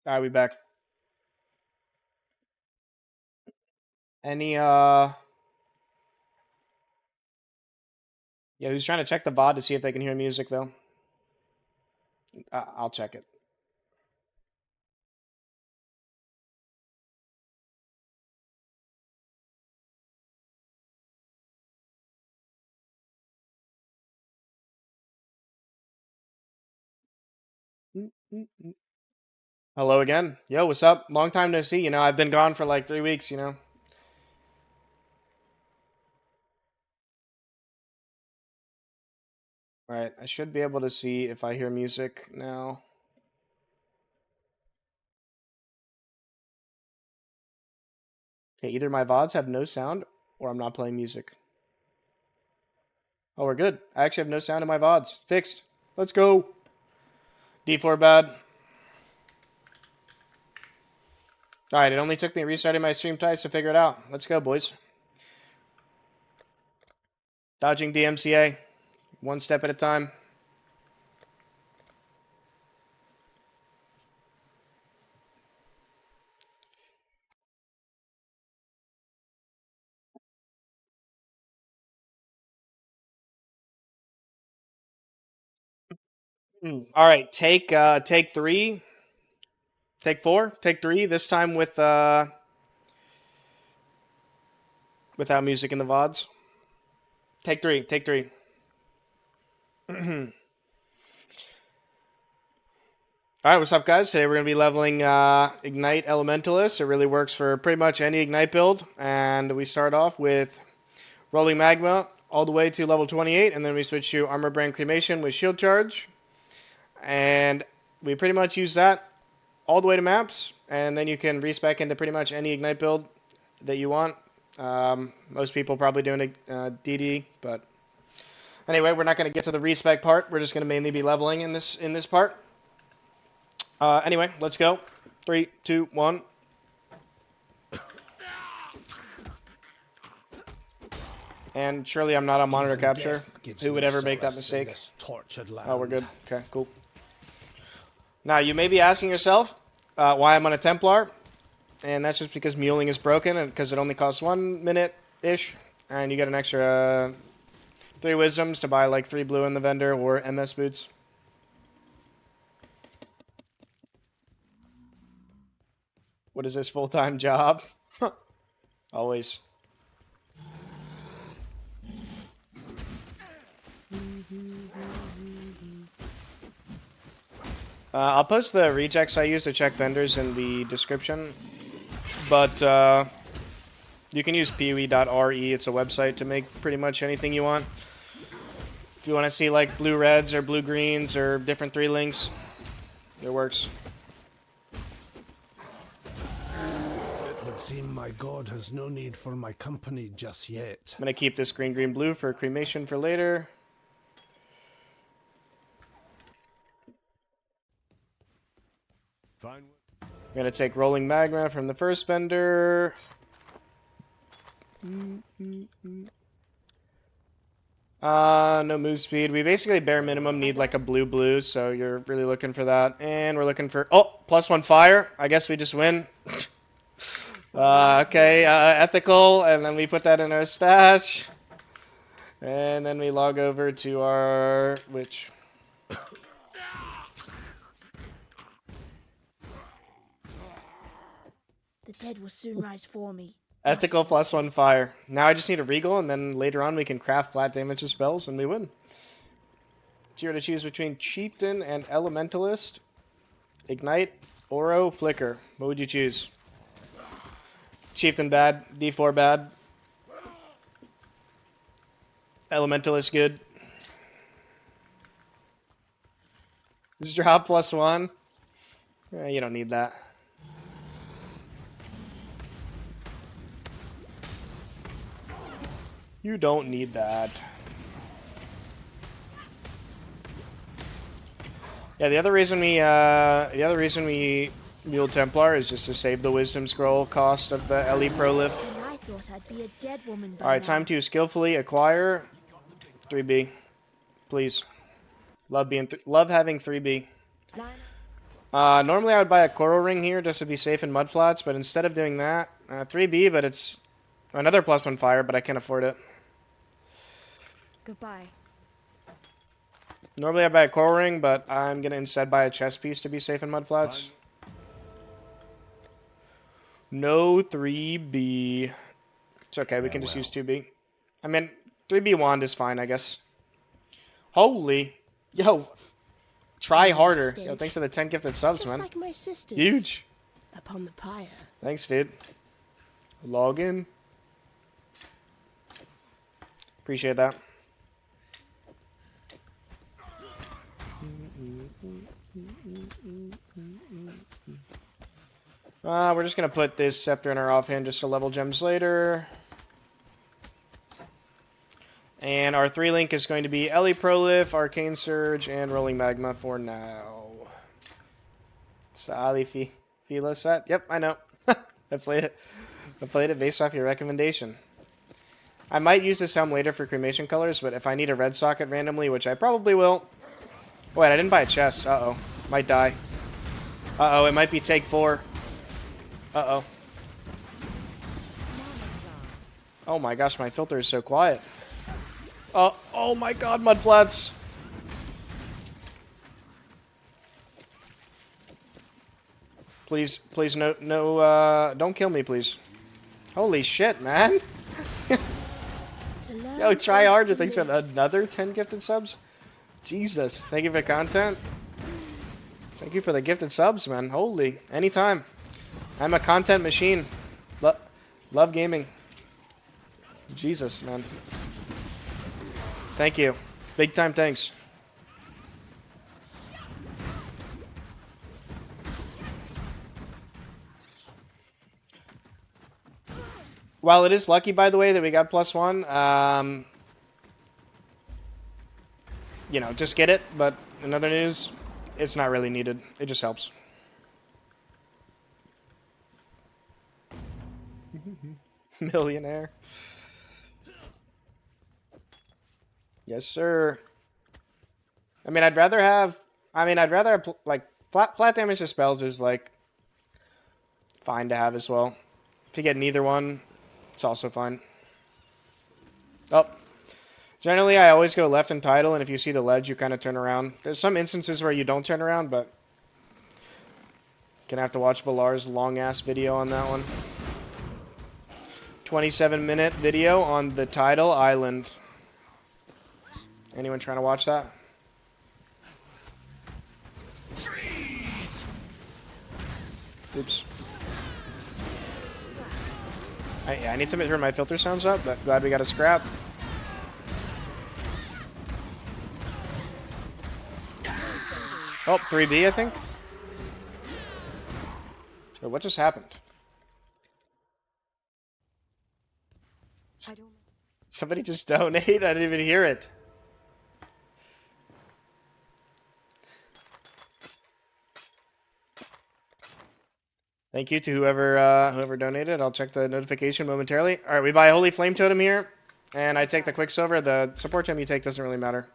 Alright, we back. Any, Yeah, who's trying to check the VOD to see if they can hear music, though? I'll check it. Hello again. Yo, what's up? Long time no see. I've been gone for like 3 weeks, Alright, I should be able to see if I hear music now. Okay, either my VODs have no sound, or I'm not playing music. Oh, we're good. I actually have no sound in my VODs. Fixed. Let's go. D4 bad. Alright, it only took me restarting my stream twice to figure it out. Let's go, boys. Dodging DMCA. One step at a time. Alright, take 3. Take 4. Take 3. This time without music in the VODs. Take 3. Take 3. Alright, what's up, guys? Today we're going to be leveling Ignite Elementalist. It really works for pretty much any Ignite build. And we start off with Rolling Magma all the way to level 28. And then we switch to Armor Brand Cremation with Shield Charge. And we pretty much use that all the way to maps. And then you can respec into pretty much any Ignite build that you want. Most people probably doing a DD, but anyway, we're not going to get to the respec part. We're just going to mainly be leveling in this part. Anyway, let's go. 3, 2, 1. And surely I'm not on monitor capture. Who would ever make that mistake? Oh, we're good. Okay, cool. Now, you may be asking yourself why I'm on a Templar. And that's just because muling is broken and because it only costs 1 minute-ish. And you get an extra 3 wisdoms to buy like 3 blue in the vendor or MS boots. What is this full-time job? Always. I'll post the rejects I use to check vendors in the description. But you can use PoE.re. It's a website to make pretty much anything you want. If you want to see like blue reds or blue greens or different 3 links, it works. It would seem my god has no need for my company just yet. I'm going to keep this green, green, blue for cremation for later. Fine. I'm going to take Rolling Magma from the first vendor. No move speed. We basically bare minimum need like a blue, so you're really looking for that. And we're looking for, +1 fire. I guess we just win. Okay, ethical, and then we put that in our stash. And then we log over to our witch. The dead will soon rise for me. Ethical +1 fire. Now I just need a regal, and then later on we can craft flat damage spells, and we win. It's here to choose between Chieftain and Elementalist. Ignite, Oro, Flicker. What would you choose? Chieftain bad, D4 bad. Elementalist good. Just drop +1. You don't need that. You don't need that. Yeah, the other reason we Mule Templar is just to save the Wisdom Scroll cost of the LE Prolif. I thought I'd be a dead woman by Alright, now. time to skillfully acquire 3B. Please. Love having 3B. Normally I would buy a coral ring here just to be safe in mudflats, but instead of doing that, 3B, but it's another +1 fire, but I can't afford it. Goodbye. Normally I buy a coral ring, but I'm gonna instead buy a chest piece to be safe in mudflats. No 3B. It's okay, we can just use 2B. I mean, 3B wand is fine, I guess. Holy. Yo. Try harder. Yo, thanks for the 10 gifted subs, Just man. like my sisters. Huge. Upon the pyre. Thanks, dude. Log in. Appreciate that. We're just going to put this scepter in our offhand just to level gems later. And our 3-link is going to be Ellie Prolif, Arcane Surge, and Rolling Magma for now. Sali Fila set. Yep, I know. I played it based off your recommendation. I might use this helm later for cremation colors, but if I need a red socket randomly, which I probably will. Oh, wait, I didn't buy a chest. Uh-oh. Might die. Uh-oh, it might be take 4. Uh-oh. Oh my gosh, my filter is so quiet. Oh my god, mudflats. Please, no, don't kill me, please. Holy shit, man. Yo, try harder. Thanks for another 10 gifted subs. Jesus, thank you for the content. Thank you for the gifted subs, man. Holy, anytime. I'm a content machine. Love gaming. Jesus, man. Thank you. Big time thanks. While it is lucky, by the way, that we got +1, you know, just get it. But in other news, it's not really needed. It just helps. Millionaire. Yes, sir. I mean, I'd rather have, like, flat damage to spells is, like, fine to have as well. If you get neither one, it's also fine. Oh. Generally, I always go left in title, and if you see the ledge, you kind of turn around. There's some instances where you don't turn around, but gonna have to watch Balar's long-ass video on that one. 27-minute video on the title island. Anyone trying to watch that? Oops. I need to make sure my filter sounds up, but glad we got a scrap. Oh, 3B, I think. So what just happened? Somebody just donate? I didn't even hear it. Thank you to whoever donated. I'll check the notification momentarily. All right, we buy a Holy Flame Totem here, and I take the Quicksilver. The support gem you take doesn't really matter.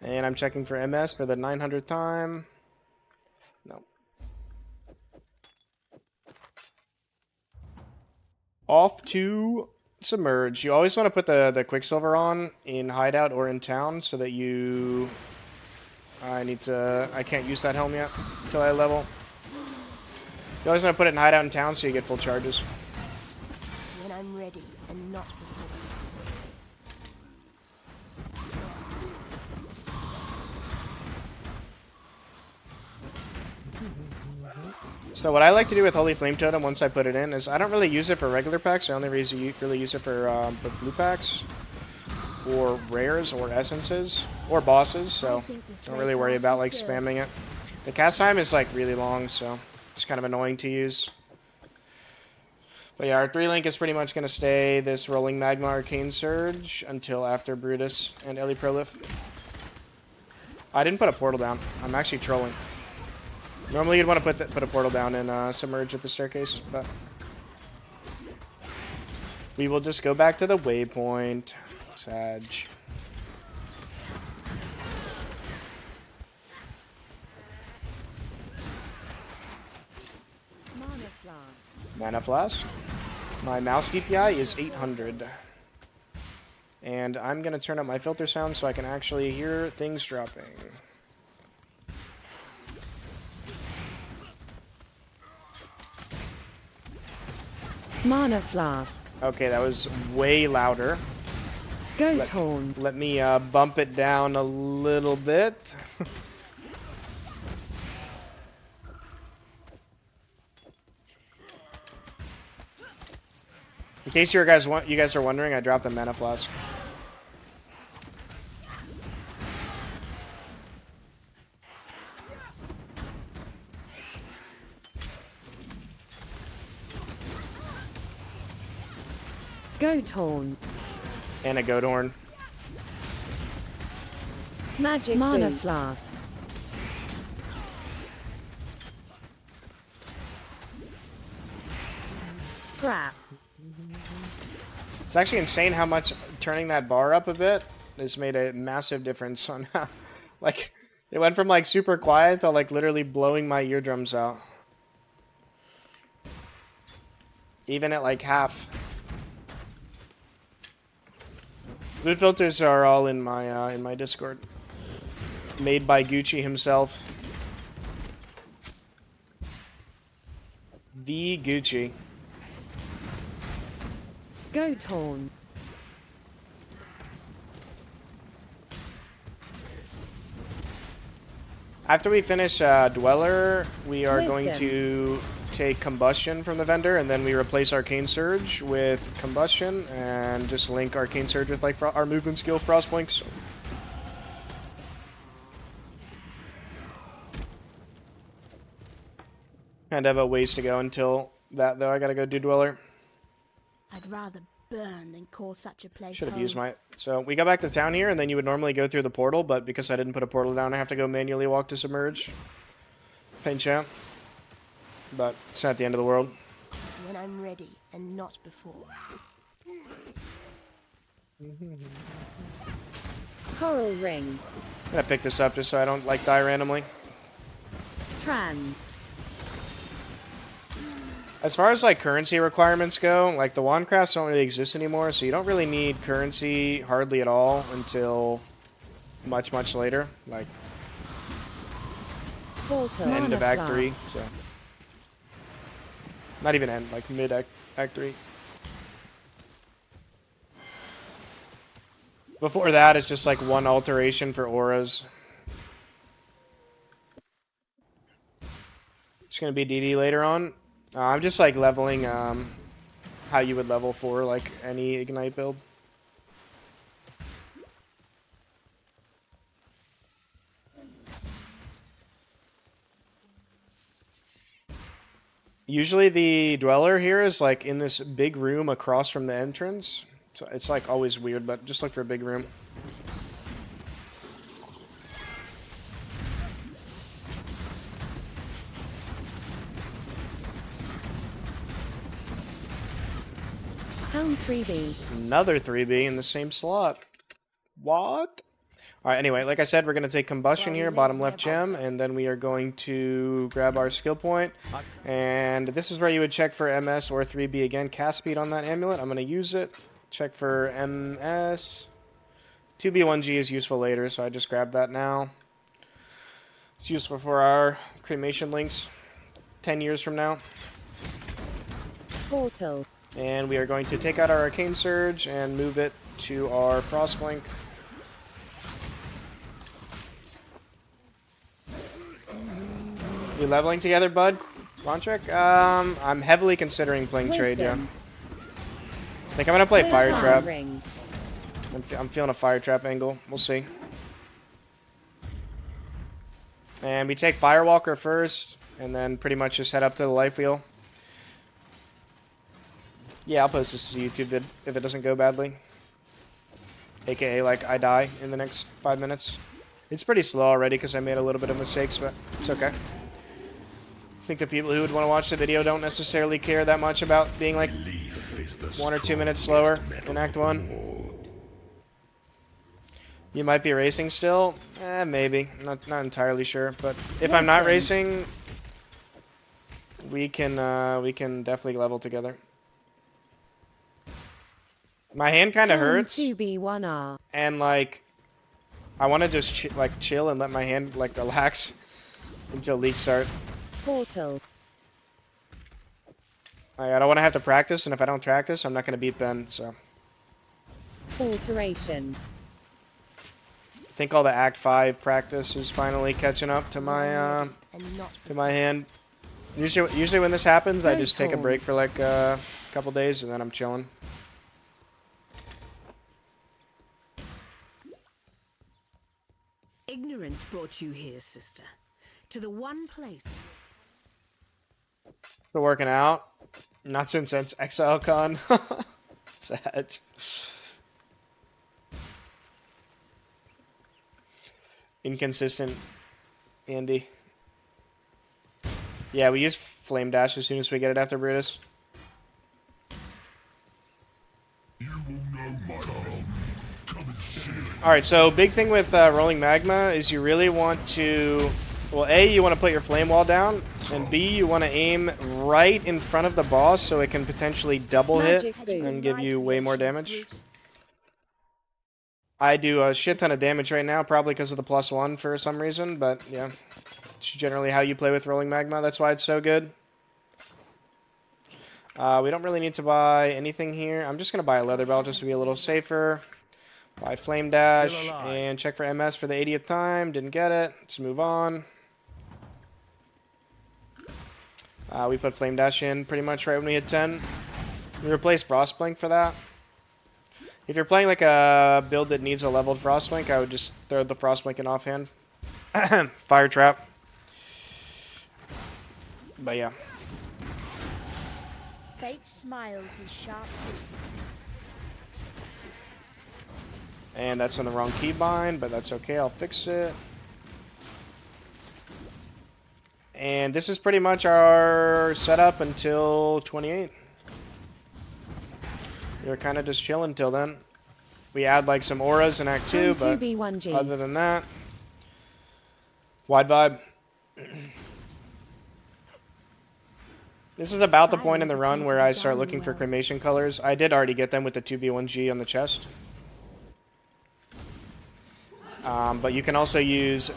And I'm checking for MS for the 900th time. No. Off to Submerge. You always want to put the Quicksilver on in Hideout or in Town so that you... I can't use that helm yet until I level. You always want to put it in Hideout in Town so you get full charges. When I'm ready and not before. So what I like to do with Holy Flame Totem once I put it in is I don't really use it for regular packs. I only really use it for blue packs or rares or essences or bosses. So don't really worry about like spamming it. The cast time is like really long, so it's kind of annoying to use. But yeah, our 3-link is pretty much going to stay this Rolling Magma Arcane Surge until after Brutus and Ellie Prolif. I didn't put a portal down. I'm actually trolling. Normally you'd want to put a portal down and submerge at the staircase, but we will just go back to the waypoint. Sag. Mana Flask. My mouse DPI is 800. And I'm going to turn up my filter sound so I can actually hear things dropping. Mana Flask. Okay, that was way louder. Goat Horn. Let me bump it down a little bit. In case you guys are wondering, I dropped the Mana Flask. Goat Horn. And a goat horn. Magic Mana Flask. Scrap. It's actually insane how much turning that bar up a bit has made a massive difference on how, like, it went from like super quiet to like literally blowing my eardrums out. Even at like half. Mood filters are all in my Discord. Made by Gucci himself. The Gucci. Goat Horn. After we finish Dweller, we are going to take Combustion from the vendor, and then we replace Arcane Surge with Combustion, and just link Arcane Surge with like our movement skill, Frostblinks. And I have a ways to go until that, though. I gotta go do Dweller. I'd rather burn than call such a place Should have home. used my... So, we go back to town here, and then you would normally go through the portal, but because I didn't put a portal down, I have to go manually walk to Submerge. Pain champ. But it's not the end of the world. When I'm ready and not before. Coral Ring. I'm gonna pick this up just so I don't, like, die randomly. Trans. As far as, like, currency requirements go, like, the wand crafts don't really exist anymore, so you don't really need currency hardly at all until much, much later. Like, Portal. end of Mana Act 3, Flask. so... Not even end, like, mid-Act 3. Before that, it's just, like, one alteration for auras. It's gonna be DD later on. I'm just, like, leveling, how you would level for, like, any Ignite build. Usually the Dweller here is, like, in this big room across from the entrance. So it's, like, always weird, but just look for a big room. Helm 3B. Another 3B in the same slot. What? Alright, anyway, like I said, we're going to take Combustion here, bottom left gem, and then we are going to grab our skill point. And this is where you would check for MS or 3B again. Cast speed on that amulet. I'm going to use it. Check for MS. 2B1G is useful later, so I just grabbed that now. It's useful for our cremation links 10 years from now. Portal. And we are going to take out our Arcane Surge and move it to our Frostblink. You leveling together, bud? Quantric? I'm heavily considering playing trade, yeah. I think I'm gonna play Fire Trap. Ring. I'm feeling a Fire Trap angle. We'll see. And we take Firewalker first, and then pretty much just head up to the life wheel. Yeah, I'll post this to YouTube if it doesn't go badly. AKA, like, I die in the next 5 minutes. It's pretty slow already because I made a little bit of mistakes, but it's okay. I think the people who would want to watch the video don't necessarily care that much about being, like, 1 or 2 minutes slower in Act 1. You might be racing still? Maybe. Not entirely sure, but if I'm not racing... we can definitely level together. My hand kind of hurts, 2B1R. and like I want to just chill and let my hand like relax until Leaguestart. Portal. I don't want to have to practice, and if I don't practice, I'm not going to beat Ben. So Alteration. I think all the Act 5 practice is finally catching up to my hand. Usually when this happens, I just take a break for like a couple days, and then I'm chilling. Ignorance brought you here, sister, to the one place. Been working out. Not since ExileCon. Sad. Inconsistent, Andy. Yeah, we use Flame Dash as soon as we get it after Brutus. Alright, so big thing with Rolling Magma is you really want to... Well, A, you want to put your Flame Wall down, and B, you want to aim right in front of the boss so it can potentially double hit and give you way more damage. I do a shit ton of damage right now, probably because of the +1 for some reason, but yeah. It's generally how you play with Rolling Magma, that's why it's so good. We don't really need to buy anything here. I'm just going to buy a Leather Belt just to be a little safer. Buy Flame Dash, and check for MS for the 80th time. Didn't get it. Let's move on. We put Flame Dash in pretty much right when we hit 10. We replaced Frostblink for that. If you're playing like a build that needs a leveled Frostblink, I would just throw the Frostblink in offhand. Fire Trap. But yeah. Fate smiles with sharp teeth. And that's on the wrong keybind, but that's okay. I'll fix it. And this is pretty much our setup until 28. We're kind of just chilling until then. We add like some auras in Act 2, but other than that, wide vibe. This is about the point in the run where I start looking for cremation colors. I did already get them with the 2B1G on the chest. But you can also use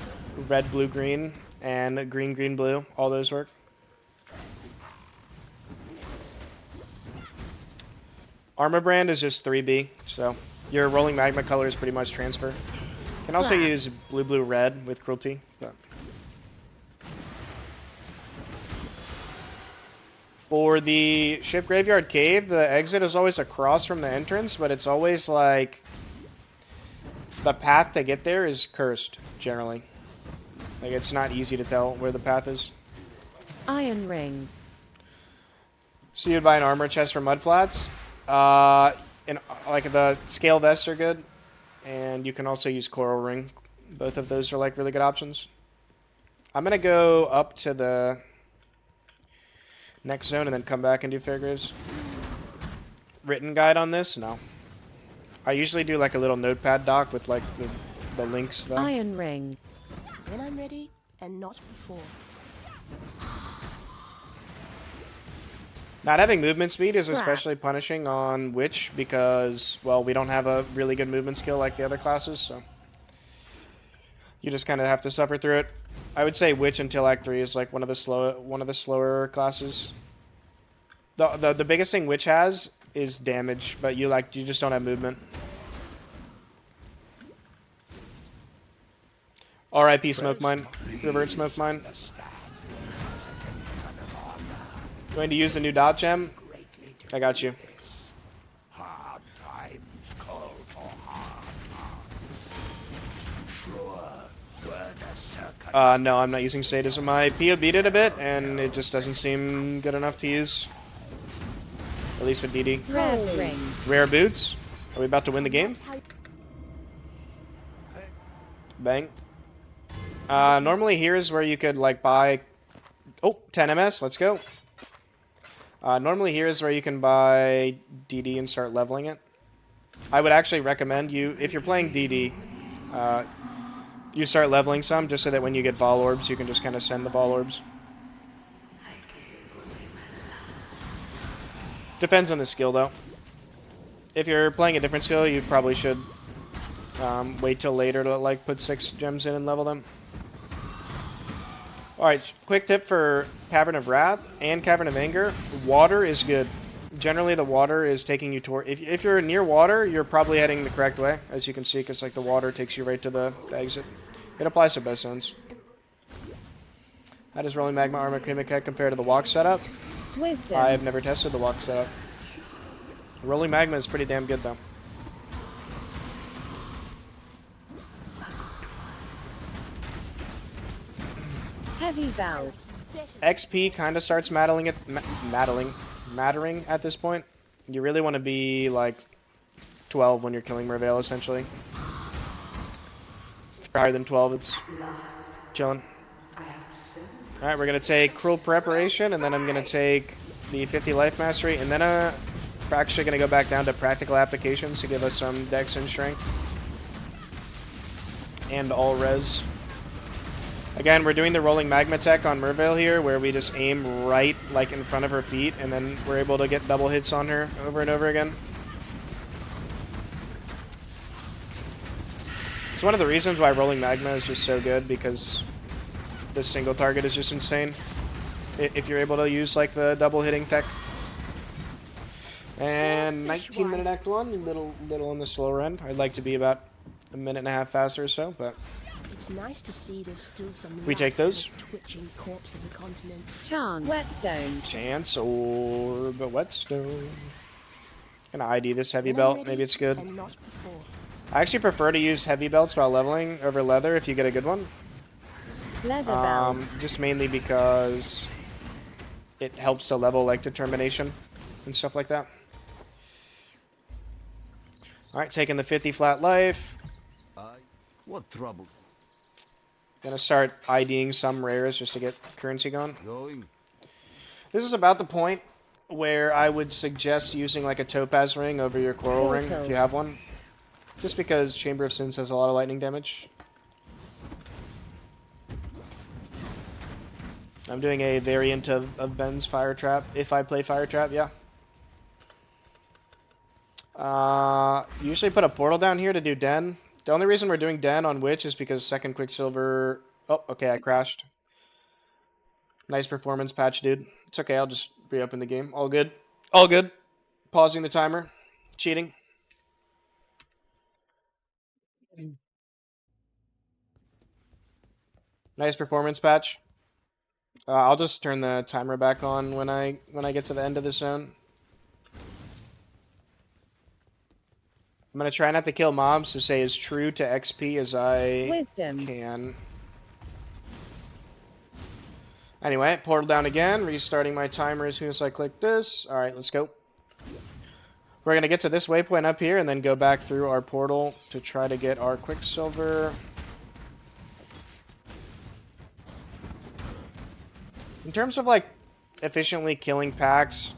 red, blue, green, and green, green, blue. All those work. Armor Brand is just 3B, so your Rolling Magma color is pretty much transfer. You can also use blue, blue, red with Cruelty. But for the Ship Graveyard Cave, the exit is always across from the entrance, but it's always like the path to get there is cursed, generally. Like, it's not easy to tell where the path is. Iron Ring. So you'd buy an armor chest for Mudflats. And like the scale vests are good, and you can also use Coral Ring. Both of those are like really good options. I'm gonna go up to the next zone and then come back and do Fairgraves. Written guide on this? No. I usually do like a little notepad doc with like the links though. Iron Ring. When I'm ready, and not before. Not having movement speed is especially punishing on Witch because, well, we don't have a really good movement skill like the other classes, so you just kind of have to suffer through it. I would say Witch until Act 3 is like one of the slower classes. The biggest thing Witch has is damage, but you just don't have movement. R.I.P. Smoke Mine. Revert Smoke Mine. Going to use the new dot gem? I got you. No, I'm not using Sadism. I POB'd it a bit, and it just doesn't seem good enough to use. At least with DD. Rare Ring. Rare boots? Are we about to win the game? Bang. Normally here is where you could like buy... Oh, 10 MS, let's go. Normally here is where you can buy DD and start leveling it. I would actually recommend you, if you're playing DD, you start leveling some just so that when you get Vol Orbs, you can just kind of send the Vol Orbs. Depends on the skill, though. If you're playing a different skill, you probably should wait till later to like put 6 gems in and level them. Alright, quick tip for Cavern of Wrath and Cavern of Anger. Water is good. Generally, the water is taking you toward... If you're near water, you're probably heading the correct way, as you can see, because like the water takes you right to the exit. It applies to both zones. How does Rolling Magma Armor Cream Head compare to the walk setup? Wisdom. I have never tested the walk setup. Rolling Magma is pretty damn good, though. Heavy belt. XP kind of starts mattering at this point. You really want to be like 12 when you're killing Merveil, essentially. If you're higher than 12, it's chilling. Alright, we're going to take Cruel Preparation, and then I'm going to take the 50 Life Mastery, and then we're actually going to go back down to Practical Applications to give us some Dex and Strength. And all res. Again, we're doing the Rolling Magma tech on Merveil here, where we just aim right, like, in front of her feet, and then we're able to get double hits on her over and over again. It's one of the reasons why Rolling Magma is just so good, because this single target is just insane. If you're able to use, like, the double hitting tech. And 19-minute Act 1, little on the slower end. I'd like to be about a minute and a half faster or so, but... It's nice to see there's still some We take those? twitching corpse of the continent. Chance. Whetstone. Chance Orb, Whetstone. Gonna ID this heavy belt, maybe it's good. And not before. I actually prefer to use heavy belts while leveling over leather if you get a good one. Leather belt. Just mainly because it helps to level like determination and stuff like that. Alright, taking the 50 flat life. What trouble? Gonna start IDing some rares just to get currency going. Going? This is about the point where I would suggest using like a topaz ring over your coral ring if you have one. Just because Chamber of Sins has a lot of lightning damage. I'm doing a variant of Ben's Fire Trap, if I play Fire Trap, yeah. Usually put a portal down here to do Den. The only reason we're doing Den on Witch is because second Quicksilver... Oh, okay, I crashed. Nice performance patch, dude. It's okay, I'll just reopen the game. All good. All good. Pausing the timer. Cheating. Nice performance patch. I'll just turn the timer back on when I get to the end of the zone. I'm gonna try not to kill mobs to stay as true to XP as I can. Anyway, portal down again, restarting my timer as soon as I click this. Alright, let's go. We're gonna get to this waypoint up here and then go back through our portal to try to get our Quicksilver. In terms of like efficiently killing packs,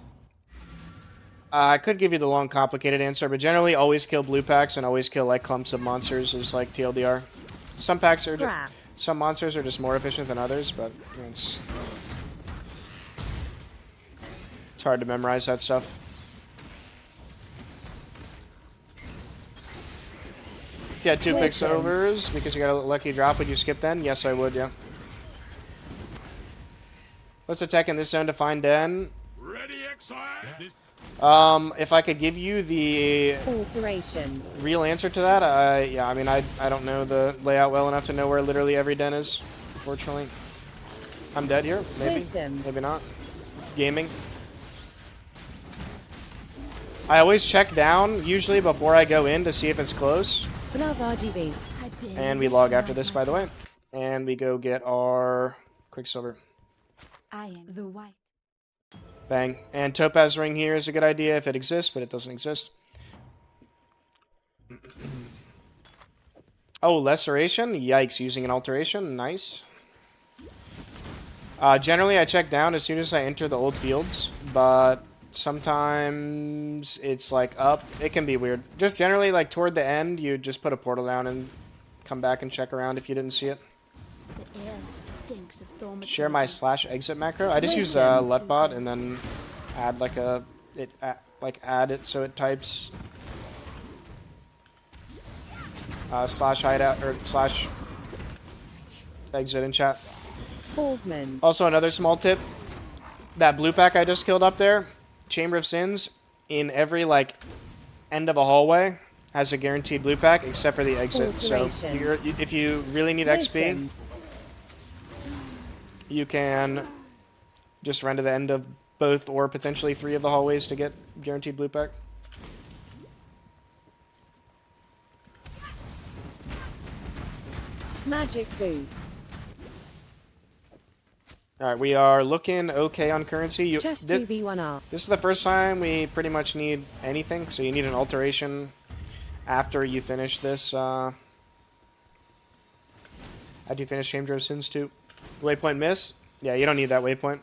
I could give you the long, complicated answer, but generally always kill blue packs and always kill like clumps of monsters is like TLDR. Some packs are some monsters are just more efficient than others, but it's hard to memorize that stuff. If you had 2 picks overs because you got a lucky drop, would you skip then? Yes, I would, yeah. Let's attack in this zone to find Den. Ready, Exile? If I could give you the Alteration. real answer to that, yeah, I mean, I don't know the layout well enough to know where literally every den is, unfortunately. I'm dead here, maybe, maybe not. Gaming. I always check down, usually before I go in to see if it's close. RGB. And we log after this, by the way. And we go get our Quicksilver. I am the white. Bang. And Topaz Ring here is a good idea if it exists, but it doesn't exist. Oh, Lesseration? Yikes, using an Alteration. Nice. Generally, I check down as soon as I enter the old fields, but sometimes it's like up. It can be weird. Just generally, like toward the end, you just put a portal down and come back and check around if you didn't see it. The air stinks of Share my /exit macro. I just use Lutbot and then add like a it like add it so it types slash hideout or slash exit in chat. Movement. Also, another small tip: that blue pack I just killed up there, Chamber of Sins, in every like end of a hallway has a guaranteed blue pack except for the exit. So if you really need XP, you can just run to the end of both or potentially 3 of the hallways to get guaranteed blue pack. Magic boots. Alright, we are looking okay on currency. Chest 2v1R. This is the first time we pretty much need anything, so you need an alteration after you finish this. After you finish Chamber of Sins 2. Waypoint miss? Yeah, you don't need that waypoint.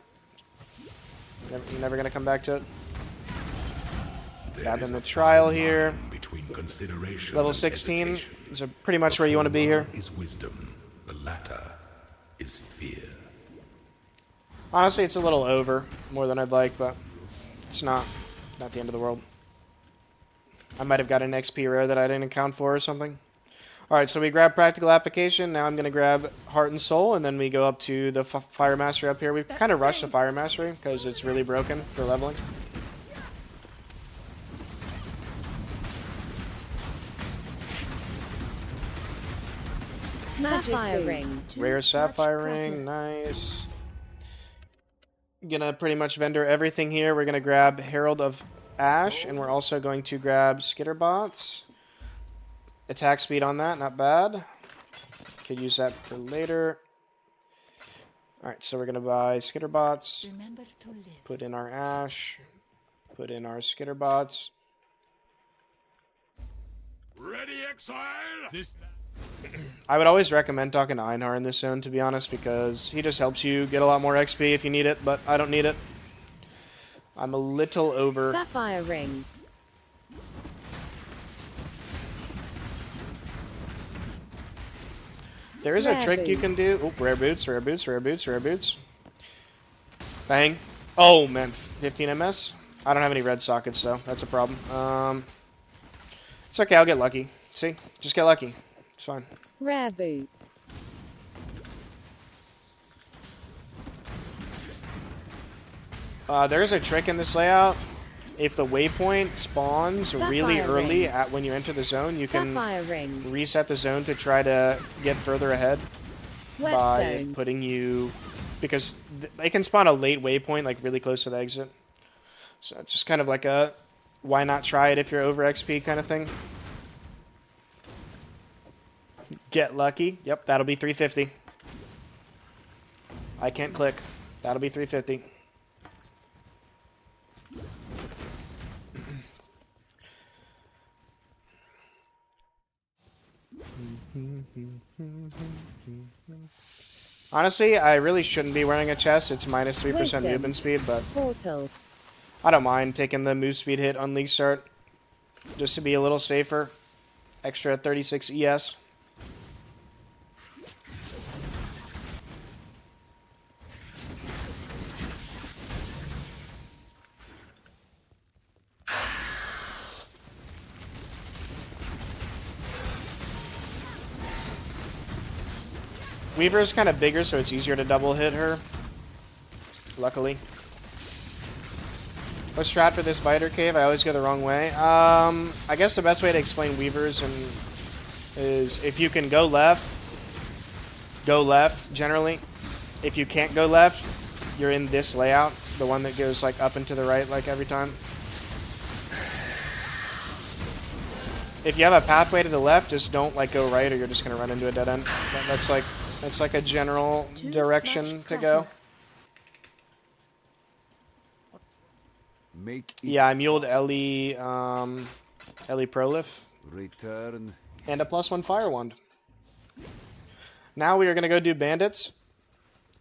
You're never going to come back to it. Grab in the trial here. Level 16 is pretty much where you want to be here. Is wisdom. The latter is fear. Honestly, it's a little over, more than I'd like, but it's not the end of the world. I might have got an XP rare that I didn't account for or something. Alright, so we grab Practical Application. Now I'm going to grab Heart and Soul, and then we go up to the Fire Mastery up here. We've kind of rushed the Fire Mastery because it's really broken for leveling. Sapphire ring. Rare Sapphire ring, nice. Gonna pretty much vendor everything here. We're gonna grab Herald of Ash, and we're also going to grab Skitterbots. Attack speed on that, not bad. Could use that for later. Alright, so we're gonna buy Skitterbots. Put in our Ash. Put in our Skitterbots. Ready, Exile? This... I would always recommend talking to Einhar in this zone, to be honest, because he just helps you get a lot more XP if you need it, but I don't need it. I'm a little over. Sapphire ring. There is a trick you can do. Oh, rare boots, rare boots, rare boots, rare boots. Bang. Oh, man. 15 MS? I don't have any red sockets, though. That's a problem. It's okay. I'll get lucky. See? Just get lucky. It's fine. Rare boots. There's a trick in this layout. If the waypoint spawns really Sapphire early ring. when you enter the zone, you can Sapphire ring. reset the zone to try to get further ahead by Whetstone. putting you... Because they can spawn a late waypoint, like really close to the exit. So it's just kind of like a why not try it if you're over XP kind of thing. Get lucky. Yep, that'll be 350. I can't click. That'll be 350. Honestly, I really shouldn't be wearing a chest. It's minus 3% Wisdom. movement speed, but Portal. I don't mind taking the move speed hit on Leaguestart just to be a little safer. Extra 36 ES. Weaver is kind of bigger, so it's easier to double hit her. Luckily. What's strat for this Viter Cave? I always go the wrong way. I guess the best way to explain Weavers is if you can go left, generally. If you can't go left, you're in this layout, the one that goes like up and to the right like every time. If you have a pathway to the left, just don't like go right or you're just going to run into a dead end. That's like a general direction to go. Make it Yeah, I muled Ellie Prolif. return. And a +1 Fire Wand. Now we are going to go do bandits.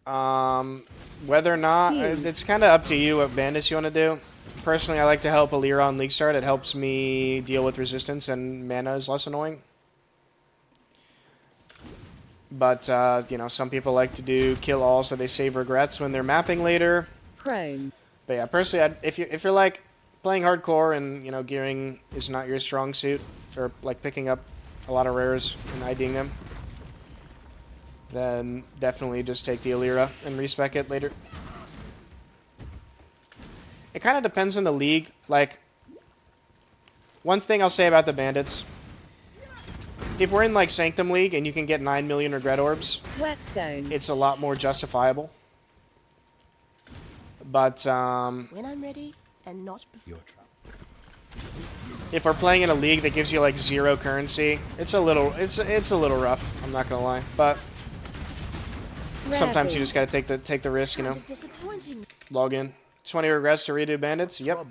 Whether or not, it's kind of up to you what bandits you want to do. Personally, I like to help Alira on Leaguestart. It helps me deal with resistance and mana is less annoying. But, you know, some people like to do kill all so they save regrets when they're mapping later. Prone. But yeah, personally, if you're like playing hardcore and, you know, gearing is not your strong suit, or like picking up a lot of rares and IDing them, then definitely just take the Alira and respec it later. It kind of depends on the league. Like, one thing I'll say about the bandits, if we're in like Sanctum League and you can get 9 million regret orbs, Whetstone. it's a lot more justifiable. But When I'm ready, and not before. if we're playing in a league that gives you like 0 currency, it's a little rough. I'm not gonna lie, but sometimes you just gotta take the risk, you know. Disappointing. Log in. 20 regrets to redo bandits. Yep.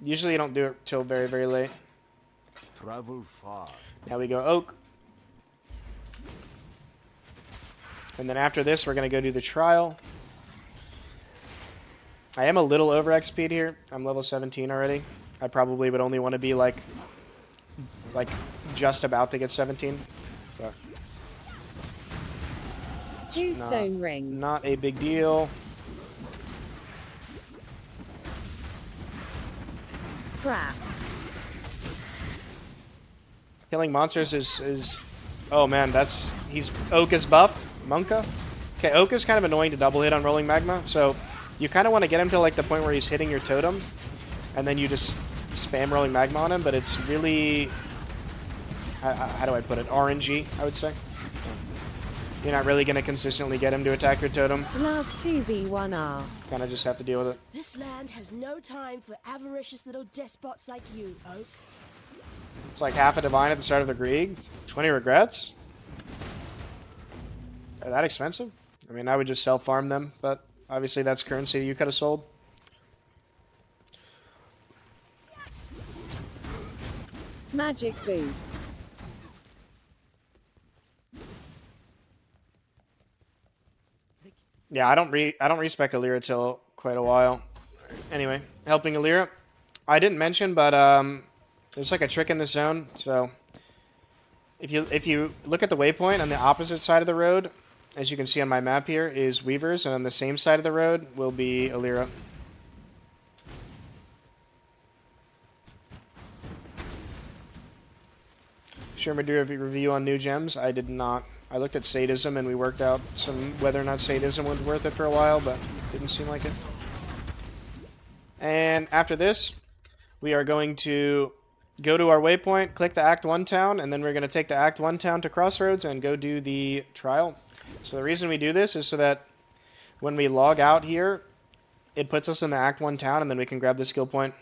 Usually you don't do it till very, very late. Travel far. Now we go Oak. And then after this, we're going to go do the trial. I am a little over XP'd here. I'm level 17 already. I probably would only want to be like just about to get 17. But Two stone rings. not a big deal. Scrap. Killing monsters is oh man, Oak is buffed. Monka? Okay, Oak is kind of annoying to double hit on Rolling Magma, so you kind of want to get him to like the point where he's hitting your totem, and then you just spam Rolling Magma on him, but it's really, how do I put it, RNG, I would say. You're not really going to consistently get him to attack your totem. Love 2v1r. Kind of just have to deal with it. This land has no time for avaricious little despots like you, Oak. It's like half a divine at the start of the Greed. 20 regrets? Are that expensive? I mean, I would just self-farm them, but obviously that's currency you could have sold. Magic boots. Yeah, I don't respec Alira till quite a while. Anyway, helping Alira. I didn't mention, but there's like a trick in this zone. So if you look at the waypoint on the opposite side of the road, as you can see on my map here, is Weavers, and on the same side of the road will be Alira. Sherman, do a review on new gems? I did not. I looked at Sadism and we worked out whether or not Sadism was worth it for a while, but didn't seem like it. And after this, we are going to go to our waypoint, click the Act 1 town, and then we're going to take the Act 1 town to Crossroads and go do the trial. So the reason we do this is so that when we log out here, it puts us in the Act 1 town, and then we can grab the skill point.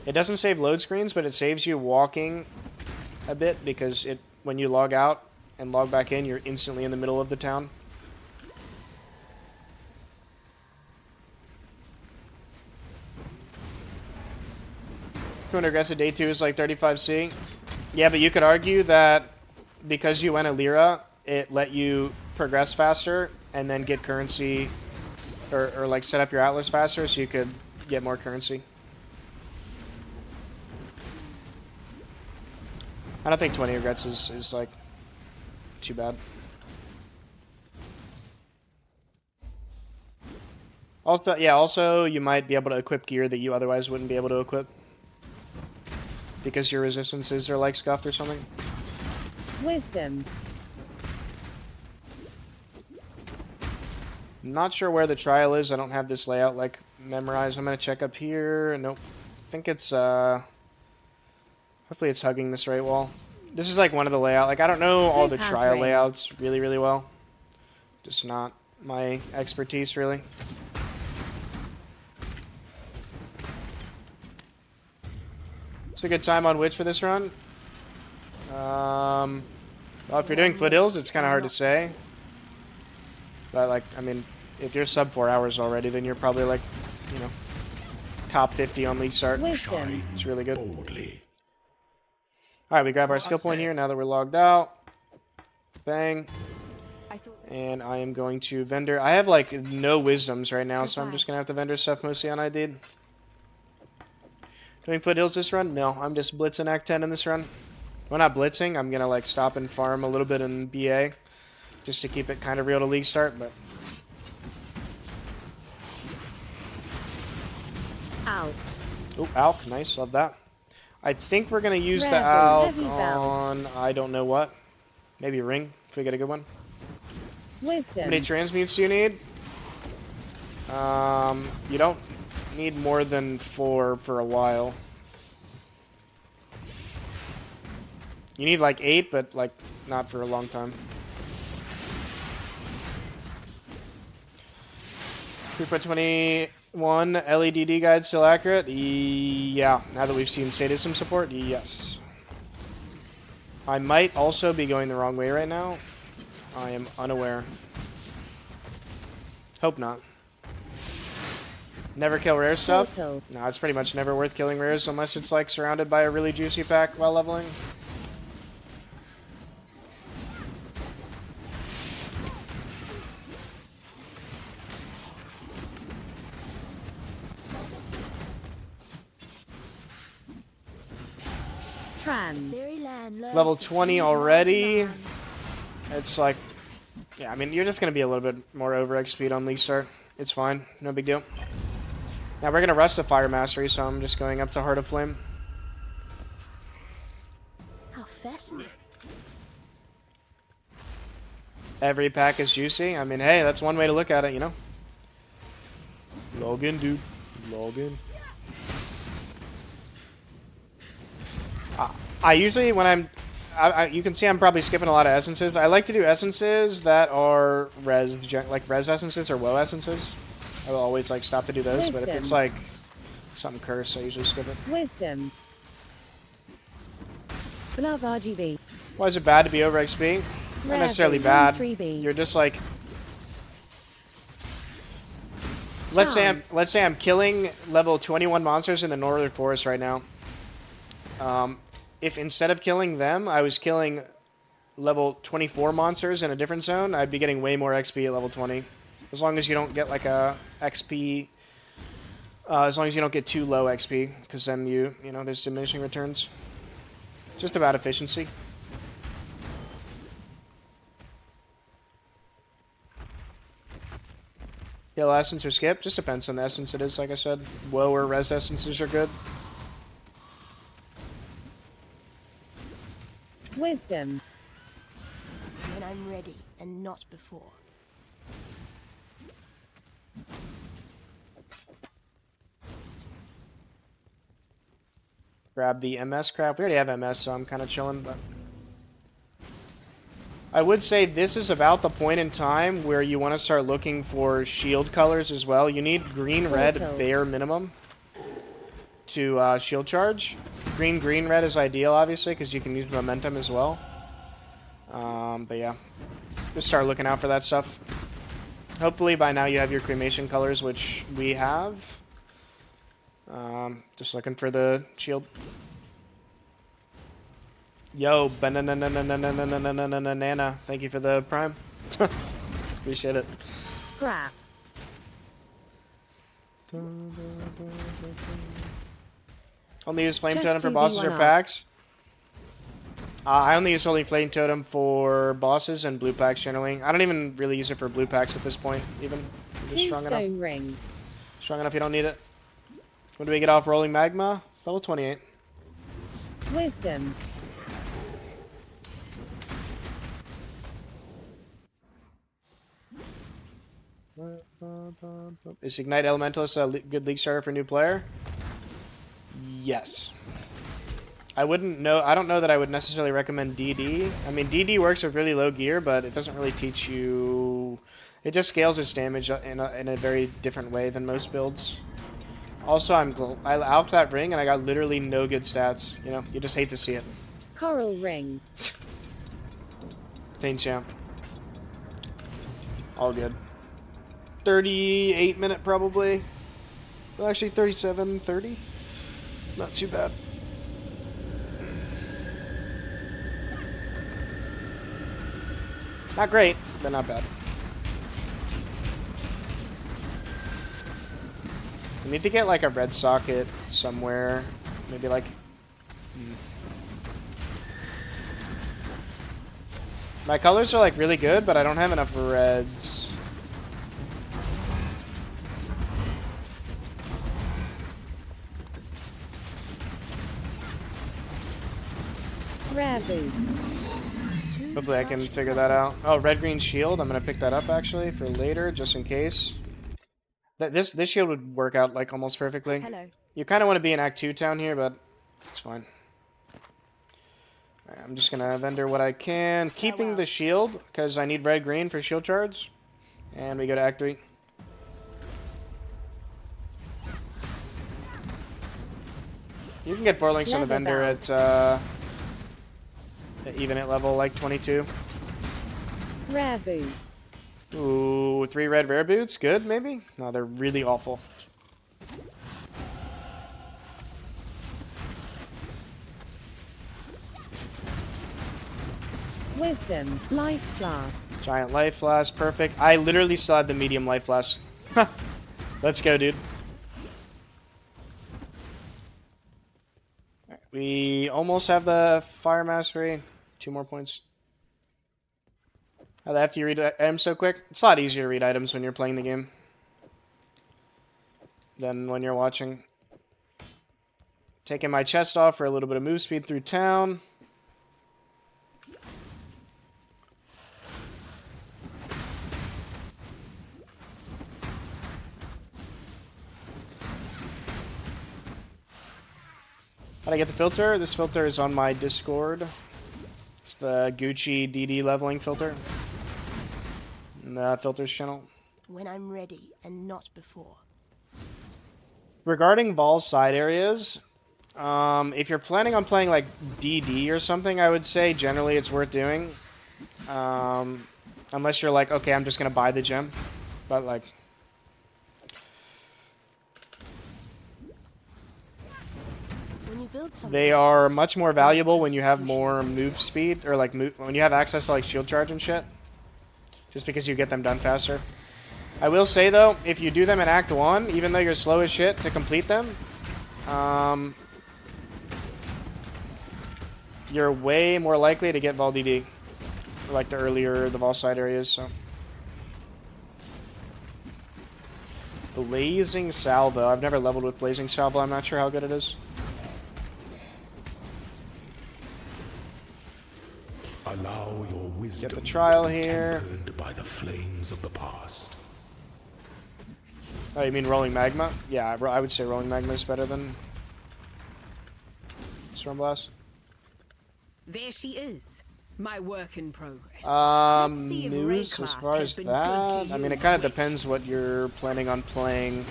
It doesn't save load screens, but it saves you walking a bit, because when you log out and log back in, you're instantly in the middle of the town. Regrets at day 2 is like 35C. Yeah, but you could argue that because you went Alira, it let you progress faster and then get currency, or like set up your Atlas faster so you could get more currency. I don't think 20 regrets is like too bad. Also you might be able to equip gear that you otherwise wouldn't be able to equip, because your resistances are like scuffed or something. Wisdom. Not sure where the trial is. I don't have this layout like memorized. I'm gonna check up here. Nope. I think it's hopefully it's hugging this right wall. This is like one of the layout. Like, I don't know all the trial layouts really, really well. Just not my expertise really. It's a good time on Witch for this run. Well, if you're doing foothills, it's kind of hard to say. But like, I mean, if you're sub 4 hours already, then you're probably like, you know, top 50 on Leaguestart. Wisdom. It's really good. Boldly. Alright, we grab our skill point here now that we're logged out. Bang. And I am going to vendor. I have like no wisdoms right now, so I'm just going to have to vendor stuff mostly on ID'd. Doing foothills this run? No, I'm just blitzing Act 10 in this run. Well, not blitzing. I'm going to like stop and farm a little bit in BA just to keep it kind of real to Leaguestart, but Out. Oh, Alk, nice, love that. I think we're gonna use the Rebel, Alk heavy belt. on I don't know what. Maybe Ring, if we get a good one. How many Wisdom. transmutes do you need? You don't need more than 4 for a while. You need like 8, but like not for a long time. 3.21 LEDD guide still accurate? Yeah. Now that we've seen sadism support, yes. I might also be going the wrong way right now. I am unaware. Hope not. Never kill rare stuff? Total. No, it's pretty much never worth killing rares unless it's like surrounded by a really juicy pack while leveling. Trans. Fairyland learns Level to 20 heed my already. demands. It's like, yeah, I mean, you're just going to be a little bit more over XP'd on Leaguestart. It's fine. No big deal. Now we're going to rush the Fire Mastery, so I'm just going up to Heart of Flame. How fascinating. Every pack is juicy. I mean, hey, that's one way to look at it, you know? Log in, dude. Log in. I usually, when you can see I'm probably skipping a lot of essences. I like to do essences that are like res essences or woe essences. I will always like stop to do those, but if it's Wisdom. like something cursed, I usually skip it. Wisdom. Love RGB. Why is it bad to be over XP? Not necessarily bad. 3B. You're just like, let's say I'm killing level 21 monsters in the Northern Forest right now. If instead of killing them, I was killing level 24 monsters in a different zone, I'd be getting way more XP at level 20. As long as you don't get like a XP, as long as you don't get too low XP, because then you know, there's diminishing returns. Just about efficiency. Kill essence or skip? Just depends on the essence it is, like I said. Woe or res essences are good. Wisdom. When I'm ready and not before. Grab the MS crap. We already have MS, so I'm kind of chilling, but I would say this is about the point in time where you want to start looking for shield colors as well. You need green, red, Total. bare minimum to shield charge. Green, green, red is ideal, obviously, because you can use momentum as well. But yeah, just start looking out for that stuff. Hopefully by now you have your cremation colors, which we have. Just looking for the shield. Yo, banana, thank you for the prime. Appreciate it. Scrap. Only use Flame Just Totem for bosses or 2v1 packs? I only use Flame Totem for bosses and blue packs generally. I don't even really use it for blue packs at this point, even. I'm just strong enough. Tombstone ring. Strong enough you don't need it. When do we get off Rolling Magma? Level 28. Wisdom. Is Ignite Elementalist a good league starter for a new player? Yes. I wouldn't know. I don't know that I would necessarily recommend DD. I mean, DD works with really low gear, but it doesn't really teach you. It just scales its damage in a very different way than most builds. Also, I alped that ring and I got literally no good stats. You know, you just hate to see it. Coral ring. Thane champ. All good. 38-minute probably. Well, actually 37, 30. Not too bad. Not great, but not bad. We need to get like a red socket somewhere. Maybe like... My colors are like really good, but I don't have enough reds. Rare boots. Hopefully I can figure that out. Oh, red-green shield. I'm going to pick that up, actually, for later, just in case. This shield would work out, like, almost perfectly. Hello. You kind of want to be in Act 2 town here, but it's fine. Alright, I'm just going to vendor what I can. Keeping the shield, because I need red-green for shield charge. And we go to Act 3. You can get 4 links on the vendor at even at level like 22. Rare boots. Ooh, 3 red rare boots. Good, maybe? No, they're really awful. Wisdom. Life flask. Giant life flask. Perfect. I literally still have the medium life flask. Let's go, dude. We almost have the fire mastery. 2 more points. How the F do you read items so quick? It's a lot easier to read items when you're playing the game than when you're watching. Taking my chest off for a little bit of move speed through town. How'd I get the filter? This filter is on my Discord. It's the Gucci DD leveling filter. In the filters channel. When I'm ready and not before. Regarding Vol's side areas, if you're planning on playing like DD or something, I would say generally it's worth doing. Unless you're like, okay, I'm just going to buy the gem. But like... They are much more valuable when you have more move speed, or like when you have access to like shield charge and shit. Just because you get them done faster. I will say though, if you do them in Act 1, even though you're slow as shit to complete them, you're way more likely to get Vol DD. Like the earlier the Vol side areas, so. Blazing Salvo. I've never leveled with Blazing Salvo, I'm not sure how good it is. Allow your wisdom Get the trial to be here. tempered by the flames of the past. Oh, you mean Rolling Magma? Yeah, I would say Rolling Magma is better than Stormblast. There she is, my work in progress. See if Moose, as Rayclast far has as been that, good to I mean, you, it kind of witch. depends what you're planning on playing.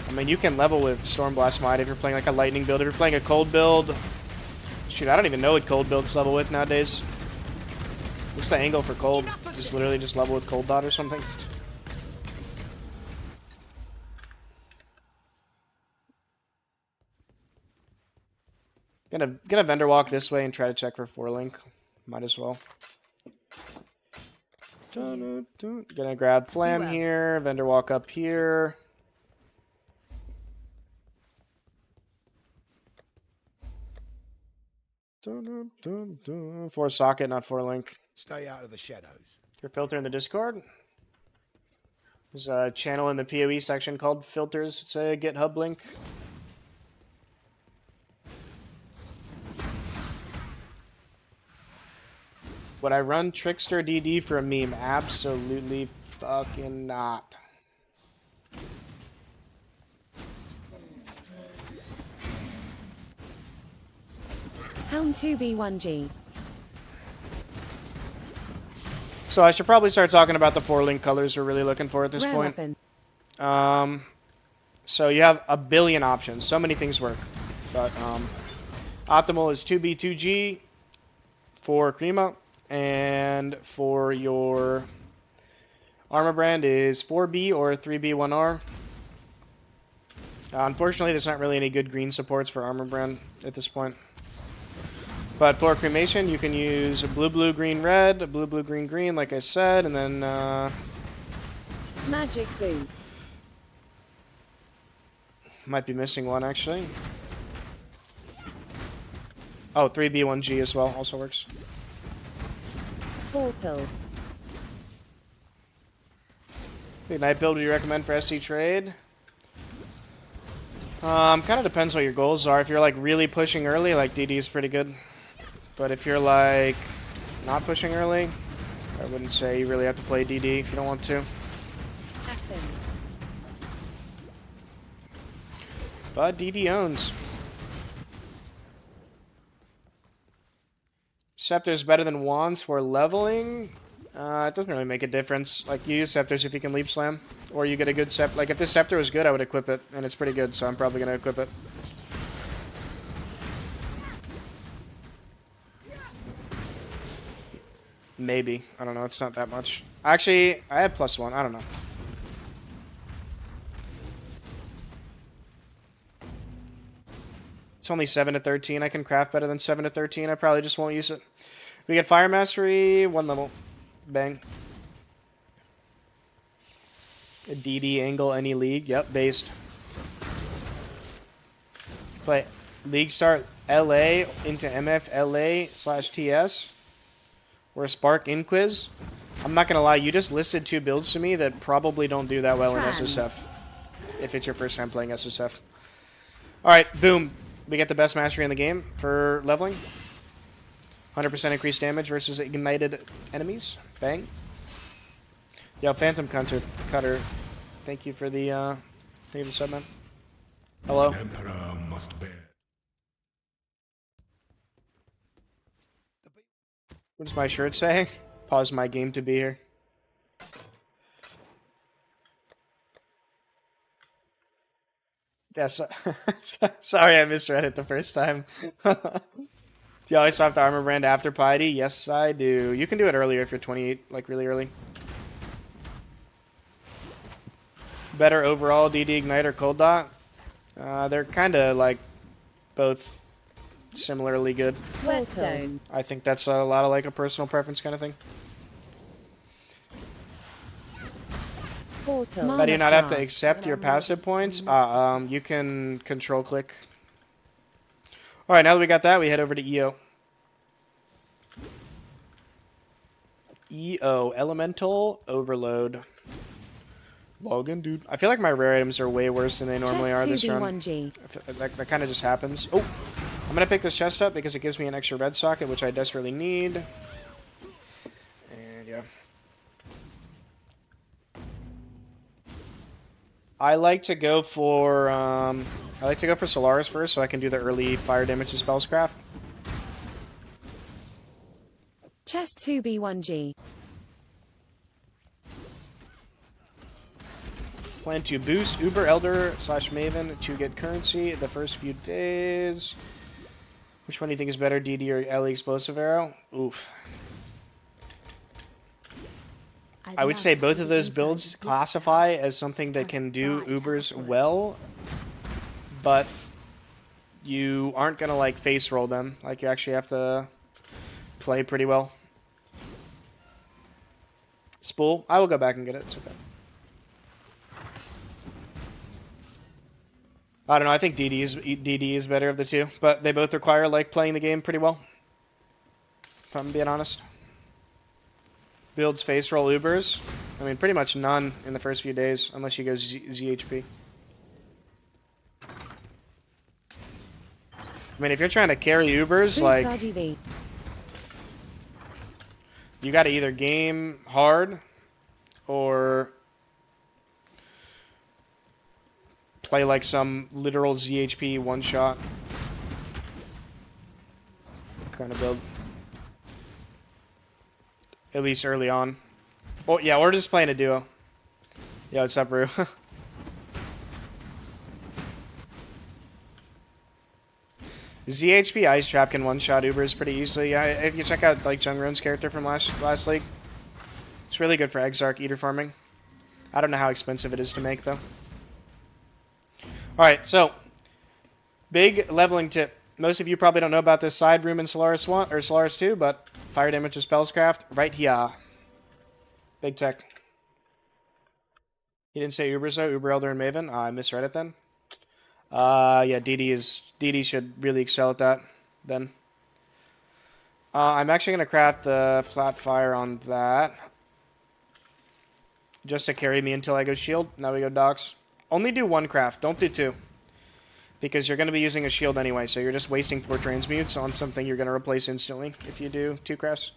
I mean, you can level with Stormblast Might if you're playing like a lightning build. If you're playing a cold build, shoot, I don't even know what cold builds level with nowadays. What's the angle for cold? Just literally just level with cold dot or something. Gonna vendor walk this way and try to check for 4 link. Might as well. Gonna grab Flam here. Vendor walk up here. For socket, not for link. Stay out of the shadows. Your filter in the Discord. There's a channel in the PoE section called Filters. It's a GitHub link. Would I run Trickster DD for a meme? Absolutely fucking not. Hound 2B1G. So I should probably start talking about the 4 link colors we're really looking for at this Rare point. weapon. So you have a billion options. So many things work. But optimal is 2B2G for Crema. And for your armor brand is 4B or 3B1R. Unfortunately, there's not really any good green supports for armor brand at this point. But for cremation, you can use a blue, blue, green, red, a blue, blue, green, green, like I said, and then Magic boots. might be missing one actually. Oh, 3B1G as well also works. Portal. Big night build would you recommend for SC trade? Kind of depends what your goals are. If you're like really pushing early, like DD is pretty good. But if you're like not pushing early, I wouldn't say you really have to play DD if you don't want to. Athens. But DD owns. Scepter's better than Wands for leveling. It doesn't really make a difference. Like, you use Scepters if you can Leap Slam. Or you get a good Scepter. Like, if this Scepter was good, I would equip it. And it's pretty good, so I'm probably going to equip it. Maybe. I don't know. It's not that much. Actually, I have +1. I don't know. It's only 7 to 13. I can craft better than 7 to 13. I probably just won't use it. We get Fire Mastery, 1 level. Bang. A DD angle any league. Yep, based. Play Leaguestart LA into MF LA/TS. Or Spark Inquiz. I'm not going to lie, you just listed 2 builds to me that probably don't do that well in SSF. If it's your first time playing SSF. Alright, boom. We get the best mastery in the game for leveling. 100% increased damage versus ignited enemies. Bang. Yo, Phantom Cutter. Thank you for the sub, man. Hello. An emperor must bear. What does my shirt say? Pause my game to be here. Yes. Sorry, I misread it the first time. Do you always swap the armor brand after piety? Yes, I do. You can do it earlier if you're 28, like really early. Better overall, DD Ignite or Cold Dot? They're kind of like both similarly good. Whetstone. I think that's a lot of like a personal preference kind of thing. Portal. How do you not have to accept your passive points? You can control click. Alright, now that we got that, we head over to EO. EO, Elemental Overload. Login, dude. I feel like my rare items are way worse than they normally are this run. That kind of just happens. Oh, I'm going to pick this chest up because it gives me an extra red socket, which I desperately need. And yeah. I like to go for Solaris first so I can do the early fire damage to Spellscraft. Chest 2B1G. Plan to boost Uber Elder / Maven to get currency the first few days. Which one do you think is better, DD or LE Explosive Arrow? Oof. I would say both of those builds classify as something that can do Ubers well, but you aren't going to like face roll them. Like you actually have to play pretty well. Spool. I will go back and get it. It's okay. I don't know. I think DD is better of the two, but they both require like playing the game pretty well. If I'm being honest. Builds face roll Ubers. I mean, pretty much none in the first few days, unless you go ZHP. I mean, if you're trying to carry Ubers, like, you got to either game hard or play like some literal ZHP one-shot kind of build. At least early on. Oh, yeah, we're just playing a duo. Yo, what's up, Rue? ZHP Ice Trap can one-shot Ubers pretty easily. Yeah, if you check out like Jungron's character from last league, it's really good for Exarch Eater farming. I don't know how expensive it is to make, though. Alright, so, big leveling tip. Most of you probably don't know about this side room in Solaris 1 or Solaris 2, but fire damage to Spellscraft right here. Big tech. He didn't say Ubers though, Uber Elder and Maven. I misread it then. Yeah, DD should really excel at that then. I'm actually gonna craft the flat fire on that. Just to carry me until I go shield. Now we go docks. Only do one craft, don't do two. Because you're going to be using a shield anyway, so you're just wasting 4 transmutes on something you're going to replace instantly if you do 2 crafts.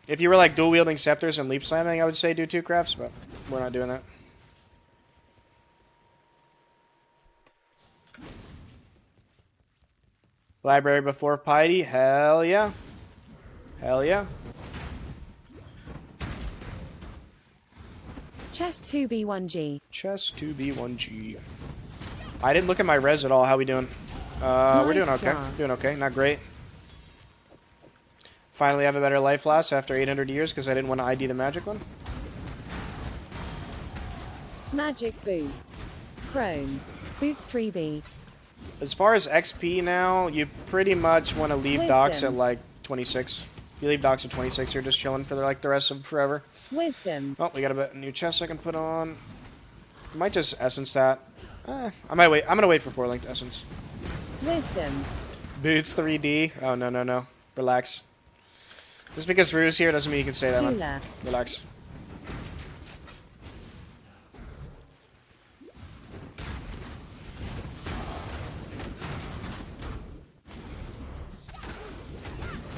If you were like dual wielding scepters and leap slamming, I would say do 2 crafts, but we're not doing that. Library before piety? Hell yeah. Hell yeah. Chess 2B1G. Chess 2B1G. I didn't look at my res at all. How we doing? We're doing okay. Class. Doing okay. Not great. Finally have a better life last after 800 years because I didn't want to ID the magic one. Magic boots. Chrome. Boots 3B. As far as XP now, you pretty much want to leave docks at Wisdom. like 26. If you leave docks at 26, you're just chilling for like the rest of forever. Wisdom. Oh, we got a new chest I can put on. I might just essence that. I might wait. I'm gonna wait for 4-linked essence. Wisdom. Boots 3D. Oh no no no. Relax. Just because Rue's here doesn't mean you can say that, man. Cooler. Relax.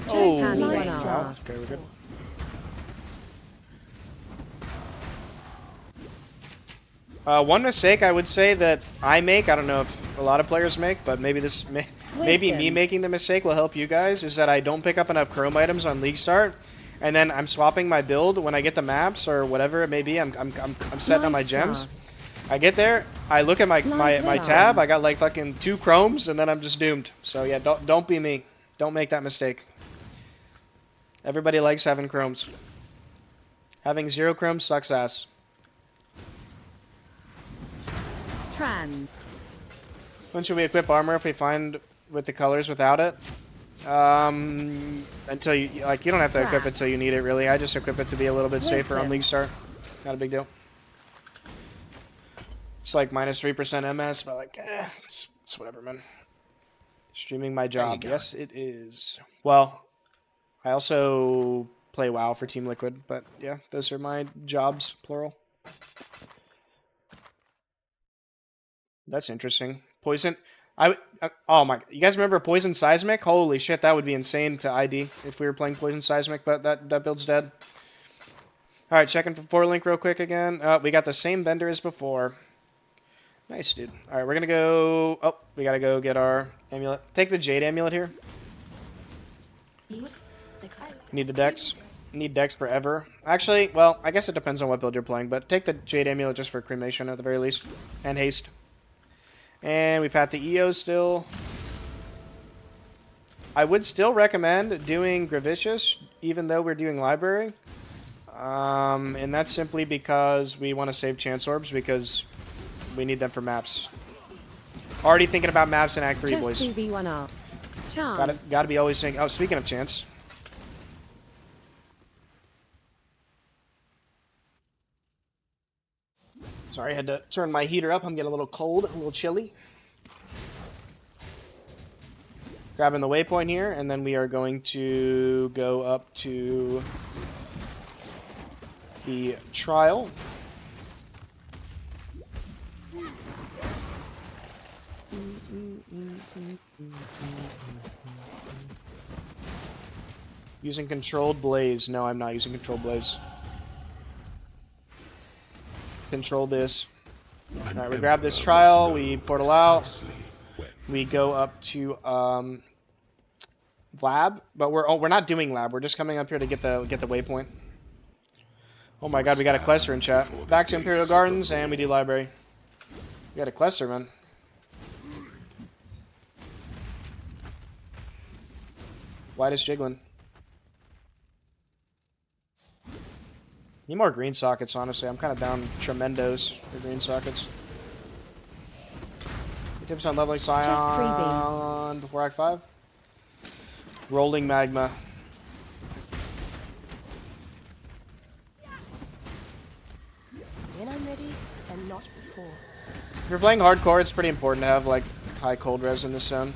Just tally wow. one ask. Okay, we're good. One mistake I would say that I make, I don't know if a lot of players make, but maybe maybe me making the mistake will help you guys, is that I don't pick up enough chrome items on Leaguestart, and then I'm swapping my build when I get the maps or whatever it may be. I'm setting on my gems. I get there, I look at my tab, I got like fucking 2 chromes, and then I'm just doomed. So yeah, don't be me. Don't make that mistake. Everybody likes having chromes. Having 0 chromes sucks ass. Trans. When should we equip armor if we find with the colors without it? Until you like, you don't have to equip it until you need it. Really, I just equip it to be a little bit safer on Leaguestart. Not a big deal. It's like minus 3% MS, but like, it's whatever, man. Streaming my job. Yes, it is. Well, I also play WoW for Team Liquid, but yeah, those are my jobs, plural. That's interesting. Poison. Oh my. You guys remember Poison Seismic? Holy shit, that would be insane to ID if we were playing Poison Seismic, but that build's dead. All right, checking for 4-link real quick again. We got the same vendor as before. Nice, dude. All right, we're gonna go. Oh, we gotta go get our amulet. Take the Jade amulet here. Need the dex. Need dex forever. Actually, well, I guess it depends on what build you're playing, but take the Jade amulet just for cremation at the very least, and haste. And we pat the EO still. I would still recommend doing Gravicious, even though we're doing Library. And that's simply because we want to save Chance Orbs, because we need them for maps. Already thinking about maps in Act 3, boys. Just 2v1R. Chance. Gotta be always thinking. Oh, speaking of Chance. Sorry, I had to turn my heater up. I'm getting a little cold, a little chilly. Grabbing the waypoint here, and then we are going to go up to the trial. Using controlled blaze. No, I'm not using controlled blaze. Control this. Alright, we grab this trial, we portal out. We go up to lab, but we're not doing lab. We're just coming up here to get the waypoint. Oh my god, we got a cluster in chat. Back to Imperial Gardens, and we do library. We got a cluster, man. Why is jiggling? Need more green sockets, honestly. I'm kind of down tremendos for green sockets. Tips on leveling Scion before Act 5. Rolling Magma. When I'm ready, and not before. If you're playing hardcore, it's pretty important to have like high cold res in this zone.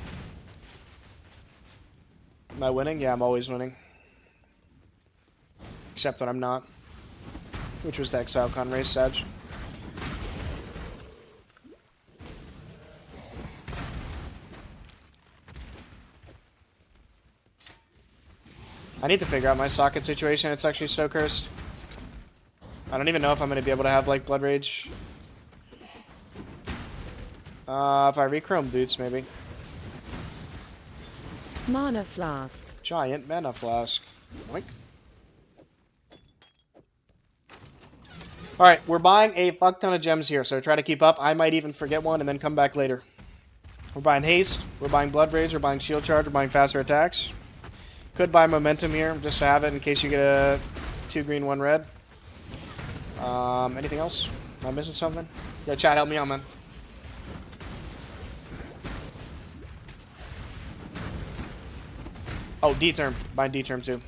Am I winning? Yeah, I'm always winning. Except when I'm not. Which was the ExileCon race, Sag. I need to figure out my socket situation. It's actually so cursed. I don't even know if I'm going to be able to have, like, Blood Rage. If I rechrome boots, maybe. Mana flask. Giant mana flask. Oink. Alright, we're buying a fuck ton of gems here, so try to keep up. I might even forget one and then come back later. We're buying haste, we're buying blood rage, we're buying shield charge, we're buying faster attacks. Could buy momentum here, just to have it in case you get a 2 green, 1 red. Anything else? Am I missing something? Yeah, chat, help me out, man. Oh, D-term. Buying D-term too. You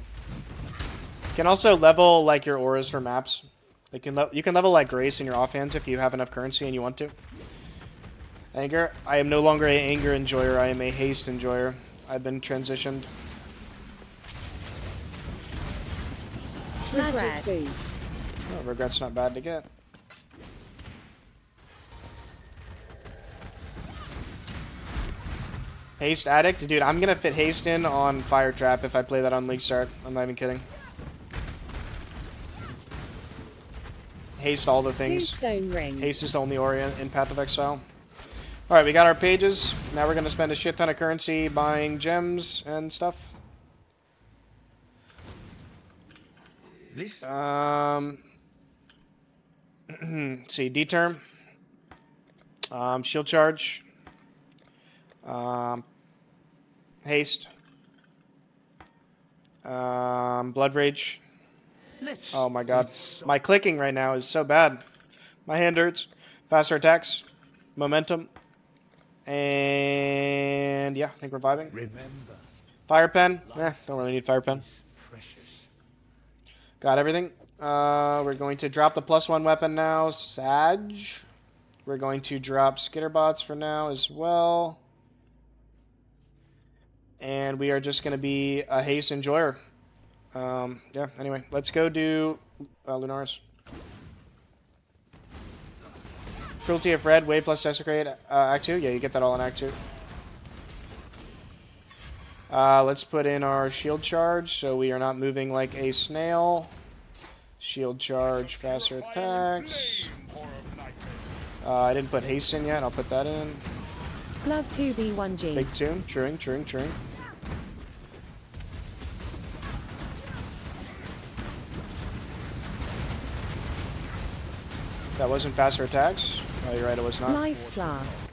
can also level like your auras for maps. You can level like Grace in your offhands if you have enough currency and you want to. Anger. I am no longer a anger enjoyer. I am a haste enjoyer. I've been transitioned. Magic boots. Oh, regret's not bad to get. Haste addict? Dude, I'm gonna fit haste in on Fire Trap if I play that on Leaguestart. I'm not even kidding. Haste all the things. Stone ring. Haste is the only Orient in Path of Exile. Alright, we got our pages. Now we're gonna spend a shit ton of currency buying gems and stuff. See, D-term. Shield charge. Haste. Blood rage. Oh my god. My clicking right now is so bad. My hand hurts. Faster attacks. Momentum. And yeah, I think we're vibing. Remember, Fire pen. Don't really need fire pen. precious. Got everything. We're going to drop the +1 weapon now. Sag. We're going to drop skitterbots for now as well. And we are just going to be a haste enjoyer. Yeah, anyway, let's go do Lunaris. Cruelty of Red, Wave plus Desecrate, Act 2. Yeah, you get that all in Act 2. Let's put in our shield charge so we are not moving like a snail. Shield charge, faster attacks. I didn't put haste in yet. I'll put that in. Glove 2B1G. Big tune. Truing. That wasn't faster attacks. Oh, you're right, it was not. Life flask.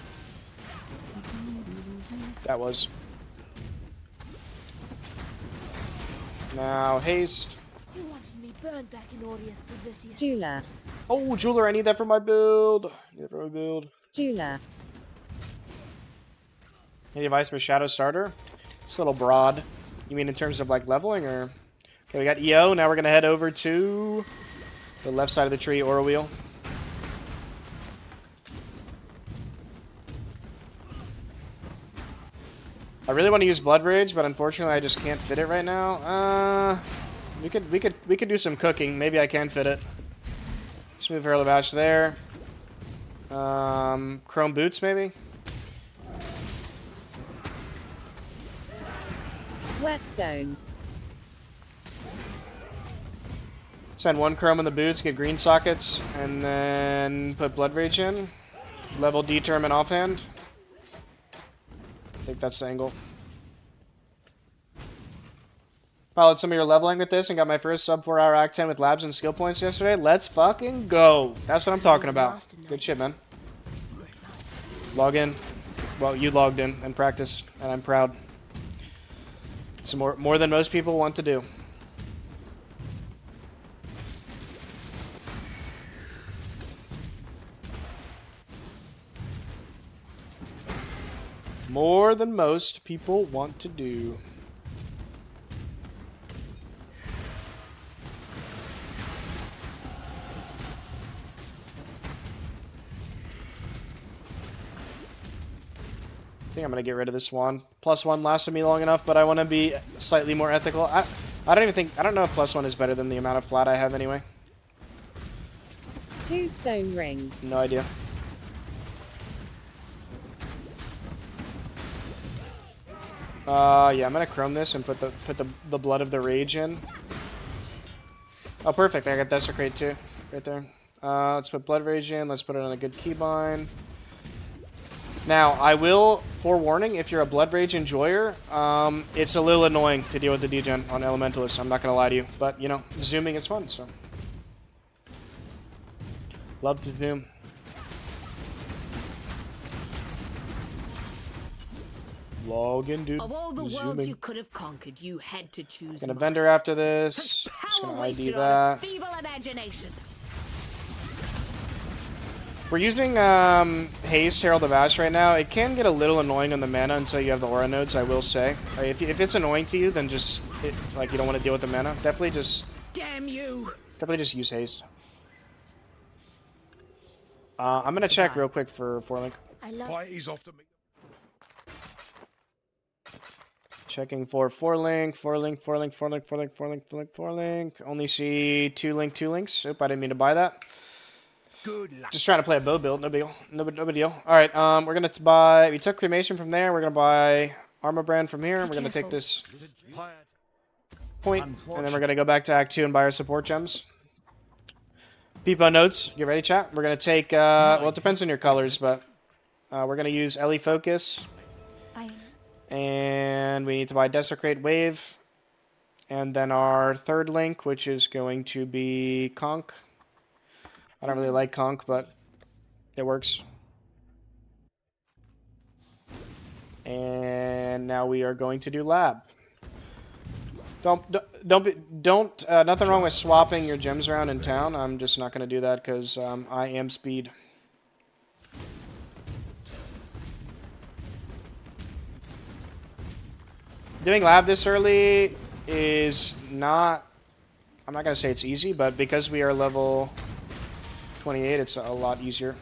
That was. Now, haste. You wanted me burned back in Aureus Pavicius. Jeweler. Oh, jeweler, I need that for my build. Jeweler. Any advice for Shadow Starter? It's a little broad. You mean in terms of like leveling or? Okay, we got EO. Now we're gonna head over to the left side of the tree, Aura Wheel. I really want to use Blood Rage, but unfortunately I just can't fit it right now. We could do some cooking. Maybe I can fit it. Let's move Hurl of Ash there. Chrome Boots maybe. Whetstone. Send 1 Chrome in the boots, get green sockets, and then put Blood Rage in. Level D-term and offhand. I think that's the angle. Followed some of your leveling with this and got my first sub 4-hour Act 10 with labs and skill points yesterday. Let's fucking go. That's what I'm talking about. Good shit, man. Log in. Well, you logged in and practiced, and I'm proud. It's more than most people want to do. More than most people want to do. I think I'm going to get rid of this one. +1 lasted me long enough, but I want to be slightly more ethical. I don't know if +1 is better than the amount of flat I have anyway. 2 stone rings. No idea. Yeah, I'm gonna chrome this and put the Blood of the Rage in. Oh, perfect. I got Desecrate too, right there. Let's put Blood Rage in. Let's put it on a good keybind. Now, I will, forewarning, if you're a Blood Rage enjoyer, it's a little annoying to deal with the degen on Elementalist. I'm not gonna lie to you, but you know, zooming is fun. So, love to zoom. Login, dude. Of all the worlds Zooming. you could have conquered, you had to choose. Gonna mine. vendor after this. Just Power gonna ID wasted on a that. feeble imagination. We're using Haste, Herald of Ash right now. It can get a little annoying on the mana until you have the aura nodes, I will say. If it's annoying to you, then just, like, you don't want to deal with the mana. Definitely just use Haste. I'm going to check real quick for 4-link. I love Parties often make Checking for 4-link, 4-link, 4-link, 4-link, 4-link, 4-link, 4-link, 4-link. Only see 2-link, 2 links. Oop, I didn't mean to buy that. good luck. Just trying to play a bow build, no big deal. No big deal. All right, we're gonna buy. We took cremation from there. We're gonna buy armor brand from here. We're gonna take this point, and then we're gonna go back to Act 2 and buy our support gems. Peepo notes. Get ready, chat. We're gonna take. Well, it depends on your colors, but we're gonna use Ellie Focus, and we need to buy Desecrate Wave, and then our third link, which is going to be Conch. I don't really like Conch, but it works. And now we are going to do lab. Nothing wrong with swapping your gems around in town. I'm just not going to do that because I am speed. Doing lab this early is not, I'm not going to say it's easy, but because we are level 28, it's a lot easier.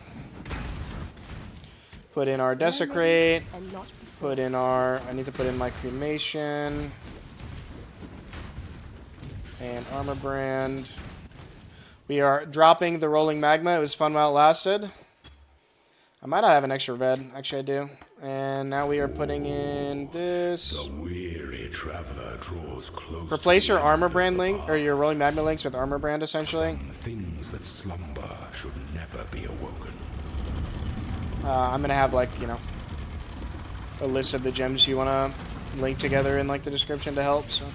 Put in our Desecrate. Put in our, I need to put in my cremation. And armor brand. We are dropping the rolling magma. It was fun while it lasted. I might not have an extra red. Actually, I do. And now we are putting in this. The weary traveler draws close. Replace your armor brand link, or your rolling magma links with armor brand, essentially. Some things that slumber should never be awoken. I'm gonna have, like, you know, a list of the gems you want to link together in, like, the description to help. So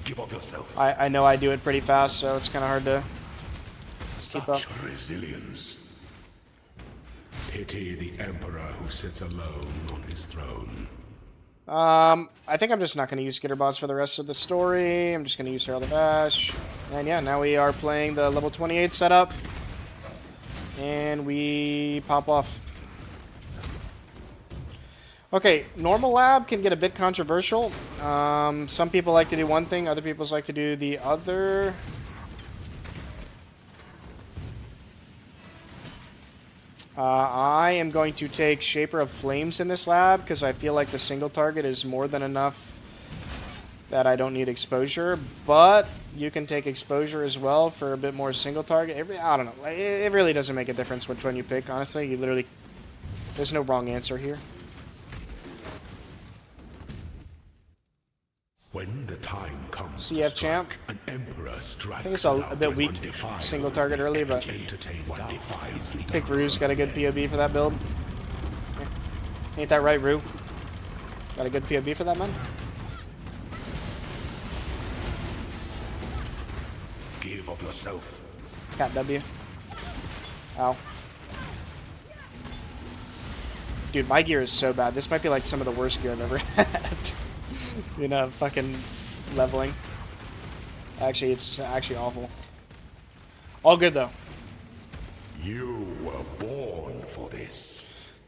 Give up yourself. I know I do it pretty fast, so it's kind of hard to keep up. Such resilience. Pity the emperor who sits alone on his throne. I think I'm just not going to use Skitterbots for the rest of the story. I'm just going to use Herald of Ash. And yeah, now we are playing the level 28 setup. And we pop off. Okay, normal lab can get a bit controversial. Some people like to do one thing, other people like to do the other. I am going to take Shaper of Flames in this lab because I feel like the single target is more than enough that I don't need exposure. But you can take exposure as well for a bit more single target. I don't know. It really doesn't make a difference which one you pick, honestly. You literally... There's no wrong answer here. When the time comes CF to champ. strike, an emperor strikes. I think it's a bit weak single target early, but I think Rue's got a good POB for that build. Yeah. Ain't that right, Rue? Got a good POB for that, man? Give of yourself. Cat W. Ow. Dude, my gear is so bad. This might be like some of the worst gear I've ever had. You know, fucking leveling. Actually, it's actually awful. All good, though. You were born for this.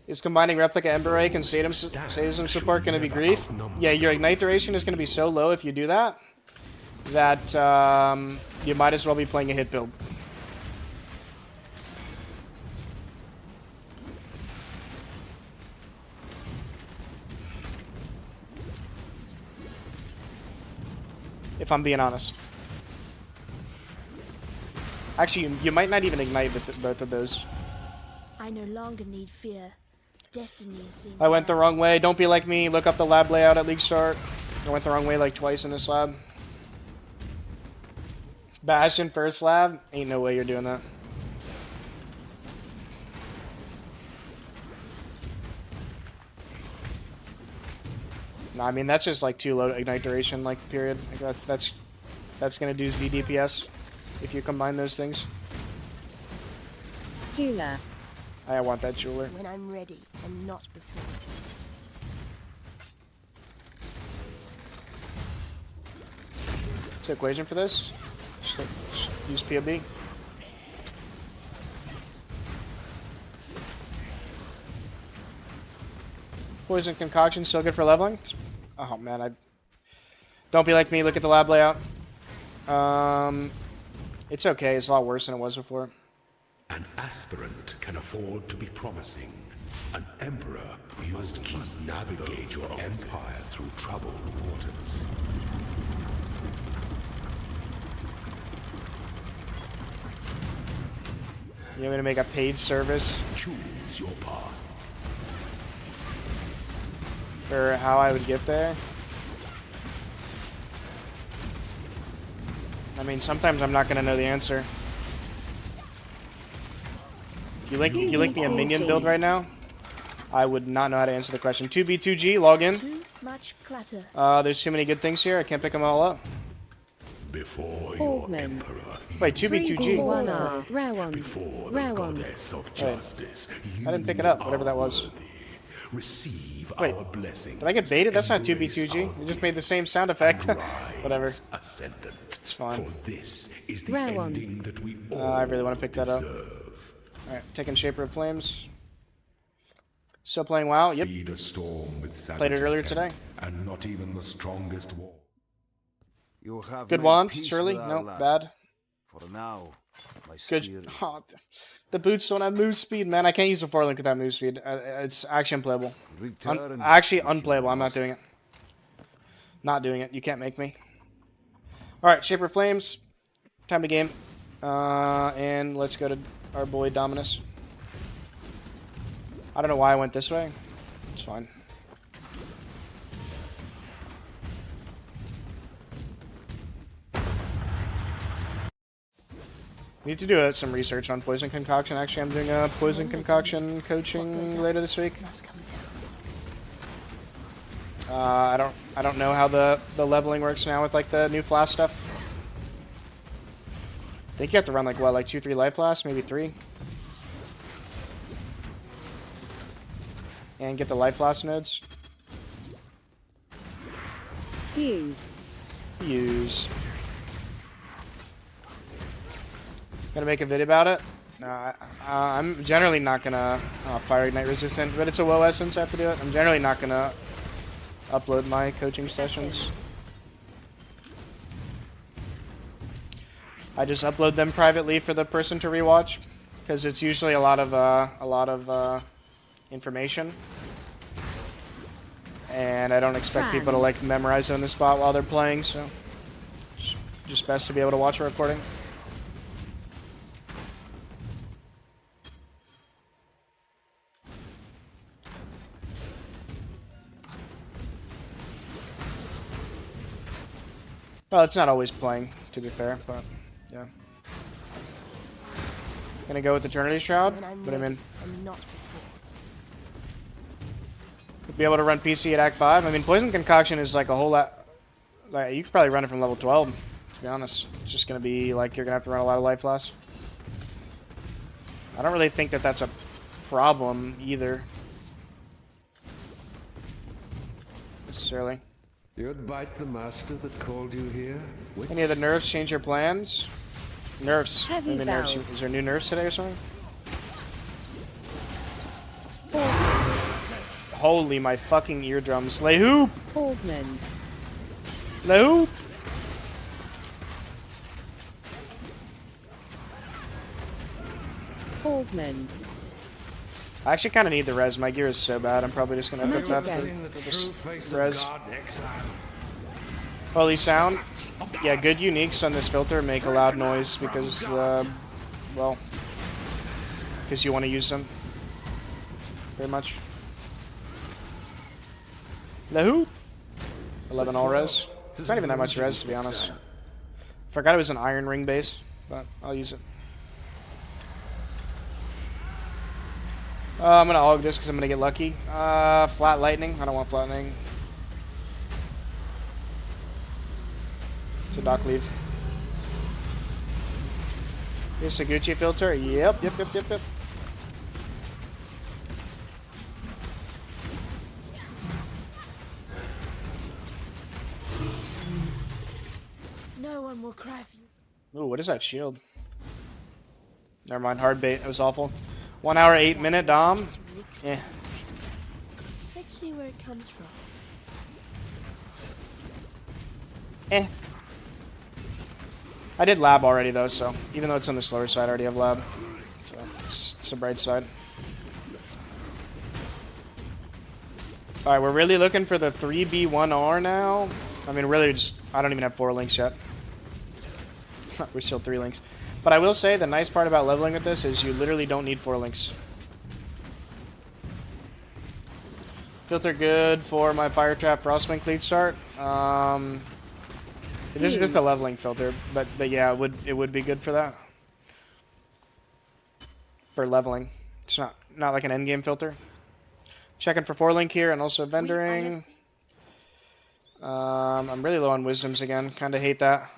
Is combining Replica Ember Rake and Sadism support going to be grief? Yeah, your Ignite duration is going to be so low if you do that, that you might as well be playing a hit build. If I'm being honest. Actually, you might not even ignite with both of those. I no longer need fear. Destiny is seen I went the wrong way. Don't be like me. Look up the lab layout at Leaguestart. I went the wrong way like twice in this lab. Bastion first lab? Ain't no way you're doing that. No, I mean that's just like too low ignite duration, like period. Like that's gonna do Z DPS if you combine those things. Jeweler. I want that jeweler. when I'm ready and not before. What's the equation for this? Just use POB. Poison concoction still good for leveling? Oh man, don't be like me. Look at the lab layout. It's okay. It's a lot worse than it was before. An aspirant can afford to be promising. An emperor must navigate your empire through troubled waters. You want me to make a paid service Choose your path. for how I would get there? I mean, sometimes I'm not gonna know the answer. If you link me a minion build right now, I would not know how to answer the question. 2B2G, log in. Too much clutter. There's too many good things here. I can't pick them all up. Before your Hordman. emperor, Wait, 2B2G. 3B1R. Rare one. before the Rare one. goddess of justice, I didn't pick it up, whatever that was. worthy. Receive Wait, our blessing. Did I get baited? That's not Embrace 2B2G. our It just made the same grace sound effect. and rise Whatever. Ascendant. It's fine. For this is the Rare one. ending that we all I really want to pick that up. deserve. Alright, taking Shaper of Flames. Still playing WoW? Yep. Feed a storm with savage Played it earlier intent, today. and not even the strongest war. You have Good made wand, peace surely? with No, our land. bad. For now, my Good. spirit Oh, the boots don't have move speed, man. I can't use the 4-link with that move speed. It's actually unplayable. return Actually if you unplayable. I'm not must. doing it. Not doing it. You can't make me. Alright, Shaper of Flames. Time to game. And let's go to our boy Dominus. I don't know why I went this way. It's fine. Need to do some research on poison concoction. Actually, I'm doing a poison concoction coaching later this week. Must come down. I don't know how the leveling works now with like the new flask stuff. I think you have to run like what, like 2-3 life flasks, maybe 3, and get the life flask nodes. Use. Gonna make a video about it. I'm generally not gonna fire ignite resistant, but it's a WoW essence. I have to do it. I'm generally not gonna upload my coaching sessions. I just upload them privately for the person to rewatch, because it's usually a lot of information, and I don't expect people to like memorize it on the spot while they're playing. So, just best to be able to watch a recording. Well, it's not always playing, to be fair, but yeah. Gonna go with Eternity Shroud, When I'm but I ready mean, and not before. be able to run PC at Act 5. I mean, Poison Concoction is like a whole lot. Like, you could probably run it from level 12, to be honest. It's just gonna be like you're gonna have to run a lot of life loss. I don't really think that that's a problem either, necessarily. You'd bite the master that called you here? Any of the nerfs change your plans? Nerfs. Heavy Maybe nerfs. valve. Is there new nerfs today or something? Holy my fucking eardrums. Lay hoop! Hordman. Lay hoop! Hordman. I actually kind of need the res. My gear is so bad. I'm probably just going to put that for Seen the true face res. of God in exile. Holy sound. Yeah, good uniques on this filter make a loud noise because, well, because you want to use them. Very much. Lahoo! 11 all res. It's not even that much res, to be honest. Forgot it was an iron ring base, but I'll use it. I'm gonna hog this because I'm gonna get lucky. Flat lightning. I don't want flat lightning. So Doc leave. Here's a Gucci filter. Yep. No one will cry for you. Ooh, what is that shield? Never mind, hard bait. It was awful. 1 hour, 8 minute Dom. Yeah. Let's see where it comes from. Eh. I did lab already though, so even though it's on the slower side, I already have lab. So it's a bright side. Alright, we're really looking for the 3B1R now. I mean, really just, I don't even have 4 links yet. We're still 3 links. But I will say, the nice part about leveling with this is you literally don't need 4 links. Filter good for my Fire Trap Frostwing Leaguestart. This is just a leveling filter, but yeah, it would be good for that. For leveling. It's not like an endgame filter. Checking for 4 link here and also vendoring. I'm really low on wisdoms again. Kind of hate that.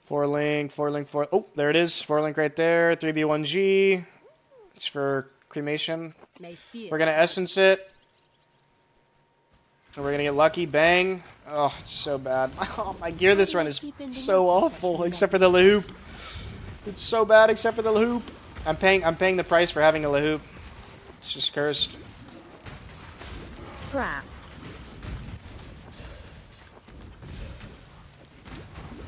4 link. Oh, there it is. 4 link right there. 3B1G. It's for cremation. We're going to essence it. And we're going to get lucky. Bang. Oh, it's so bad. Oh, my gear this run is so awful, except for the Lahoop. It's so bad except for the Lahoop. I'm paying the price for having a Lahoop. It's just cursed. Scrap.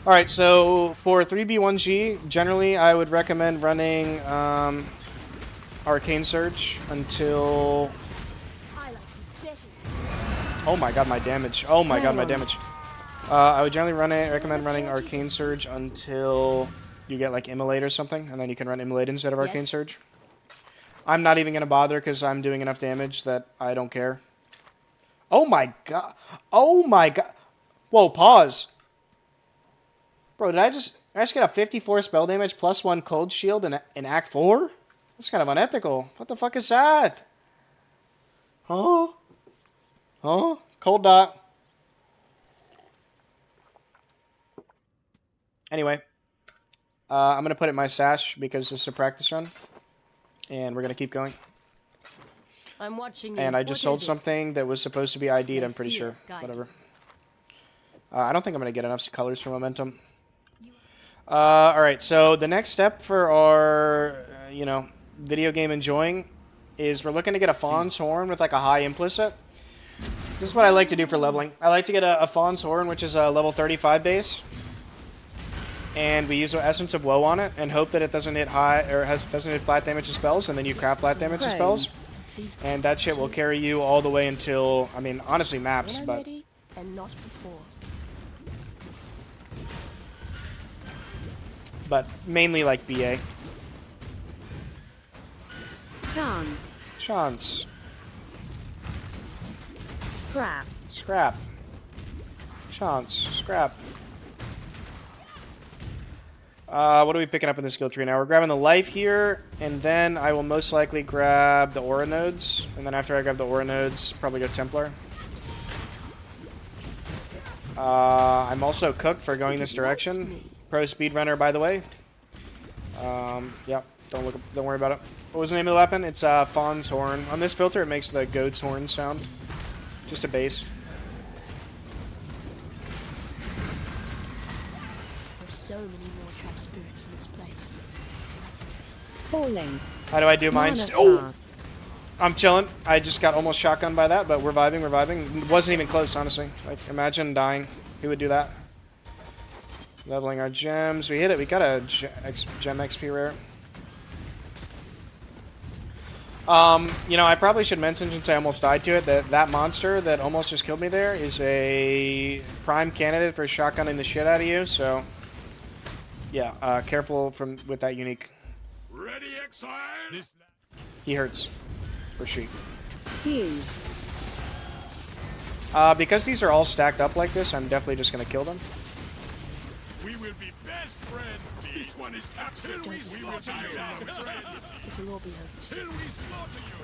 Alright, so for 3B1G, generally I would recommend running Arcane Surge until... Oh my god, my damage. Oh my god, my damage. I would generally recommend running Arcane Surge until you get like Immolate or something, and then you can run Immolate instead of Arcane Surge. I'm not even going to bother because I'm doing enough damage that I don't care. Oh my god. Oh my god. Whoa, pause. Bro, did I just get a 54 spell damage plus 1 cold shield in Act 4? That's kind of unethical. What the fuck is that? Huh? Huh? Cold dot. Anyway. I'm going to put it in my stash because this is a practice run. And we're going to keep going. I'm watching you. And I just sold something that was supposed to be ID'd, I'm pretty sure. Whatever. I don't think I'm going to get enough colors for momentum. Alright, so the next step for our, video game enjoying is we're looking to get a Fawn's Horn with like a high implicit. This is what I like to do for leveling. I like to get a Fawn's Horn, which is a level 35 base. And we use the Essence of Woe on it and hope that it doesn't hit high or doesn't hit flat damage to spells, and then you craft flat damage to spells. And that shit will carry you all the way until, I mean, honestly maps, but... And not before. But mainly like BA. Chance. Scrap. Chance. Scrap. What are we picking up in the skill tree now? We're grabbing the life here, and then I will most likely grab the aura nodes. And then after I grab the aura nodes, probably go Templar. I'm also cooked for going this direction. Pro speedrunner, by the way. Yeah, don't worry about it. What was the name of the weapon? It's Fawn's Horn. On this filter, it makes the goat's horn sound. Just a base. There's so many more trap spirits in this place. Falling. How do I do mine? Oh! I'm chilling. I just got almost shotgunned by that, but we're vibing, It wasn't even close, honestly. Like, imagine dying. Who would do that? Leveling our gems. We hit it. We got a gem XP rare. I probably should mention, since I almost died to it, that monster that almost just killed me there is a prime candidate for shotgunning the shit out of you, so... Yeah, careful with that unique. Ready, Exile? He hurts. Or she. Fuse. Because these are all stacked up like this, I'm definitely just gonna kill them. We will be best friends. This one is until we slaughter you. It'll all be over. Till we slaughter you.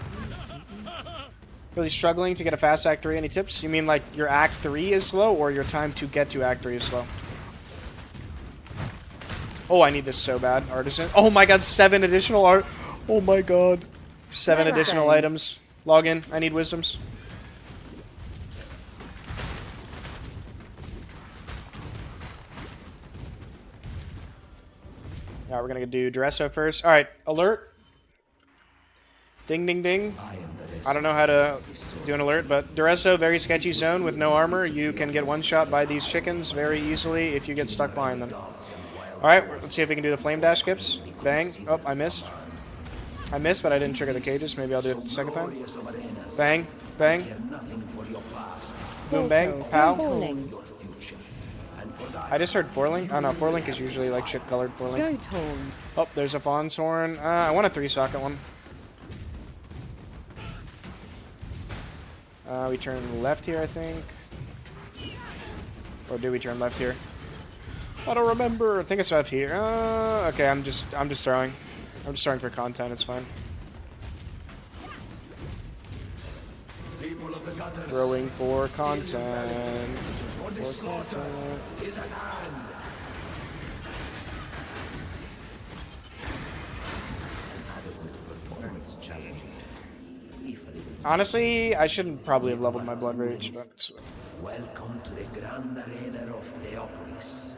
Really struggling to get a fast Act 3. Any tips? You mean like your Act 3 is slow, or your time to get to Act 3 is slow? Oh, I need this so bad. Artisan. Oh my god, 7 additional art. Oh my god. 7 additional items. Log in. I need wisdoms. Alright, we're gonna do Dresso first. Alright, alert. Ding, ding, ding. I don't know how to do an alert, but Duresso, very sketchy zone with no armor. You can get one-shot by these chickens very easily if you get stuck behind them. Alright, let's see if we can do the flame dash skips. Bang. Oh, I missed. I missed, but I didn't trigger the cages. Maybe I'll do it the second time. Bang. Bang. Boom, bang. Pow. I just heard Forlink. Oh no, Forlink is usually like shit-colored Forlink. Go Torn. Oh, there's a Fawn's Horn. I want a 3-socket one. We turn left here, I think. Or do we turn left here? I don't remember. I think it's left here. Okay, I'm just throwing. I'm just throwing for content. It's fine. Throwing for content. For content. Honestly, I shouldn't probably have leveled my Blood Rage, but... Welcome to the Grand Arena of Theopolis.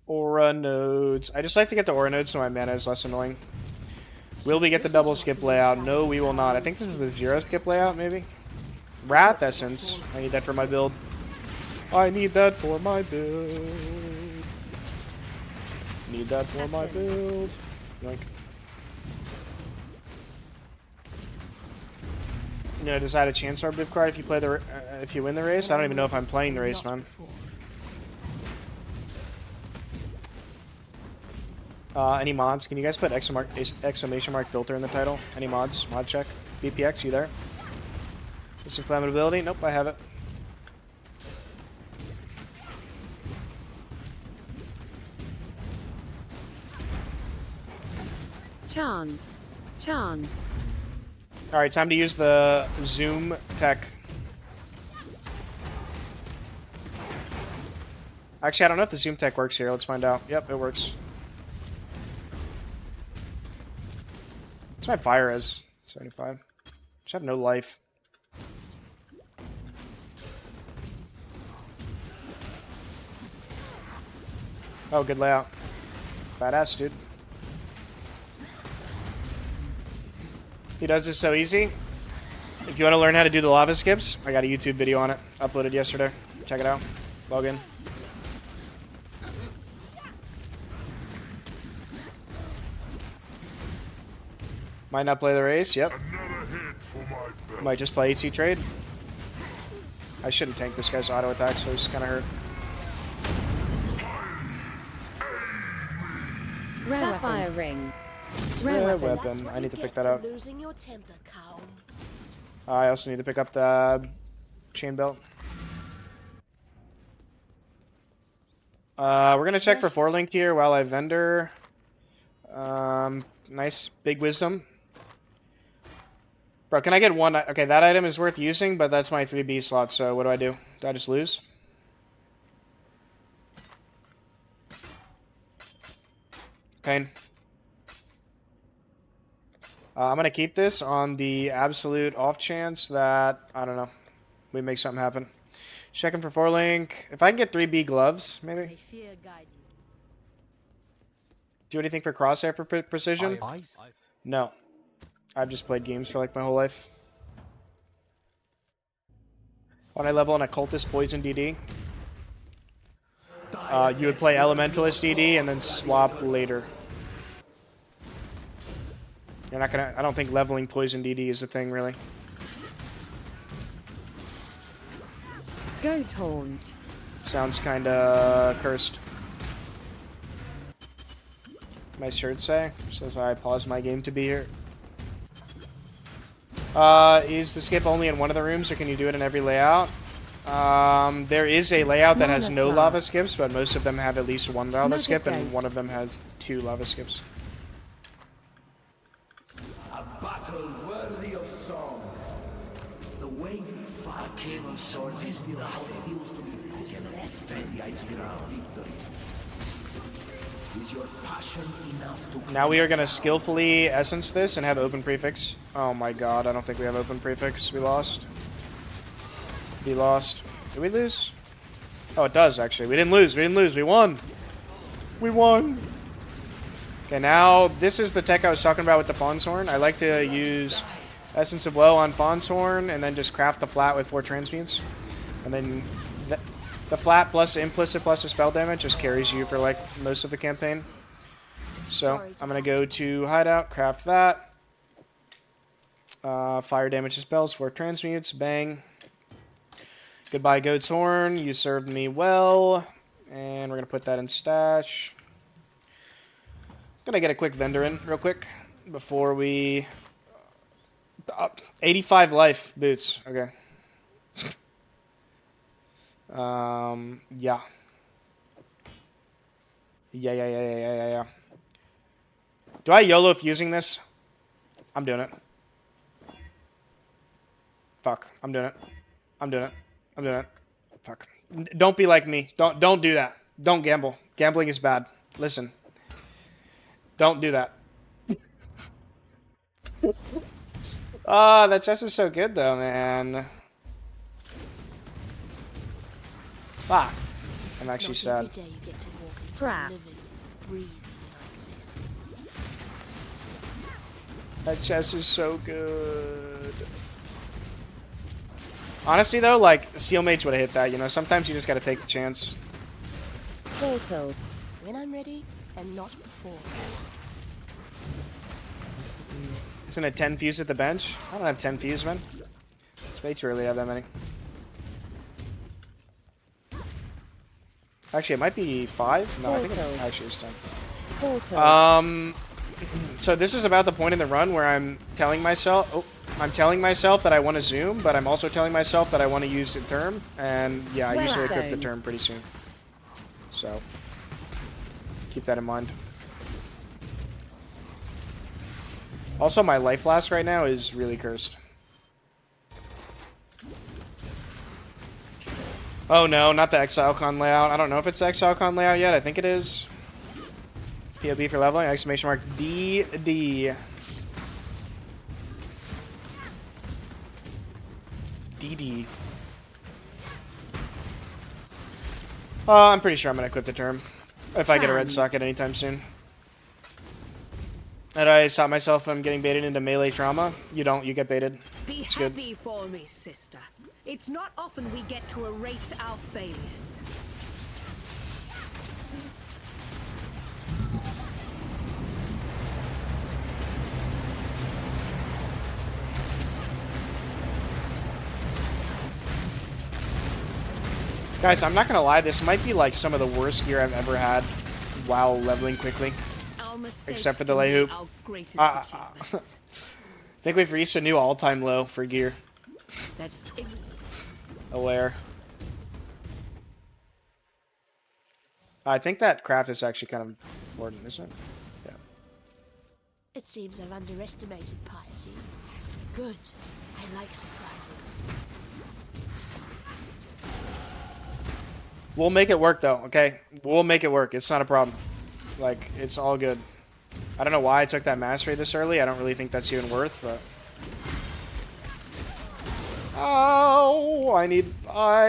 Aura nodes. I just like to get the aura nodes so my mana is less annoying. Will we get the double skip layout? No, we will not. I think this is the 0 skip layout, maybe? Wrath Essence. I need that for my build. I need that for my build. Need that for my build. Yoink. You know, decide a chance orb card if you play the if you win the race. I don't even know if I'm playing the race, man. Any mods? Can you guys put exclamation mark filter in the title? Any mods? Mod check. BPX, you there? This is flammability? Nope, I have it. Chance. Chance. Alright, time to use the zoom tech. Actually, I don't know if the zoom tech works here. Let's find out. Yep, it works. What's my fire is? 75. Just have no life. Oh, good layout. Badass, dude. He does this so easy. If you want to learn how to do the lava skips, I got a YouTube video on it. Uploaded yesterday. Check it out. Log in. Might not play the race. Yep. Might just play AT trade. I shouldn't tank this guy's auto attacks, so it's kind of hurt. Sapphire ring. Rare weapon. I need to pick that up. Losing your temper, cow. I also need to pick up the chain belt. We're gonna check for 4-link here while I vendor. Nice big wisdom. Bro, can I get one? Okay, that item is worth using, but that's my 3B slot, so what do? Do I just lose? Pain. I'm going to keep this on the absolute off chance that, I don't know, we make something happen. Checking for 4-link. If I can get 3B gloves, maybe. Do anything for crosshair for precision? No. I've just played games for like my whole life. When I level an occultist poison DD, you would play elementalist DD and then swap later. You're not gonna. I don't think leveling poison DD is a thing, really. Go Torn. Sounds kinda cursed. My shirt says I pause my game to be here. Is the skip only in one of the rooms, or can you do it in every layout? There is a layout that has no lava skips, but most of them have at least one lava skip, and one of them has 2 lava skips. A battle worthy of song. The way you fight King of Swords is how it feels to be possessed by the idea of victory. Is your passion enough to... Now we are going to skillfully essence this and have open prefix. Oh my god, I don't think we have open prefix. We lost. We lost. Did we lose? Oh, it does, actually. We didn't lose. We didn't lose. We won. We won. Okay, now this is the tech I was talking about with the Fawn's Horn. I like to use Essence of Woe on Fawn's Horn and then just craft the flat with 4 transmutes. And then the flat plus implicit plus the spell damage just carries you for like most of the campaign. So I'm going to go to Hideout, craft that. Fire damage to spells, 4 transmutes, bang. Goodbye, Goat's Horn. You served me well. And we're going to put that in stash. Gonna get a quick vendor in real quick before we... 85 life boots. Okay. Yeah. Yeah. Do I YOLO if using this? I'm doing it. Fuck. I'm doing it. I'm doing it. I'm doing it. Fuck. Don't be like me. Don't do that. Don't gamble. Gambling is bad. Listen. Don't do that. Ah, that chest is so good though, man. Fuck. I'm actually sad. Scrap. That chest is so good. Honestly though, like, Steel Mage would have hit that, you know? Sometimes you just gotta take the chance. Portal. When I'm ready, and not before. Isn't it 10 fuse at the bench? I don't have 10 fuse, man. It's way too early to have that many. Actually, it might be 5? No, I think it actually is 10. Portal. So this is about the point in the run where I'm telling myself... Oh, I'm telling myself that I want to zoom, but I'm also telling myself that I want to use the term. And yeah, I usually equip the term pretty soon. So, keep that in mind. Also, my life last right now is really cursed. Oh no, not the ExileCon layout. I don't know if it's the ExileCon layout yet. I think it is. POB for leveling, exclamation mark DD. DD. I'm pretty sure I'm going to equip the term. If I get a red socket anytime soon. And I stop myself from getting baited into melee trauma. You don't, you get baited. It's good. Be happy for me, sister. It's not often we get to erase our failures. Guys, I'm not gonna lie, this might be like some of the worst gear I've ever had while leveling quickly. Except for the lay hoop. I think we've reached a new all-time low for gear. That's Aware. I think that craft is actually kind of important, isn't it? Yeah. It seems I've underestimated piety. Good. I like surprises. We'll make it work, though, okay? We'll make it work. It's not a problem. Like, it's all good. I don't know why I took that mastery this early. I don't really think that's even worth, but... Oh, I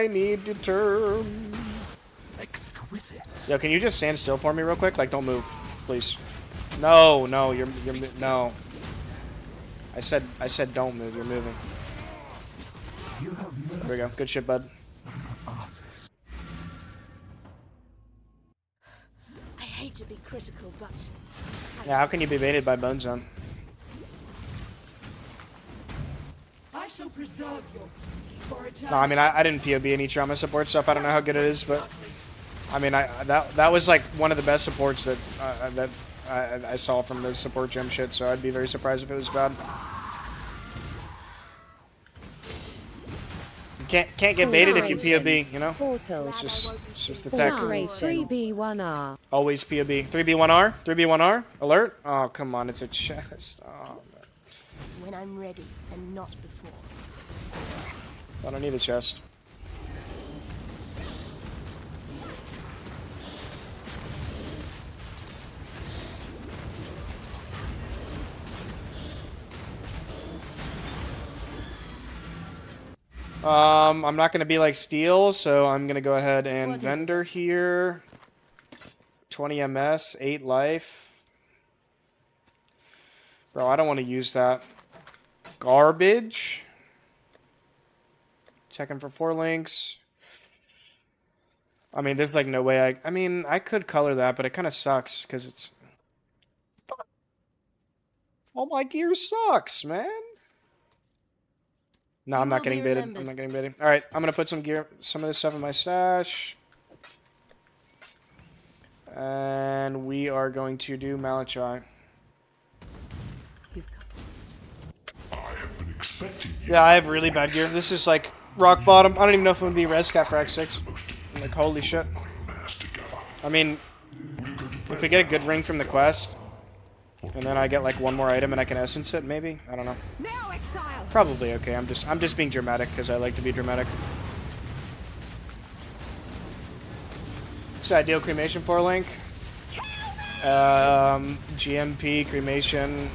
need to turn. Exquisite. Yo, can you just stand still for me real quick? Like, don't move, please. No, you're no. I said don't move. You're moving. There we go. Good shit, bud. I hate to be critical, but... Yeah, how can you be baited by Bone Zone? I shall preserve your beauty for eternity. No, I mean, I didn't POB any trauma support stuff. I don't know how good it is, but... I mean, that was like one of the best supports that I saw from the support gem shit, so I'd be very surprised if it was bad. Can't get baited if you POB, you know? Portal. It's just the tech. Generation. 3B1R. Always POB. 3B1R? 3B1R? Alert? Oh, come on, it's a chest. Oh, When I'm ready, and not before. I don't need a chest. I'm not going to be like Steel, so I'm going to go ahead and vendor here. 20 MS, 8 life. Bro, I don't want to use that. Garbage. Checking for 4 links. I mean, there's like no way I mean, I could color that, but it kind of sucks because it's... All my gear sucks, man. No, I'm not getting baited. I'm not getting baited. Alright, I'm going to put some of this stuff in my stash. And we are going to do Malachi. I have been expecting you. Yeah, I have really bad gear. This is like rock bottom. I don't even know if I'm going to be res cap for Act 6. I'm like, holy shit. I mean, if we get a good ring from the quest, and then I get like one more item and I can essence it, maybe? I don't know. Now exile. Probably okay. I'm just being dramatic because I like to be dramatic. So ideal cremation 4 link. GMP cremation.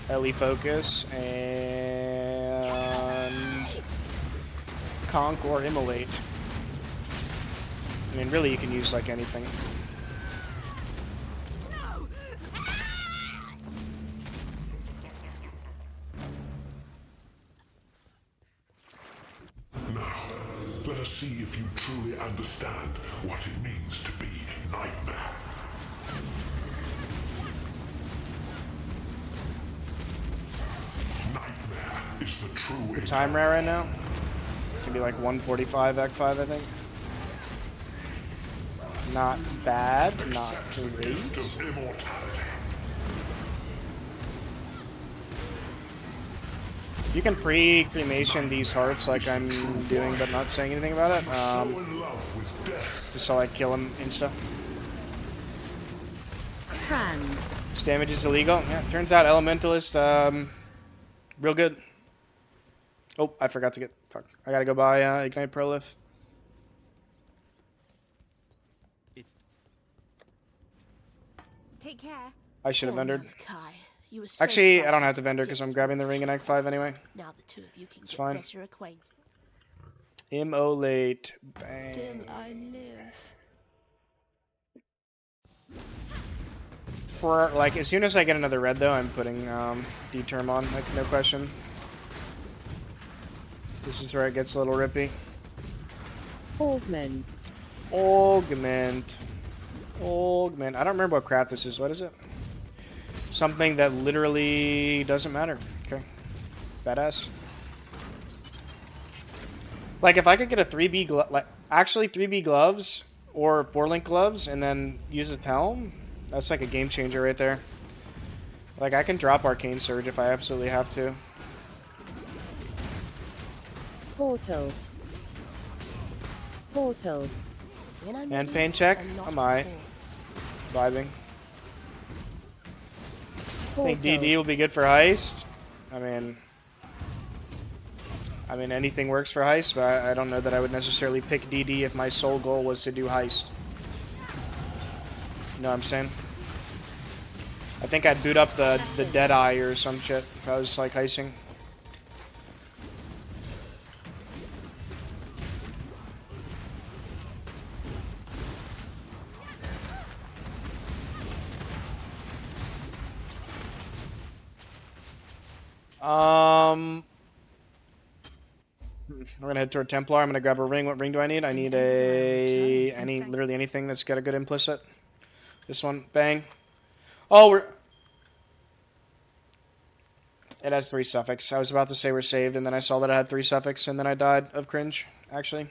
LE focus and conk or immolate. I mean, really, you can use like anything. Let us see if you truly understand what it means to be Nightmare. Nightmare is the true Time rare right now. It can be like 145 Act 5, I think. Not bad, not great. You can pre-cremation these hearts like I'm doing, but not saying anything about it. Just so I kill him insta. This damage is illegal. Yeah, turns out Elementalist, real good. Oh, I forgot to get... Fuck. I gotta go buy Ignite Prolif. Take care. I should have vendored. You were so Actually, I don't have to vendor because I'm grabbing the ring in Act 5 anyway. Now the two of you can it's get fine. better acquainted. Immolate. Bang. Till I live. For, like, as soon as I get another red, though, I'm putting D-Term on, like, no question. This is where it gets a little rippy. Augment. Augment. Augment. I don't remember what crap this is. What is it? Something that literally doesn't matter. Okay. Badass. Like, if I could get a 3B glove, like, actually 3B gloves or 4-link gloves and then use its helm, that's like a game changer right there. Like, I can drop Arcane Surge if I absolutely have to. Portal. Portal. And pain check? I might. Vibing. I think DD will be good for heist. I mean, anything works for heist, but I don't know that I would necessarily pick DD if my sole goal was to do heist. You know what I'm saying? I think I'd boot up the Deadeye or some shit if I was like heisting. We're gonna head toward Templar. I'm gonna grab a ring. What ring do I need? I need literally anything that's got a good implicit. This one, bang. Oh, it has 3 suffix. I was about to say we're saved, and then I saw that it had 3 suffix, and then I died of cringe. Actually,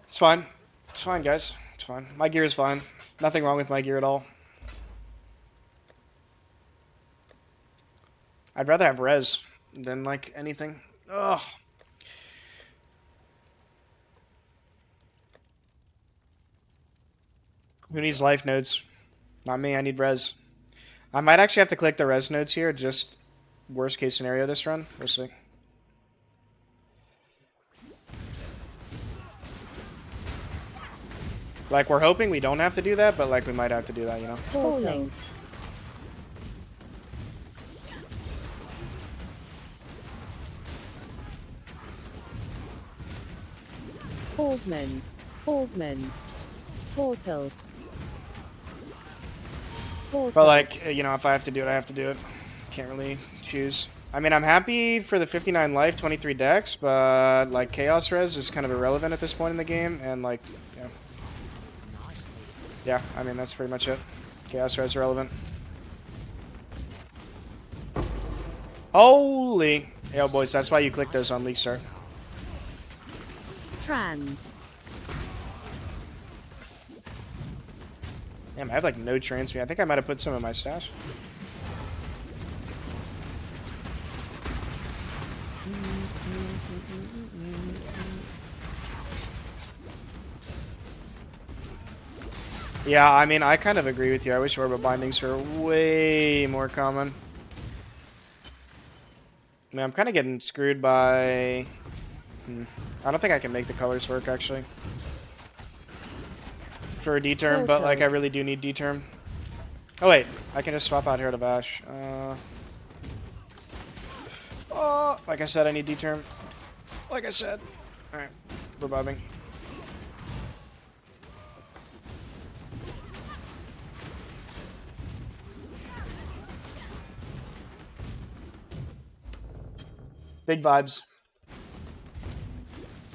it's fine. It's fine, guys. It's fine. My gear is fine. Nothing wrong with my gear at all. I'd rather have res than, like, anything. Ugh. Who needs life nodes? Not me, I need res. I might actually have to click the res nodes here, just worst case scenario this run. We'll see. Like, we're hoping we don't have to do that, but, like, we might have to do that, you know? Falling. Augment. Augment. Portal. Portal. But, like, you know, if I have to do it, I have to do it. Can't really choose. I mean, I'm happy for the 59 life, 23 dex, but, like, Chaos Res is kind of irrelevant at this point in the game, and, like, yeah. Yeah, I mean, that's pretty much it. Chaos Res relevant. Holy! Yo, boys, that's why you click those on Leaguestart. Trans. Damn, I have, like, no transfer. I think I might have put some in my stash. Yeah, I mean, I kind of agree with you. I wish Orbit Bindings were way more common. I mean, I'm kind of getting screwed by... I don't think I can make the colors work, actually. For a D-term, but, like, I really do need D-term. Oh, wait. I can just swap out here to Bash. Oh, like I said, I need D-term. Like I said. Alright, we're bobbing. Big vibes.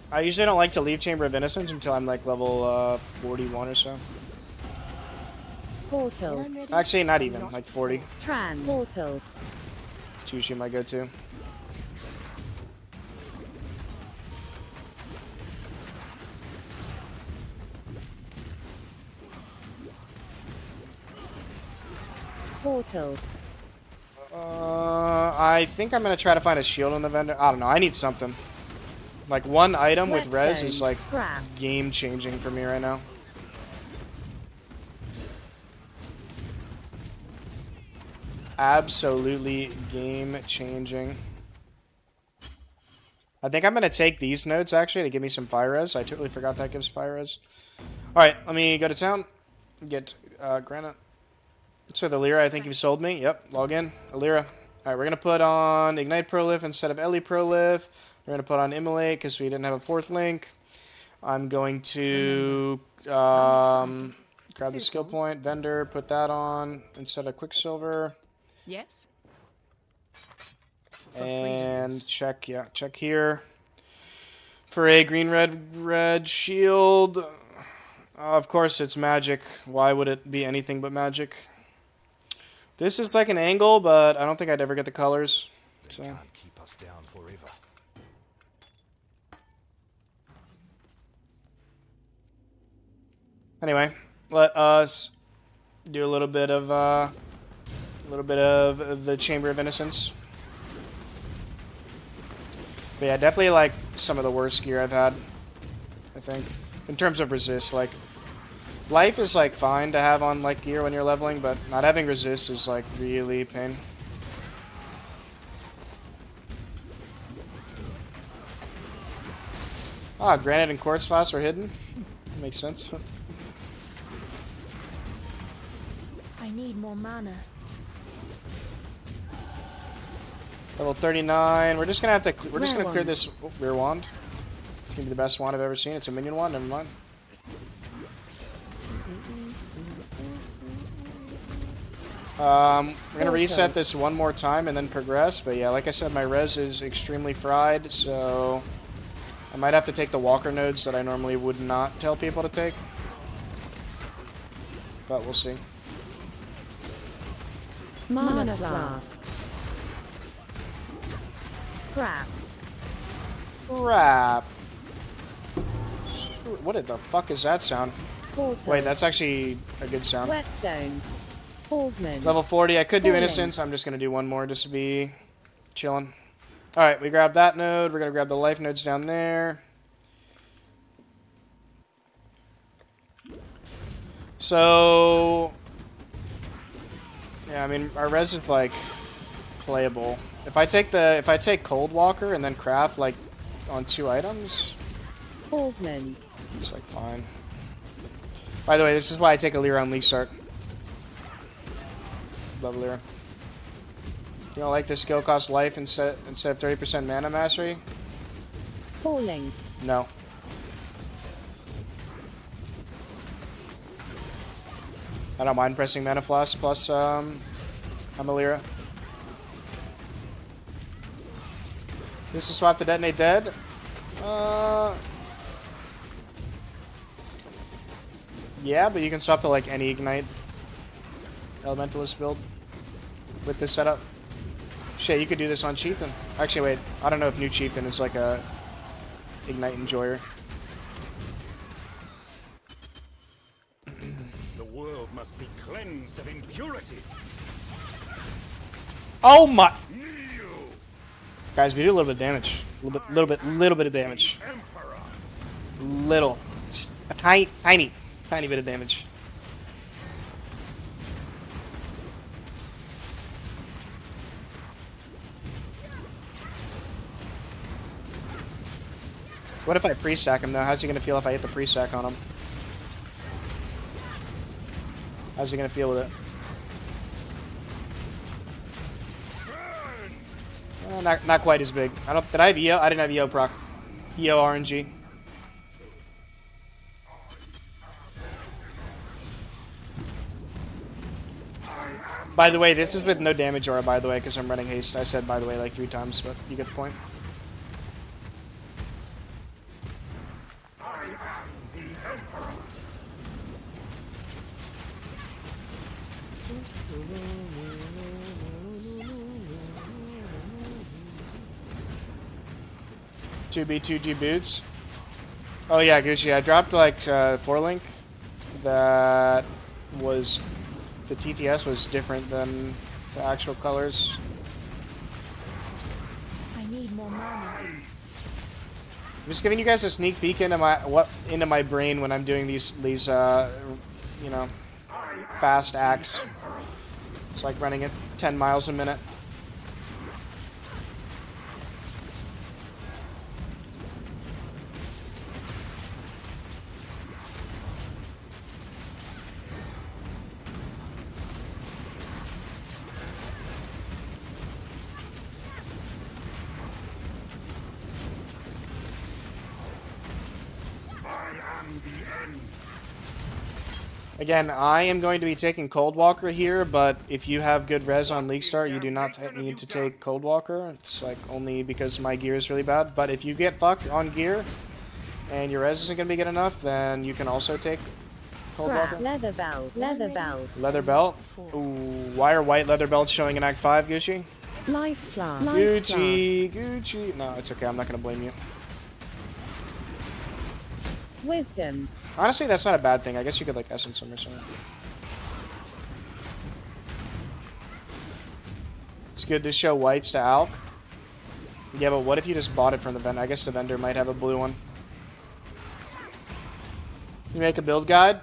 I usually don't like to leave Chamber of Innocence until I'm like level 41 or so. Portal. Actually, not even, like 40. Trans. Portal. It's usually my go-to. Portal. I think I'm gonna try to find a shield on the vendor. I don't know. I need something. Like one item with res is like game changing for me right now. Absolutely game changing. I think I'm gonna take these notes actually to give me some fire res. I totally forgot that gives fire res. Alright, let me go to town. Get granite. So the Lyra, I think you've sold me. Yep, log in. Lyra. Alright, we're going to put on Ignite Prolif instead of Ellie Prolif. We're going to put on Immolate because we didn't have a fourth link. I'm going to grab the skill point, Vendor, put that on instead of Quicksilver. Yes. And check, yeah, check here. For a green, red shield. Of course, it's magic. Why would it be anything but magic? This is like an angle, but I don't think I'd ever get the colors. So. Can't keep us down forever. Anyway, let us do a little bit of the Chamber of Innocence. But yeah, definitely like some of the worst gear I've had, I think, in terms of resist. Like, life is like fine to have on like gear when you're leveling, but not having resist is like really pain. Ah, granite and quartz spots were hidden. Makes sense. I need more mana. Level 39. We're just gonna have to. We're just gonna clear this rare wand. It's gonna be the best wand I've ever seen. It's a minion wand. Never mind. We're gonna reset this one more time and then progress. But yeah, like I said, my res is extremely fried, so I might have to take the walker nodes that I normally would not tell people to take. But we'll see. Mana flask. Scrap. Crap. What the fuck is that sound? Portal. Wait, that's actually a good sound. Whetstone. Augment. Level 40. I could do Innocence. I'm just going to do one more just to be chilling. All right, we grabbed that node. We're gonna grab the life nodes down there. So, yeah, I mean, our res is like playable. If I take Cold Walker and then craft like on 2 items, Augment. it's like fine. By the way, this is why I take a Lyra on Leaguestart. Love Lyra. You don't like the skill cost life instead of 30% mana mastery? Falling. No. I don't mind pressing Mana Floss plus I'm a Lyra. This is swap the Detonate Dead. Yeah, but you can swap to like any Ignite Elementalist build with this setup. Shit, you could do this on Chieftain. Actually, wait. I don't know if new Chieftain is like a Ignite Enjoyer. The world must be cleansed of impurity. Oh my! Guys, we do a little bit of damage. Little bit of damage. Little, a tiny bit of damage. What if I pre-sack him though? How's he gonna feel if I hit the pre-sack on him? How's he gonna feel with it? Not quite as big. Did I have EO? I didn't have EO proc. EO RNG. By the way, this is with no damage aura, by the way, because I'm running haste. I said by the way like 3 times, but you get the point. Two B2G boots. Oh yeah, Gucci. I dropped like 4-link. That was the TTS was different than the actual colors. I need more mana. I'm just giving you guys a sneak peek into my brain when I'm doing these you know, fast acts. It's like running at 10 miles a minute. Again, I am going to be taking Cold Walker here, but if you have good res on Leaguestart, you do not need to take Cold Walker. It's like only because my gear is really bad. But if you get fucked on gear and your res isn't going to be good enough, then you can also take Cold Walker. Leather belt. Leather belt. Leather belt? Ooh, why are white leather belts showing in Act 5, Gucci? Life flask. Gucci. No, it's okay. I'm not going to blame you. Wisdom. Honestly, that's not a bad thing. I guess you could like essence him or something. It's good to show whites to Alk. Yeah, but what if you just bought it from the vendor? I guess the vendor might have a blue one. You make a build guide?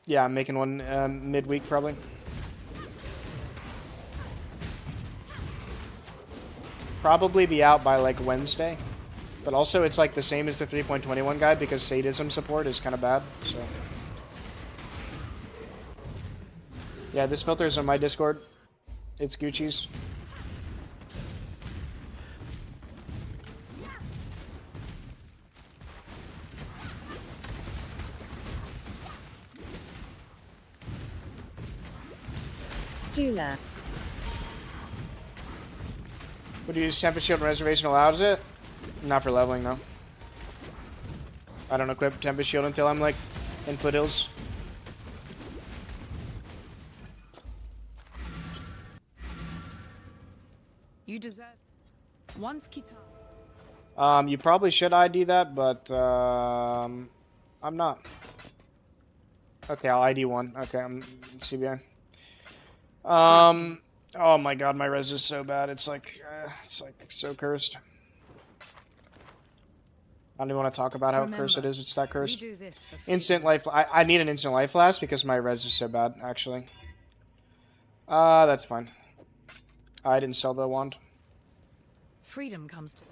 Yeah, I'm making one midweek probably. Probably be out by like Wednesday. But also, it's like the same as the 3.21 guide because sadism support is kind of bad. So, yeah, this filter is on my Discord. It's Gucci's. Jeweler. Would you use Tempest Shield and Reservation allows it? Not for leveling, though. I don't equip Tempest Shield until I'm, like, in foothills. You deserve... Once Kitava. You probably should ID that, but, I'm not. Okay, I'll ID one. Okay, I'm CBI. Oh my god, my res is so bad. It's like so cursed. I don't even want to talk about how cursed it is. It's that cursed. Instant life. I need an instant life last because my res is so bad, actually. That's fine. I didn't sell the wand. Freedom comes to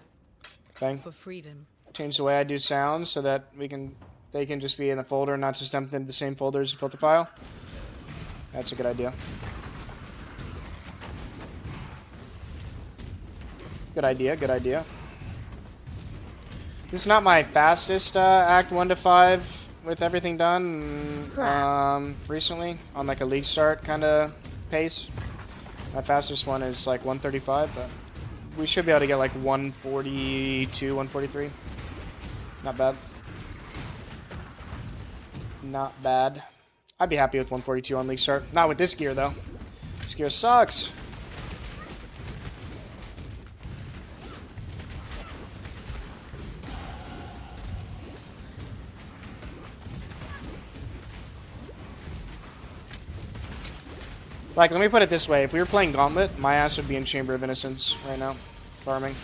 Bang. for freedom. Change the way I do sounds so that they can just be in the folder and not just dumped into the same folder as a filter file. That's a good idea. Good idea, good idea. This is not my fastest Act 1 to 5 with everything done recently on like a Leaguestart kind of pace. My fastest one is like 135, but we should be able to get like 142, 143. Not bad. Not bad. I'd be happy with 142 on Leaguestart. Not with this gear though. This gear sucks. Like, let me put it this way. If we were playing Gauntlet, my ass would be in Chamber of Innocence right now. Farming.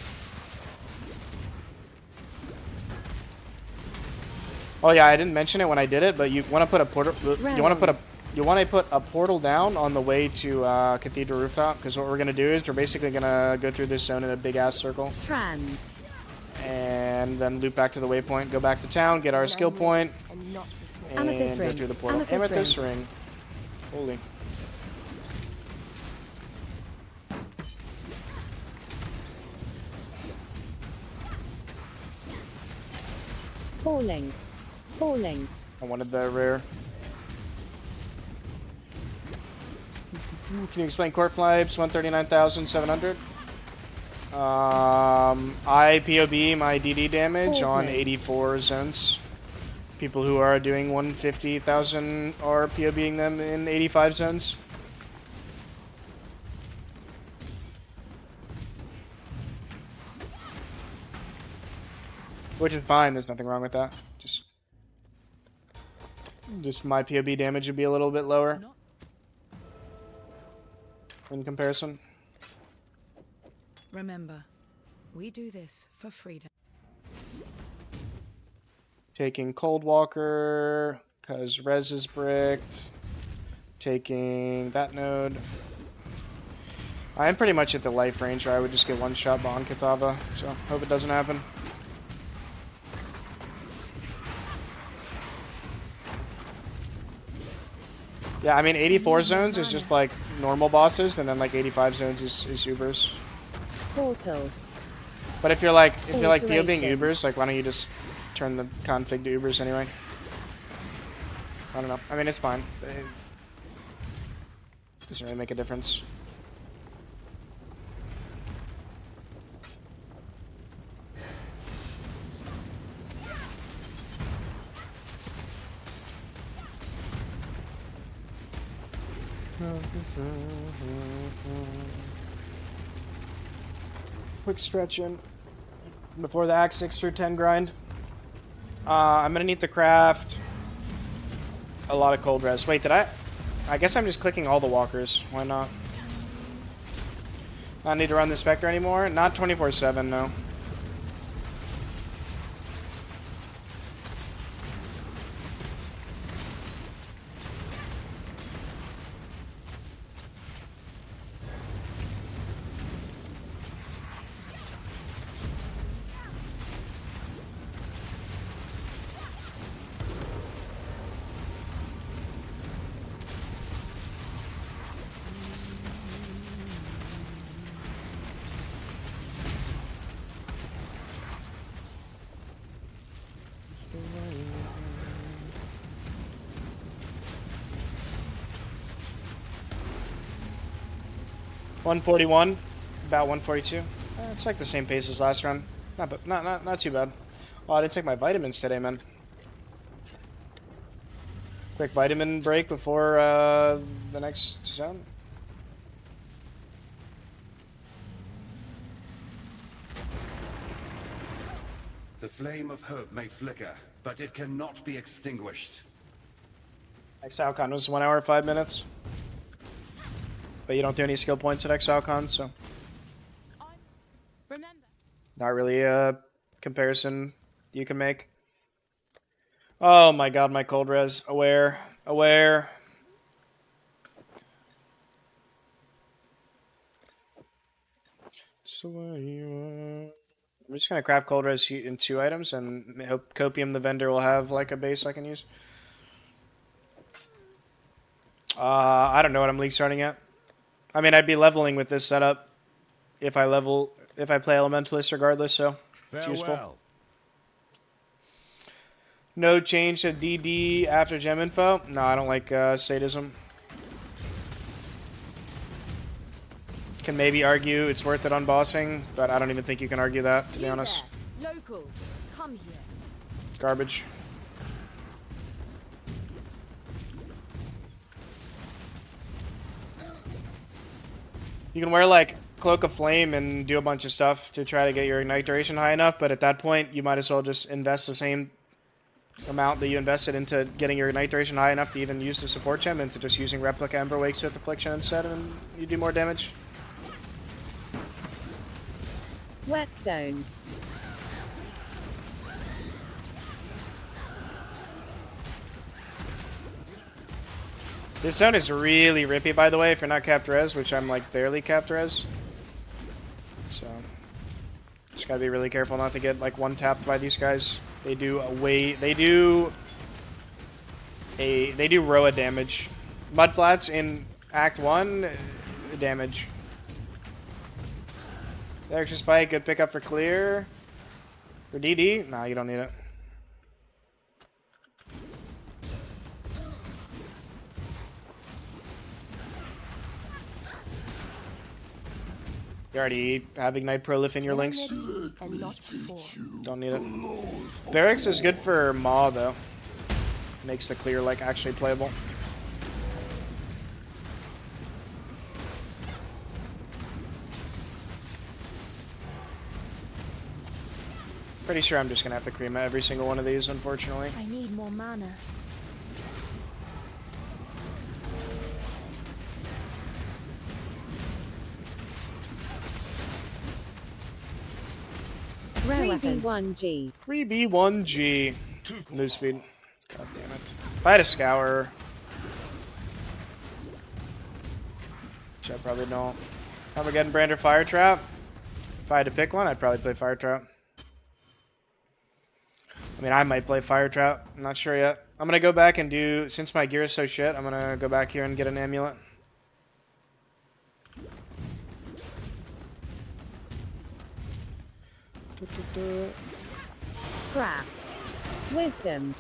Oh yeah, I didn't mention it when I did it, but you want to put a portal. You want to put a portal down on the way to Cathedral Rooftop, because what we're gonna do is we're basically gonna go through this zone in a big ass circle. Trans. And then loop back to the waypoint, go back to town, get our skill point, and go through the portal. Amethyst ring. Holy. Falling. Falling. I wanted the rare. Can you explain Court Flips? 139,700. I POB my DD damage on 84 zones. People who are doing 150,000 are POBing them in 85 zones. Which is fine, there's nothing wrong with that. Just my POB damage would be a little bit lower in comparison. Remember, we do this for freedom. Taking Cold Walker, because res is bricked. Taking that node. I am pretty much at the life range where I would just get one shot on Kitava, so hope it doesn't happen. Yeah, I mean 84 zones is just like normal bosses, and then like 85 zones is Ubers. Portal. But if you're like POBing Ubers, like why don't you just turn the config to Ubers anyway? I don't know. I mean it's fine. It doesn't really make a difference. Quick stretching before the Act 6 or 10 grind. I'm gonna need to craft a lot of cold res. Wait, I guess I'm just clicking all the walkers. Why not? Not need to run the Spectre anymore? Not 24/7, no. $141, about 142. It's like the same pace as last run. Not too bad. Oh, I didn't take my vitamins today, man. Quick vitamin break before the next zone. The flame of hope may flicker, but it cannot be extinguished. Next outcon was 1 hour 5 minutes. But you don't do any skill points at ExileCon, so Remember. not really a comparison you can make. Oh my god, my cold res. Aware. Aware. So I'm just gonna craft cold res in 2 items and hope Copium the vendor will have like a base I can use. I don't know what I'm league starting at. I mean, I'd be leveling with this setup if I play Elementalist regardless, so it's useful. No change to DD after gem info? No, I don't like sadism. Can maybe argue it's worth it on bossing, but I don't even think you can argue that, to be honest. Local, come here. Garbage. You can wear like Cloak of Flame and do a bunch of stuff to try to get your ignite duration high enough, but at that point you might as well just invest the same amount that you invested into getting your ignite duration high enough to even use the support gem into just using Replica Ember Wakes with Affliction instead, and you do more damage. Whetstone. This zone is really rippy, by the way, if you're not capped res, which I'm like barely capped res. So just gotta be really careful not to get like one tapped by these guys. They do Roa damage. Mudflats in Act 1 damage. The extra spike, good pickup for clear. For DD? Nah, you don't need it. You already have Ignite Prolif in your links. Don't need it. Barracks is good for Maw though. Makes the clear like actually playable. Pretty sure I'm just gonna have to cream every single one of these, unfortunately. I need more mana. Rare weapon 1G. 3B1G. Move speed. God damn it. If I had a Scour, which I probably don't. Armageddon Brander Fire Trap. If I had to pick one, I'd probably play Fire Trap. I mean, I might play Fire Trap. I'm not sure yet. I'm gonna go back and do, since my gear is so shit, I'm gonna go back here and get an amulet. Scrap. Wisdom.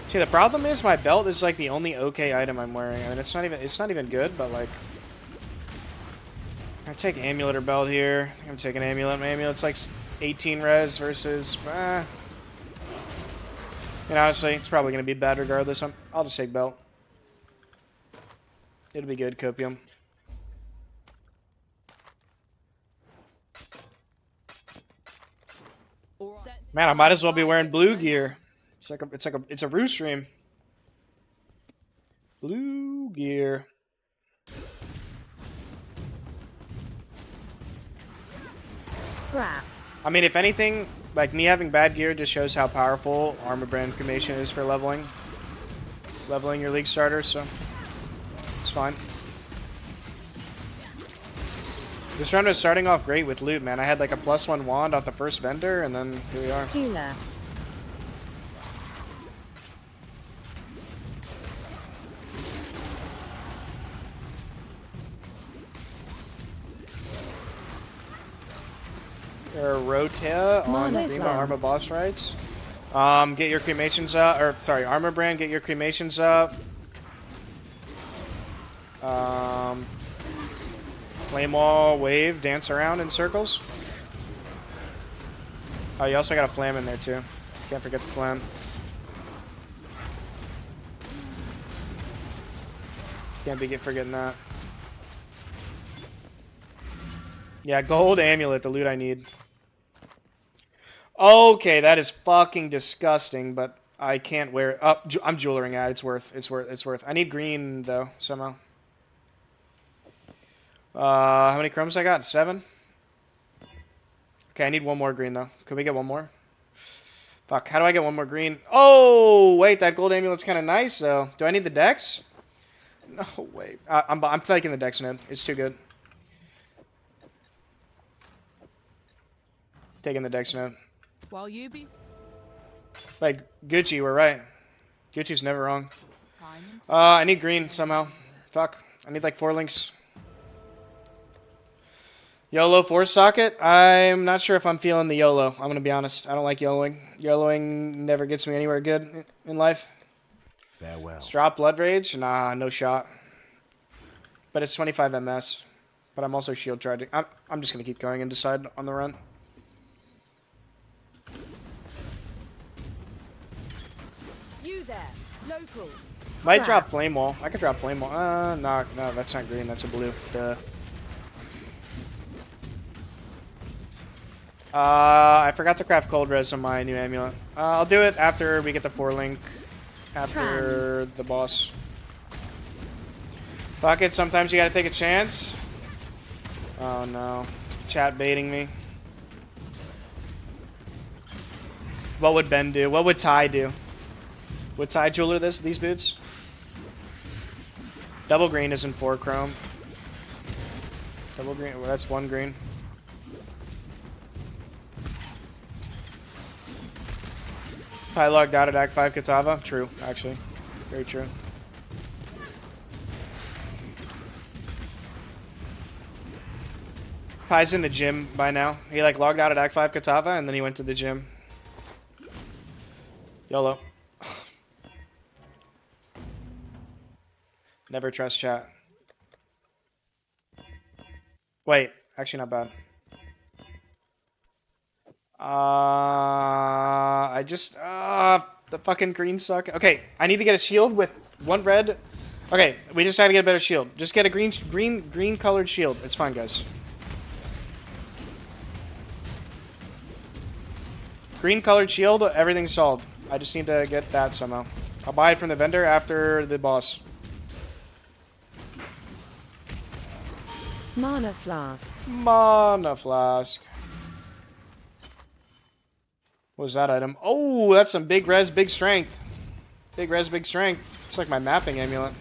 See, the problem is my belt is like the only okay item I'm wearing. I mean, it's not even good, but like, I take amulet or belt here. I'm taking amulet. My amulet's like 18 res versus. And honestly, it's probably gonna be bad regardless. I'll just take belt. It'll be good, Copium. Man, I might as well be wearing blue gear. It's a Rue stream. Blue gear. Scrap. I mean, if anything, like me having bad gear just shows how powerful Armor Brand Cremation is for leveling your League starters, so it's fine. This run was starting off great with loot, man. I had like a +1 wand off the first vendor, and then here we are. Healer. Rota on Grima Armor boss rights. Get your cremations up, or sorry, Armor Brand, get your cremations up. Flame Wall, wave, dance around in circles. Oh, you also got a flam in there too. Can't forget the flam. Can't be forgetting that. Yeah, gold amulet, the loot I need. Okay, that is fucking disgusting, but I can't wear it. Oh, I'm jewelering at. It's worth. I need green though somehow. How many chromes I got? 7. Okay, I need one more green though. Could we get one more? Fuck. How do I get one more green? Oh wait, that gold amulet's kind of nice though. Do I need the dex? No wait. I'm taking the dex node. It's too good. Taking the dex node. While you be Like Gucci, we're right. Gucci's never wrong. I need green somehow. Fuck. I need like 4 links. YOLO force socket? I'm not sure if I'm feeling the YOLO. I'm gonna be honest. I don't like YOLOing. YOLOing never gets me anywhere good in life. Farewell. Drop blood rage? Nah, no shot. But it's 25 MS. But I'm also shield charging. I'm just gonna keep going and decide on the run. you there, local. Might drop flame wall. I could drop flame wall. No, that's not green. That's a blue. Duh. I forgot to craft cold res on my new amulet. I'll do it after we get the 4 link. After the boss. Fuck it, sometimes you gotta take a chance. Oh no. Chat baiting me. What would Ben do? What would Ty do? Would Ty jeweler these boots? Double green isn't 4 chrome. Double green, well, that's 1 green. Ty logged out at Act 5 Kitava. True, actually. Very true. Ty's in the gym by now. He like logged out at Act 5 Kitava and then he went to the gym. YOLO. Never trust chat. Wait, actually not bad. I just the fucking green suck. Okay, I need to get a shield with 1 red. Okay, we just had to get a better shield. Just get a green colored shield. It's fine, guys. Green colored shield, everything's solved. I just need to get that somehow. I'll buy it from the vendor after the boss. Mana flask. Mana flask. What was that item? Oh, that's some big res, big strength. Big res, big strength. It's like my mapping amulet.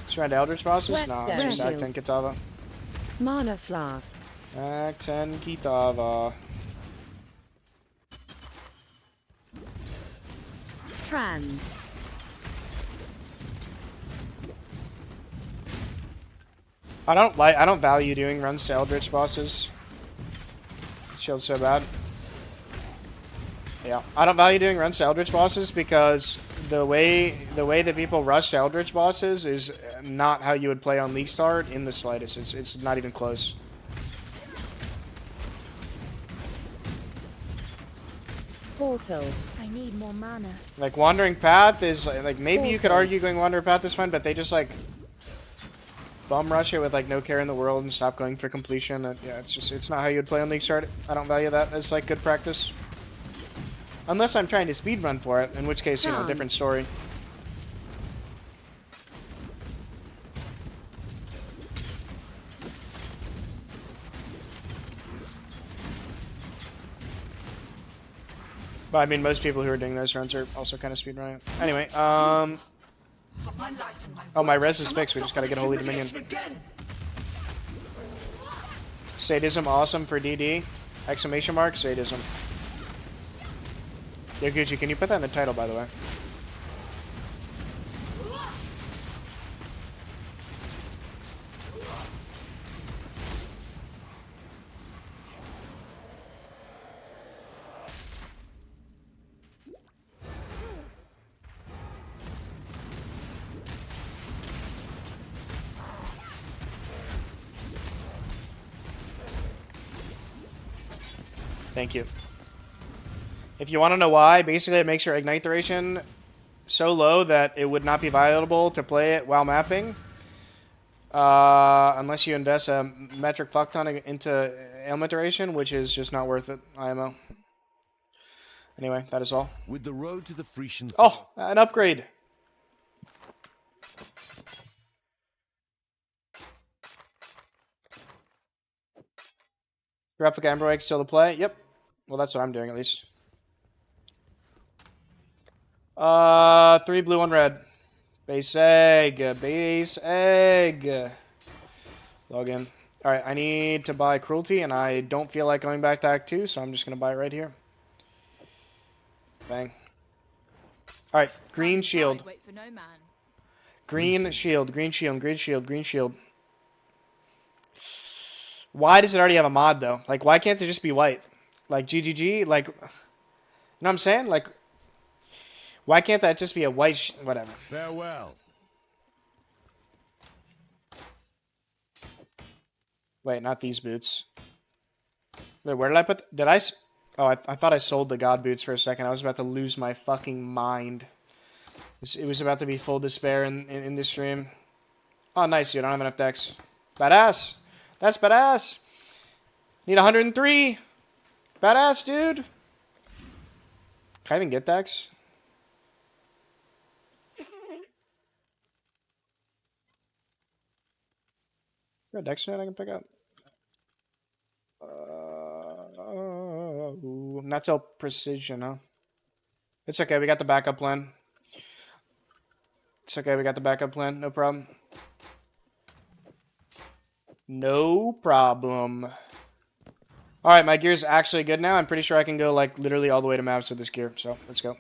Surround Eldritch bosses? No, it's just Act 10 Kitava. Mana flask. Act 10 Kitava. Trans. I don't value doing runs to Eldritch bosses. Shield's so bad. Yeah, I don't value doing runs to Eldritch bosses because the way that people rush to Eldritch bosses is not how you would play on Leaguestart in the slightest. It's not even close. Portal. I need more mana. Like Wandering Path is like maybe you could argue going Wandering Path is fun, but they just like bum rush it with like no care in the world and stop going for completion. And, yeah, it's not how you'd play on Leaguestart. I don't value that as like good practice. Unless I'm trying to speedrun for it, in which case, you know, different story. But I mean, most people who are doing those runs are also kind of speedrunning. Anyway, oh, my res is fixed. We just gotta get Holy Dominion. Sadism awesome for DD. Exclamation mark, sadism. Yo, Gucci, can you put that in the title, by the way? Thank you. If you want to know why, basically it makes your ignite duration so low that it would not be viable to play it while mapping. Unless you invest a metric fuck ton into ailment duration, which is just not worth it, IMO. Anyway, that is all. With the road to the Frisian. Oh, an upgrade. Graphic Amber Egg still to play? Yep. Well, that's what I'm doing at least. 3 blue, 1 red. Base egg. Base egg. Log in. Alright, I need to buy Cruelty, and I don't feel like going back to Act 2, so I'm just going to buy it right here. Bang. Alright, green shield. Wait for no man. Green shield, green shield, green shield, green shield. Why does it already have a mod, though? Like, why can't it just be white? Like, GGG? Like, you know what I'm saying? Like, why can't that just be a white whatever? Farewell. Wait, not these boots. Wait, where did I put... Did I... Oh, I thought I sold the god boots for a second. I was about to lose my fucking mind. It was about to be full despair in this stream. Oh, nice, dude. I don't have enough decks. Badass. That's badass. Need 103. Badass, dude. Can I even get decks? Got decks that I can pick up. Not till precision, huh? It's okay. We got the backup plan. It's okay. We got the backup plan. No problem. No problem. Alright, my gear's actually good now. I'm pretty sure I can go, like, literally all the way to maps with this gear. So, let's go.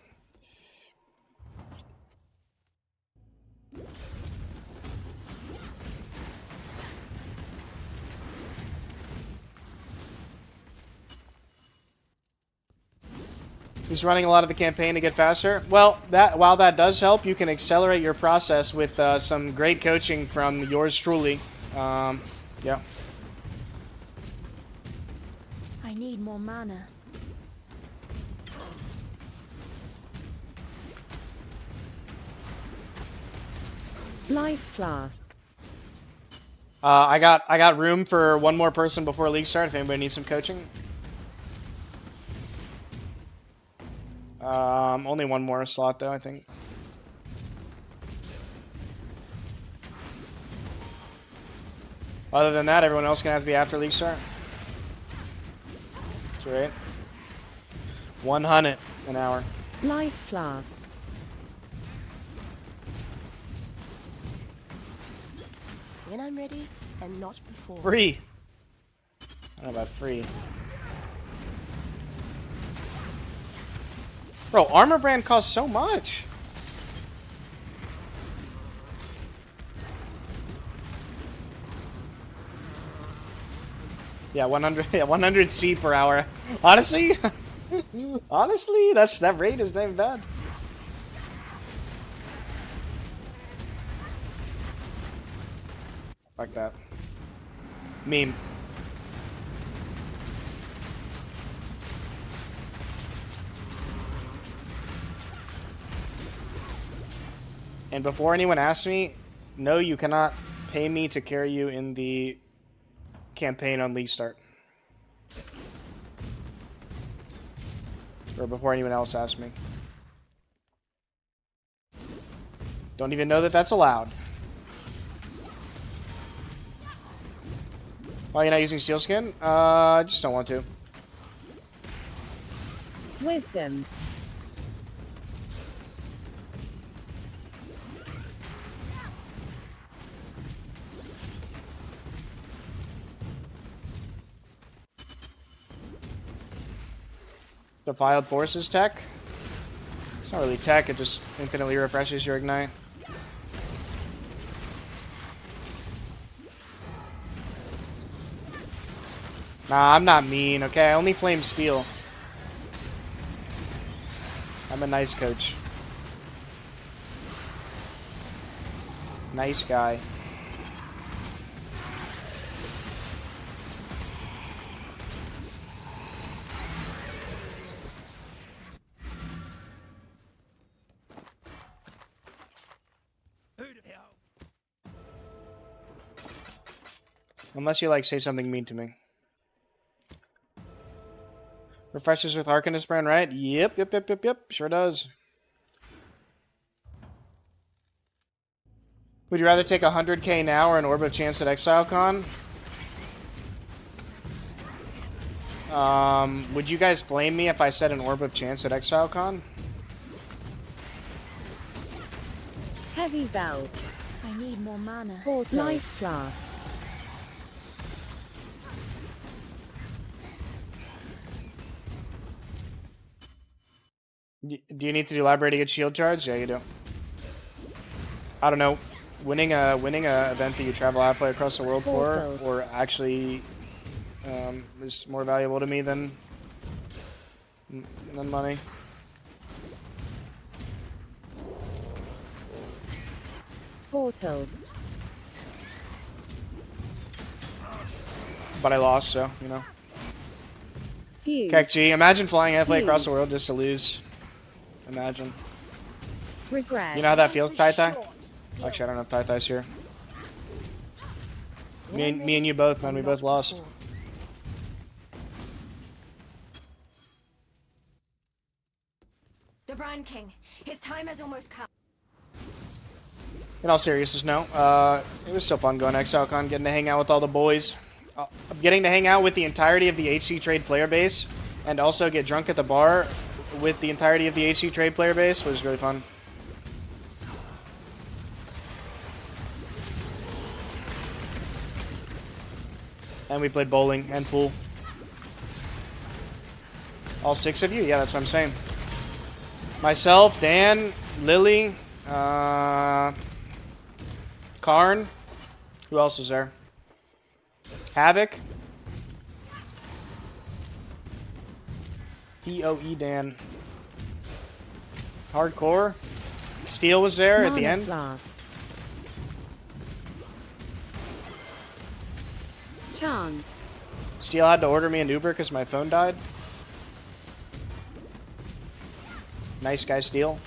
He's running a lot of the campaign to get faster. Well, while that does help, you can accelerate your process with some great coaching from yours truly. Yeah. I need more mana. Life flask. I got room for one more person before league start if anybody needs some coaching. Only one more slot though, I think. Other than that, everyone else gonna have to be after league start. That's right. 100 an hour. Life flask. When I'm ready, and not before. Free. I don't know about free. Bro, armor brand costs so much. Yeah, 100. Yeah, 100 C per hour. Honestly, honestly, that rate is not even bad. Like that. Meme. And before anyone asks me, no, you cannot pay me to carry you in the campaign on Leaguestart. Or before anyone else asks me. Don't even know that that's allowed. Why are you not using Sealskin? I just don't want to. Wisdom. Defiled Forces tech? It's not really tech, it just infinitely refreshes your ignite. Nah, I'm not mean, okay? I only flame steel. I'm a nice coach. Nice guy. Unless you, like, say something mean to me. Refreshes with Arcanist Brand, right? Yep. Sure does. Would you rather take 100k now or an Orb of Chance at ExileCon? Would you guys flame me if I said an Orb of Chance at ExileCon? Heavy Belt. I need more mana. Life Flask. Do you need to do library to get shield charge? Yeah, you do. I don't know. Winning a event that you travel halfway across the world for, or actually, is more valuable to me than money. Portal. But I lost, so you know. Fuse. Kekji, imagine flying halfway across the world just to lose. Imagine. Regret. You know how that feels, Tai Tai? Actually, I don't know if Tai Tai's here. Me and you both, man. We both lost. The Brand King. His time has almost come. In all seriousness, no. It was still fun going to ExileCon, getting to hang out with all the boys. Getting to hang out with the entirety of the HC Trade player base, and also get drunk at the bar with the entirety of the HC Trade player base was really fun. And we played bowling and pool. All 6 of you? Yeah, that's what I'm saying. Myself, Dan, Lily, Karn. Who else is there? Havoc. PoE Dan. Hardcore. Steel was there at the end. Flask. Chance. Steel had to order me an Uber because my phone died. Nice guy, Steel.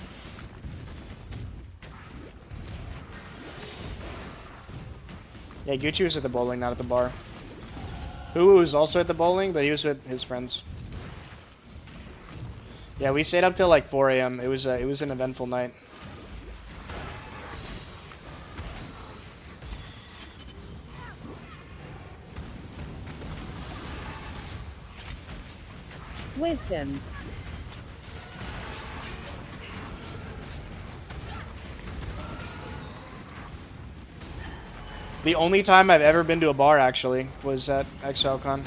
Yeah, Gucci was at the bowling, not at the bar. Who was also at the bowling, but he was with his friends. Yeah, we stayed up till like 4 a.m. It was an eventful night. Wisdom. The only time I've ever been to a bar, actually, was at ExileCon.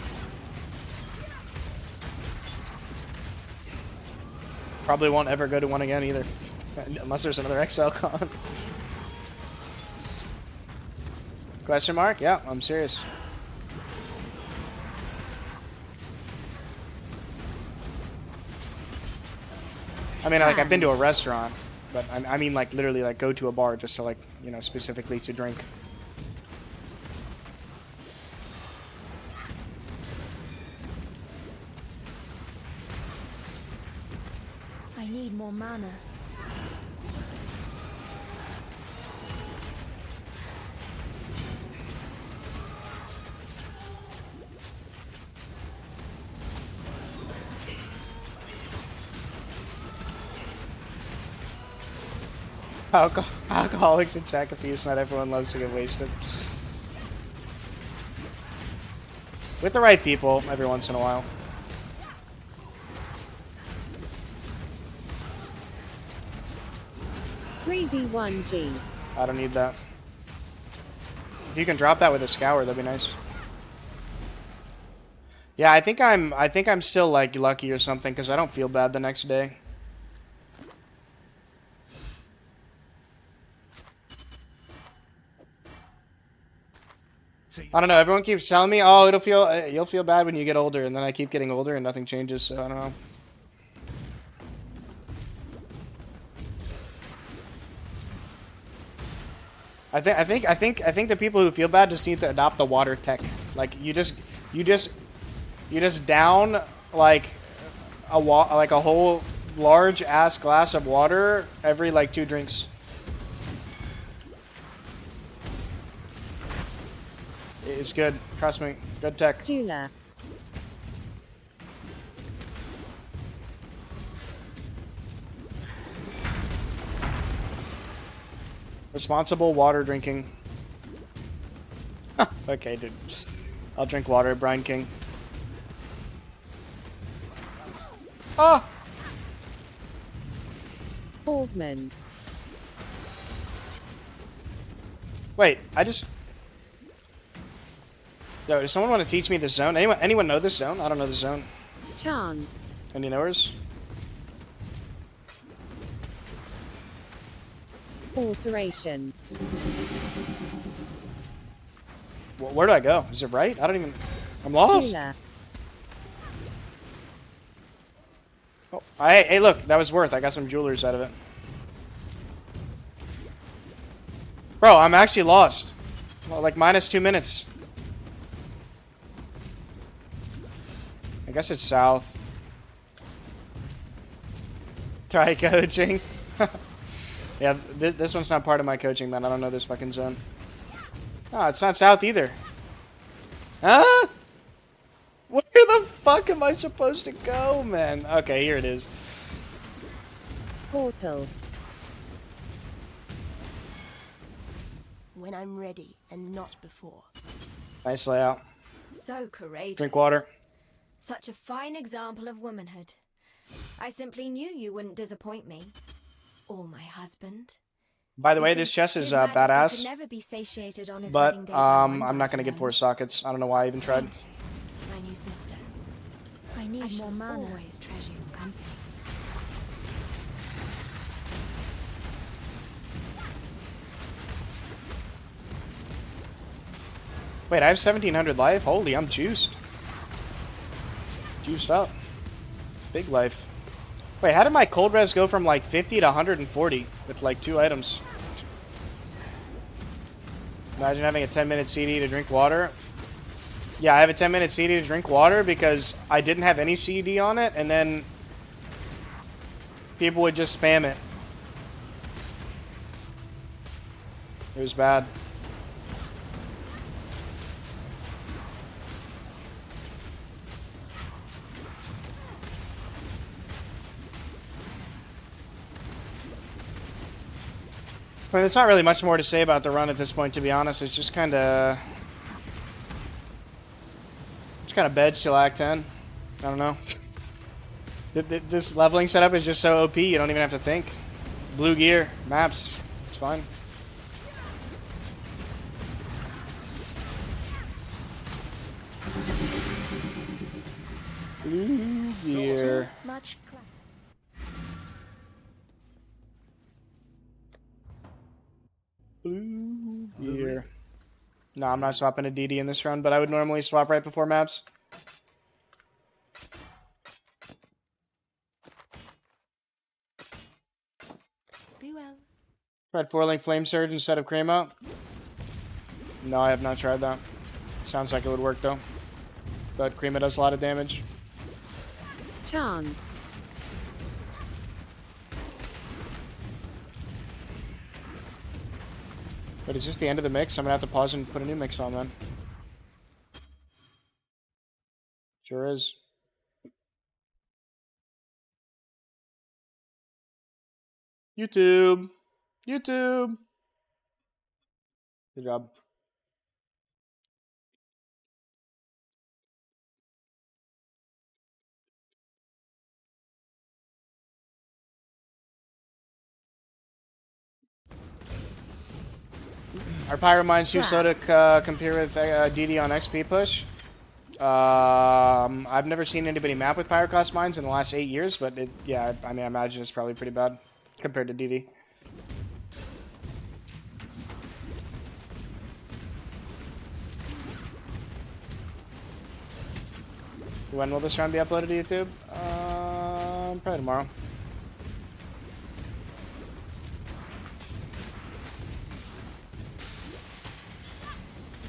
Probably won't ever go to one again either. Unless there's another ExileCon. Question mark? Yeah, I'm serious. I mean, like, I've been to a restaurant, but I mean, like, literally, like, go to a bar just to, like, you know, specifically to drink. I need more mana. Alcoholics and Chacapes, not everyone loves to get wasted. With the right people, every once in a while. V1G. I don't need that. If you can drop that with a scour, that'd be nice. Yeah, I think I'm still like lucky or something because I don't feel bad the next day. I don't know. Everyone keeps telling me, "Oh, you'll feel bad when you get older," and then I keep getting older and nothing changes. So I don't know. I think the people who feel bad just need to adopt the water tech. Like you just down like a whole large ass glass of water every like 2 drinks. It's good. Trust me. Good tech. Jula. Responsible water drinking. Okay, dude. I'll drink water, Brine King. Oh! Augment. Wait, I just... Yo, does someone want to teach me this zone? Anyone know this zone? I don't know this zone. Chance. Any knowers? Alteration. Where do I go? Is it right? I don't even... I'm lost. Healer. Oh, hey, look. That was worth. I got some jewelers out of it. Bro, I'm actually lost. Well, like, minus 2 minutes. I guess it's south. Try coaching. Yeah, this one's not part of my coaching, man. I don't know this fucking zone. Oh, it's not south either. Huh? Where the fuck am I supposed to go, man? Okay, here it is. Portal. When I'm ready and not before. Nice layout. So courageous. Drink water. Such a fine example of womanhood. I simply knew you wouldn't disappoint me. Or my husband. By the way, this chest is badass. Never be satiated on his But wedding day I'm not gonna get 4 sockets. I don't know why I even tried. My new sister. I need more mana. Always treasure your company. Wait, I have 1700 life? Holy, I'm juiced. Juiced up. Big life. Wait, how did my cold res go from like 50 to 140 with like 2 items? Imagine having a 10-minute CD to drink water. Yeah, I have a 10-minute CD to drink water because I didn't have any CD on it, and then people would just spam it. It was bad. I mean, there's not really much more to say about the run at this point, to be honest. It's just kind of... It's kind of beds till Act 10. I don't know. This leveling setup is just so OP, you don't even have to think. Blue gear, maps, it's fine. Blue gear. Much class. Blue gear. No, I'm not swapping a DD in this run, but I would normally swap right before maps. Be well. Tried 4-link Flame Surge instead of Crema. No, I have not tried that. Sounds like it would work though. But Crema does a lot of damage. Chance. But is this the end of the mix? I'm gonna have to pause and put a new mix on then. Sure is. YouTube. YouTube. Good job. Are Pyro Mines too slow to compare with DD on XP push? I've never seen anybody map with Pyrocost Mines in the last 8 years, but yeah, I mean, I imagine it's probably pretty bad compared to DD. When will this round be uploaded to YouTube? Probably tomorrow.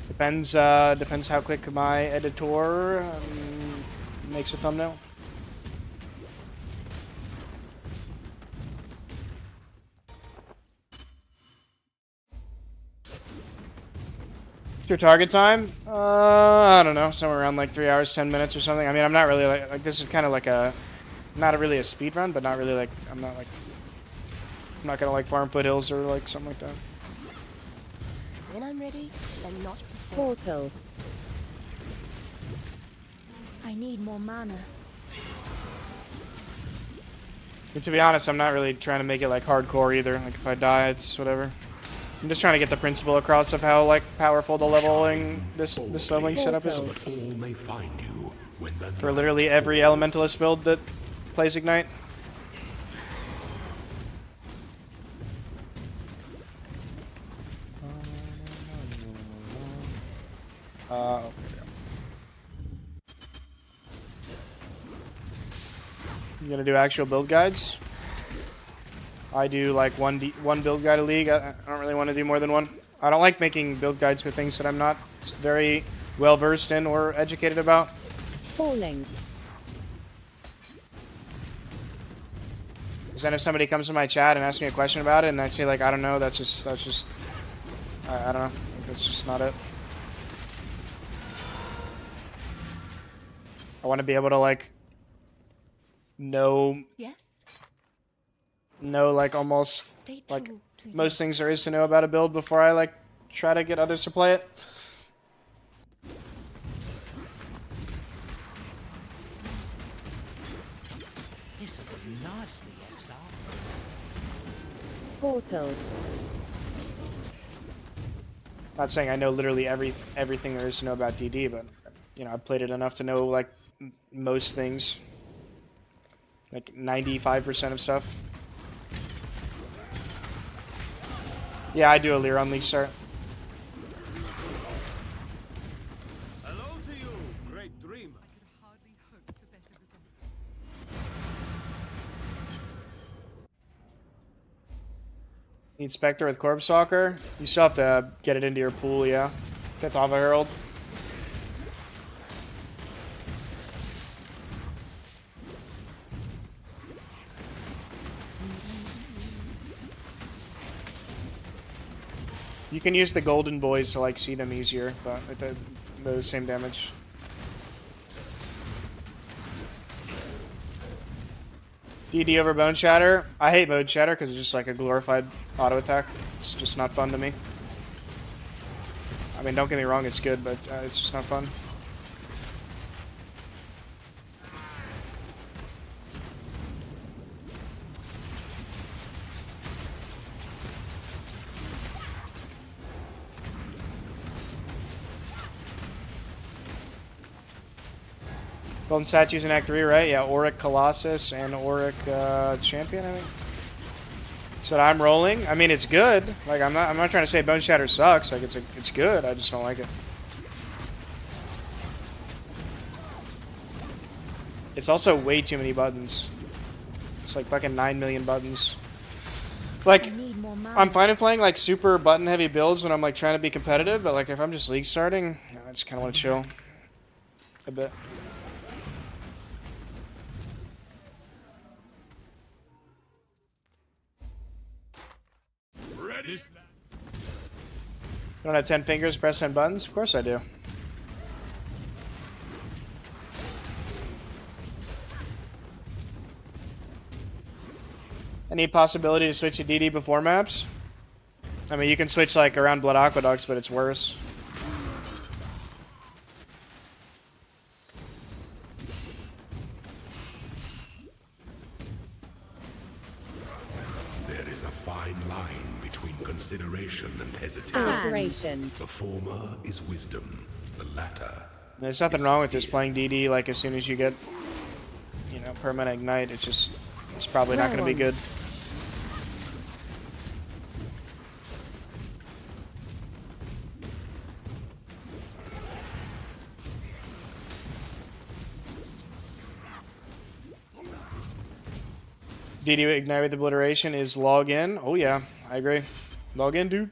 Depends how quick my editor makes a thumbnail. What's your target time? I don't know, somewhere around like 3 hours, 10 minutes or something. I mean, I'm not really like this is kind of like a, not really a speed run, but not really like, I'm not gonna like farm foothills or like something like that. when I'm ready, and not before. Portal. I need more mana. And to be honest, I'm not really trying to make it like hardcore either. Like if I die, it's whatever. I'm just trying to get the principle across of how like powerful the leveling this leveling setup is. For literally every Elementalist build that plays Ignite. You gonna do actual build guides? I do like one build guide a league. I don't really want to do more than one. I don't like making build guides for things that I'm not very well versed in or educated about. Falling. Because then if somebody comes to my chat and asks me a question about it and I say like I don't know, that's just I don't know. That's just not it. I want to be able to like know like almost like most things there is to know about a build before I like try to get others to play it. This will be nicely, Exile. Portal. Not saying I know literally everything there is to know about DD, but you know I've played it enough to know like most things, like 95% of stuff. Yeah, I do a Lear on Leaguestart. Hello to you, great dreamer. I could hardly hope for better results. Need Spectre with Corpse Stalker. You still have to get it into your pool, yeah. Kitava Herald. You can use the golden boys to like see them easier, but it does the same damage. DD over Bone Shatter. I hate Bone Shatter because it's just like a glorified auto attack. It's just not fun to me. I mean, don't get me wrong, it's good, but it's just not fun. Golden statues in Act 3, right? Yeah, Auric Colossus and Auric Champion, I think. So I'm rolling. I mean, it's good. Like I'm not trying to say Bone Shatter sucks. Like it's good. I just don't like it. It's also way too many buttons. It's like fucking 9 million buttons. Like I'm fine with playing like super button heavy builds when I'm like trying to be competitive, but like if I'm just league starting, I just kind of want to chill a bit. Ready? Don't have 10 fingers, press 10 buttons? Of course I do. Any possibility to switch to DD before maps? I mean, you can switch like around Blood Aqueducts, but it's worse. There is a fine line between consideration and hesitation. Alteration. The former is wisdom, the latter. There's nothing wrong with just playing DD like as soon as you get, you know, permanent ignite. It's probably not going to be good. DD ignite with obliteration is log in. Oh yeah, I agree. Log in, dude.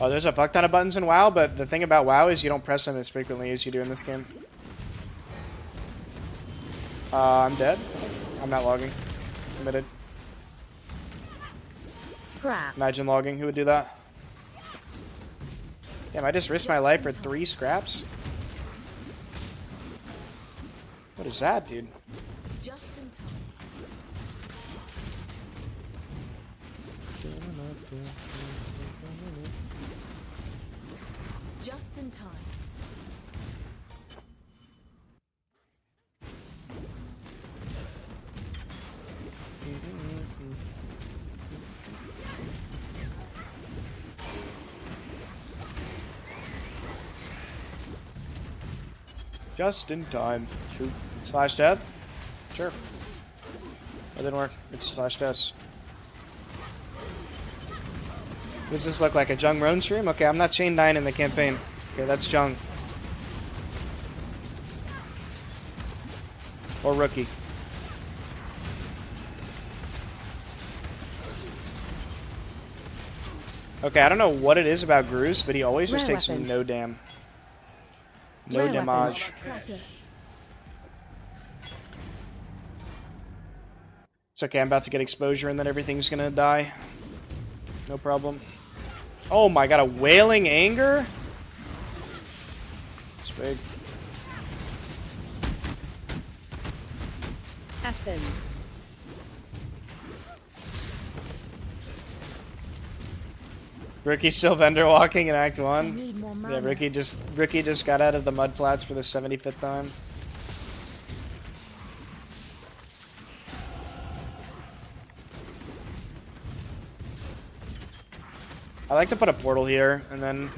Oh, there's a fuck ton of buttons in WoW, but the thing about WoW is you don't press them as frequently as you do in this game. I'm dead. I'm not logging. Committed. Scrap. Imagine logging. Who would do that? Damn, I just risked my life for 3 scraps? What is that, dude? Just in time. Just in time. Just in time. Shoot. Slash death? Sure. That didn't work. It's slash death. Does this look like a Jung Roan stream? Okay, I'm not chain 9 in the campaign. Okay, that's Jung. Or Rookie. Okay, I don't know what it is about Gruz, but he always just takes no damn. No damage. It's okay, I'm about to get exposure and then everything's gonna die. No problem. Oh my god, a Wailing Anger? It's big. Essence. Ricky's still vendor walking in Act 1. I need more mana. Yeah, Ricky just got out of the mud flats for the 75th time. I like to put a portal here and then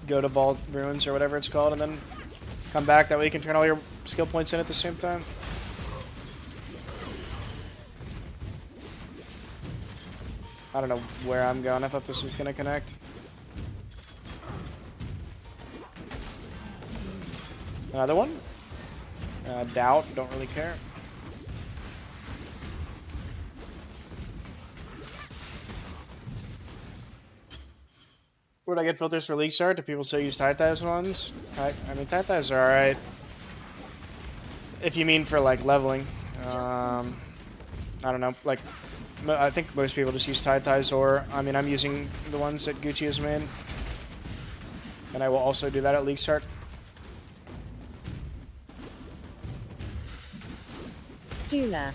go to Vault Ruins or whatever it's called and then come back. That way you can turn all your skill points in at the same time. I don't know where I'm going. I thought this was going to connect. Another one? Doubt. Don't really care. Would I get filters for Leaguestart? Do people still use Tithes ones? I mean, Tithes are alright. If you mean for, like, leveling. I don't know. Like, I think most people just use Tithes, or, I mean, I'm using the ones that Gucci has made. And I will also do that at Leaguestart. Jeweler.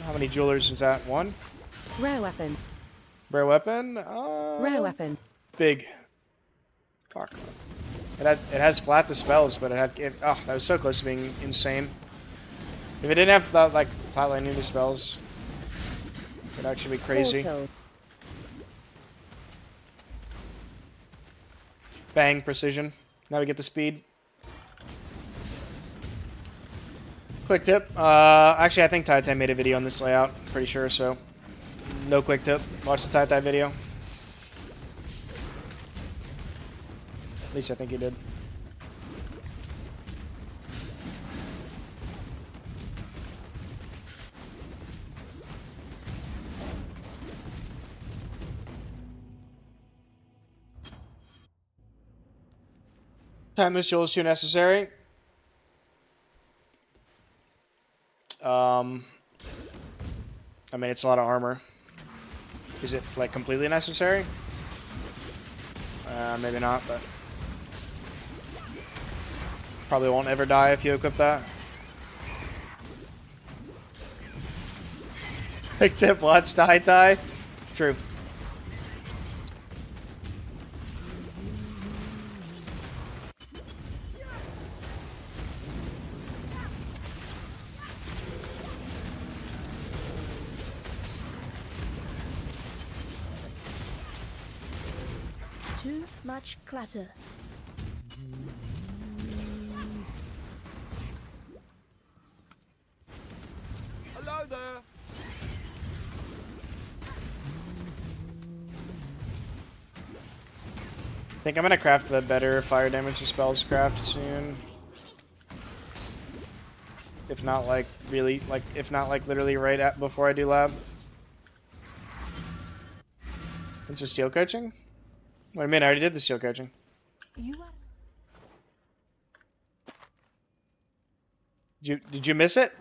How many jewelers is that? One? Rare weapon. Rare weapon? Rare weapon. Big. Fuck. It has flat dispels, but oh, that was so close to being insane. If it didn't have that, like, flatline new dispels, it'd actually be crazy. Portal. Bang, precision. Now we get the speed. Quick tip. Actually, I think Tai made a video on this layout. Pretty sure, so no quick tip. Watch the Tai video. At least I think he did. Timeless Jewel is too necessary. I mean, it's a lot of armor. Is it, like, completely necessary? Maybe not, but probably won't ever die if you equip that. Quick tip, watch Tai. True. Too much clutter. Hello there. I think I'm gonna craft the better fire damage spells craft soon. If not, like, really, like, if not, like, literally right at before I do lab. It's a steel coaching? Wait a minute, I already did the steel coaching. You are... Did you miss it?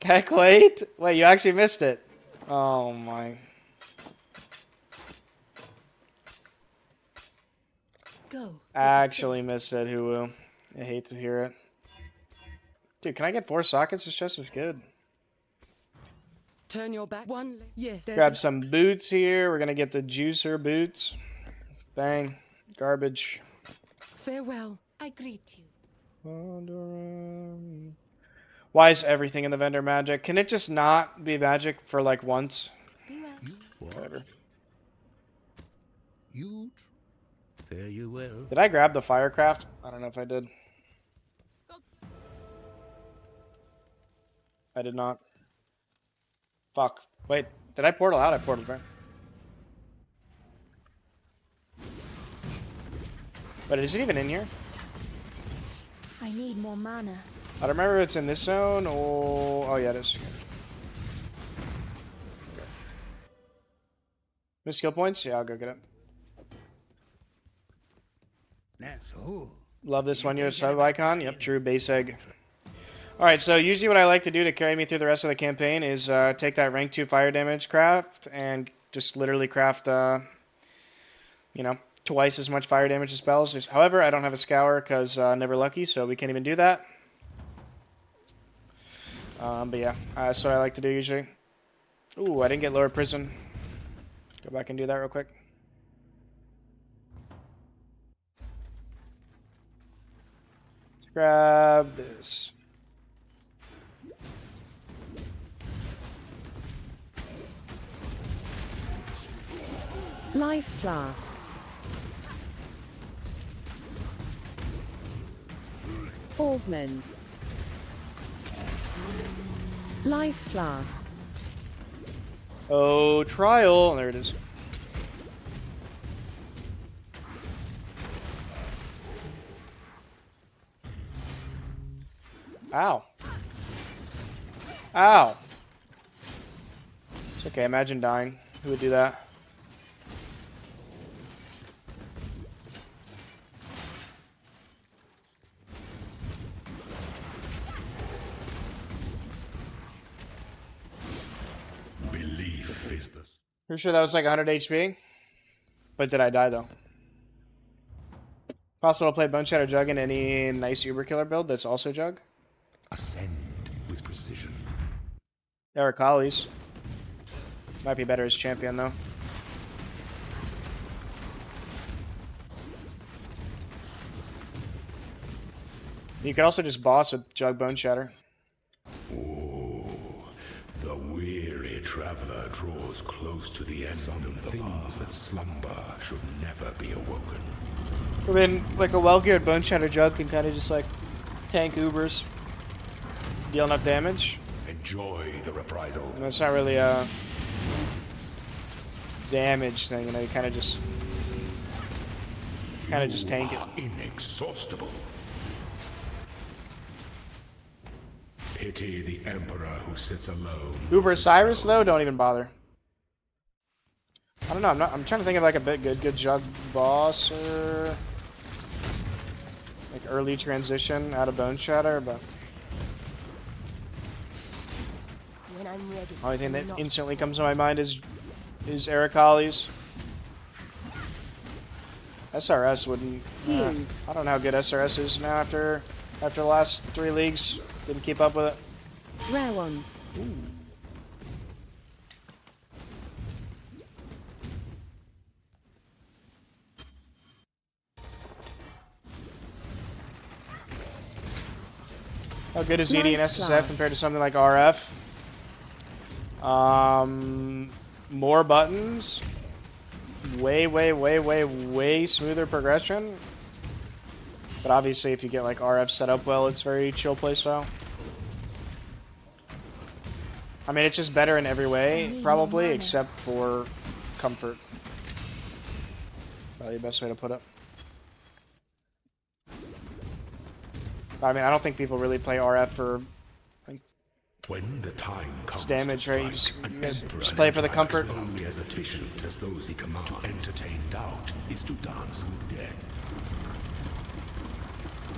Calculate? Wait, you actually missed it. Oh my. Go. Actually missed it, Hulu. I hate to hear it. Dude, can I get 4 sockets? It's just as good. Turn your back. One. Yes. Grab some boots here. We're gonna get the juicer boots. Bang. Garbage. Farewell. I greet you. Why is everything in the vendor magic? Can it just not be magic for like once? Be well. Whatever. Fare you well. Did I grab the firecraft? I don't know if I did. I did not. Fuck. Wait, did I portal out? I portaled back. But is it even in here? I need more mana. I don't remember if it's in this zone or... Oh, yeah, it is. Miss skill points? Yeah, I'll go get it. Love this one. You're a sub icon. Yep, true. Base egg. Alright, so usually what I like to do to carry me through the rest of the campaign is take that rank 2 fire damage craft and just literally craft, you know, twice as much fire damage as spells. However, I don't have a scour because never lucky, so we can't even do that. But yeah, that's what I like to do usually. Ooh, I didn't get lower prison. Go back and do that real quick. Let's grab this. Life flask. Augment. Life flask. Oh, trial. There it is. Ow. Ow. It's okay. Imagine dying. Who would do that? Belief is the... Pretty sure that was like 100 HP. But did I die though? Possible to play Bone Shatter Jug in any nice Uber Killer build that's also Jug? Ascend with precision. Ericali's. Might be better as champion though. You could also just boss with Jug Bone Shatter. Oh, the weary traveler draws close to the end of the things that slumber should never be awoken. I mean, like a well-geared Bone Shatter Jug can kind of just like tank Ubers, deal enough damage. Enjoy the reprisal. And it's not really a damage thing, you know. You kind of just tank it. Inexhaustible. Pity the emperor who sits alone. Uber Cyrus though, don't even bother. I don't know. I'm trying to think of like a good Jug boss or like early transition out of Bone Shatter, but When I'm ready. only thing that instantly comes to my mind is Ericali's. SRS wouldn't. I don't know how good SRS is now after the last 3 leagues. Didn't keep up with it. Rare one. Ooh. How good is ED and SSF compared to something like RF? More buttons. Way smoother progression. But obviously if you get like RF set up well, it's very chill playstyle. I mean, it's just better in every way, probably, except for comfort. Probably the best way to put it. I mean, I don't think people really play RF for like, when the time comes damage, right? You strike, just play for the comfort. Only as efficient as those he commands. To entertain doubt is to dance with death.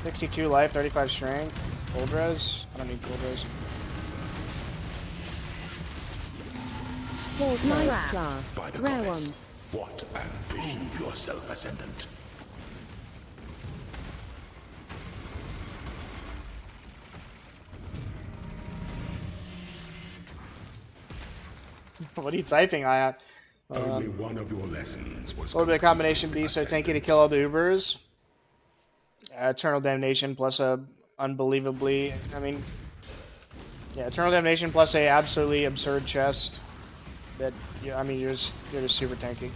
62 life, 35 strength. Cold res? I don't need cold res. Life class. By the Rare goddess, one. what ambition yourself ascendant. What are you typing, Ion? Only one of your lessons was A little bit of combination B, so Ascendant. tanky to kill all the Ubers. Eternal Damnation plus a unbelievably, I mean, yeah, Eternal Damnation plus a absolutely absurd chest. That, yeah, I mean, you're just super tanky.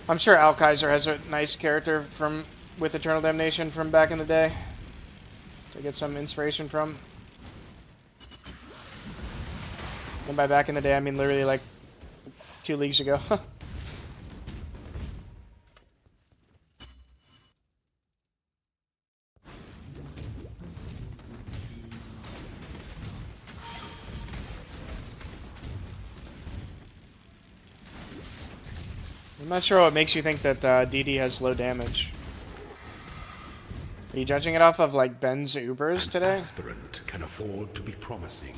I'm sure Alkaiser has a nice character from with Eternal Damnation from back in the day to get some inspiration from. And by back in the day, I mean literally like 2 leagues ago. I'm not sure what makes you think that DD has low damage. Are you judging it off of like Ben's Ubers today? An aspirant can afford to be promising.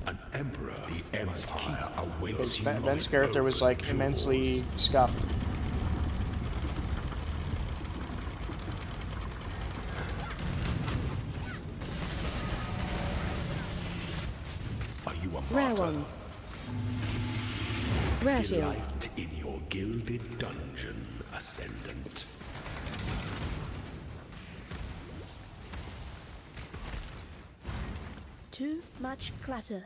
An emperor, the empire awaits him. Ben's character was like immensely scuffed. Are you a Rare martyr? one. Rare shield. Delight in your gilded dungeon, Ascendant. Too much clutter.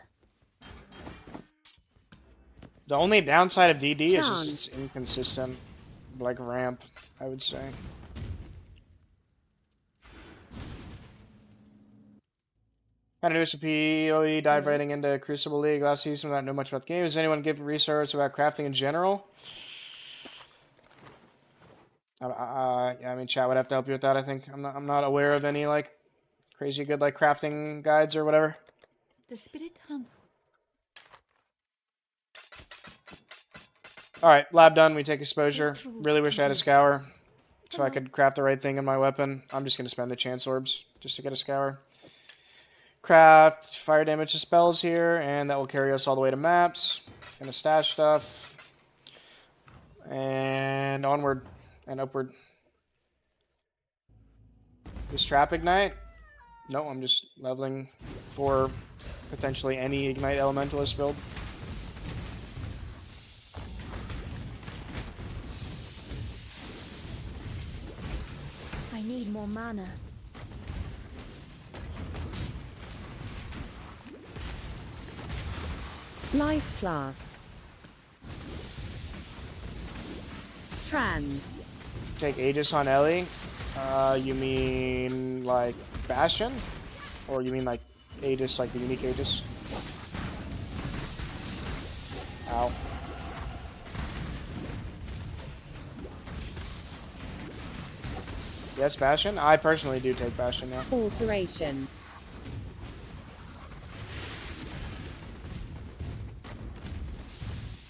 The only downside of DD is Chance. just it's inconsistent, like ramp, I would say. Kind of new to PoE, dive right into Crucible League last season without know much about the game. Does anyone give research about crafting in general? Yeah, I mean, chat would have to help you with that. I think I'm not aware of any like crazy good like crafting guides or whatever. The spirit harmful. All right, lab done. We take exposure. Really wish I had a scour so I could craft the right thing in my weapon. I'm just gonna spend the chance orbs just to get a scour. Craft fire damage to spells here, and that will carry us all the way to maps. Gonna stash stuff. And onward and upward. This trap ignite? No, I'm just leveling for potentially any ignite elementalist build. I need more mana. Life flask. Trans. Take Aegis on Ellie. You mean like Bastion? Or you mean like Aegis, like the unique Aegis? Ow. Yes, Bastion? I personally do take Bastion now. Alteration.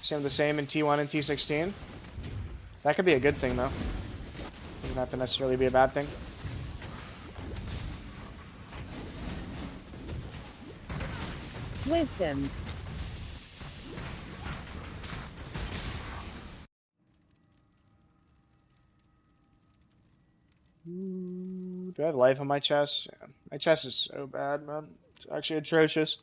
Seem the same in T1 and T16. That could be a good thing, though. Doesn't have to necessarily be a bad thing. Wisdom. Do I have life on my chest? Yeah. My chest is so bad, man. It's actually atrocious.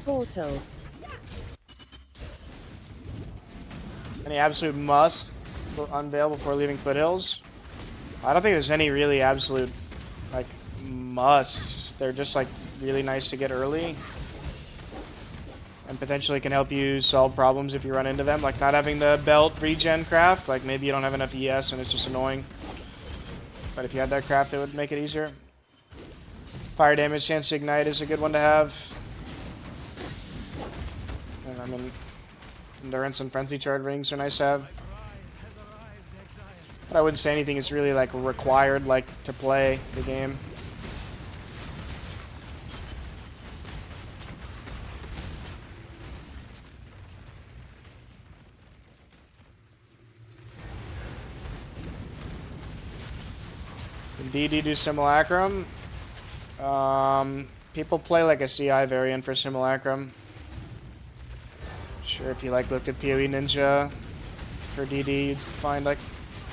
Portal. Any absolute must unveil before leaving Foothills? I don't think there's any really absolute, like, must. They're just, like, really nice to get early. And potentially can help you solve problems if you run into them. Like, not having the belt regen craft. Like, maybe you don't have enough ES and it's just annoying. But if you had that craft, it would make it easier. Fire damage chance to ignite is a good one to have. And I mean, endurance and frenzy charge rings are nice to have. But I wouldn't say anything is really like required like to play the game. DD do Simulacrum. People play like a CI variant for Simulacrum. Sure, if you like looked at PoE Ninja for DD, you'd find like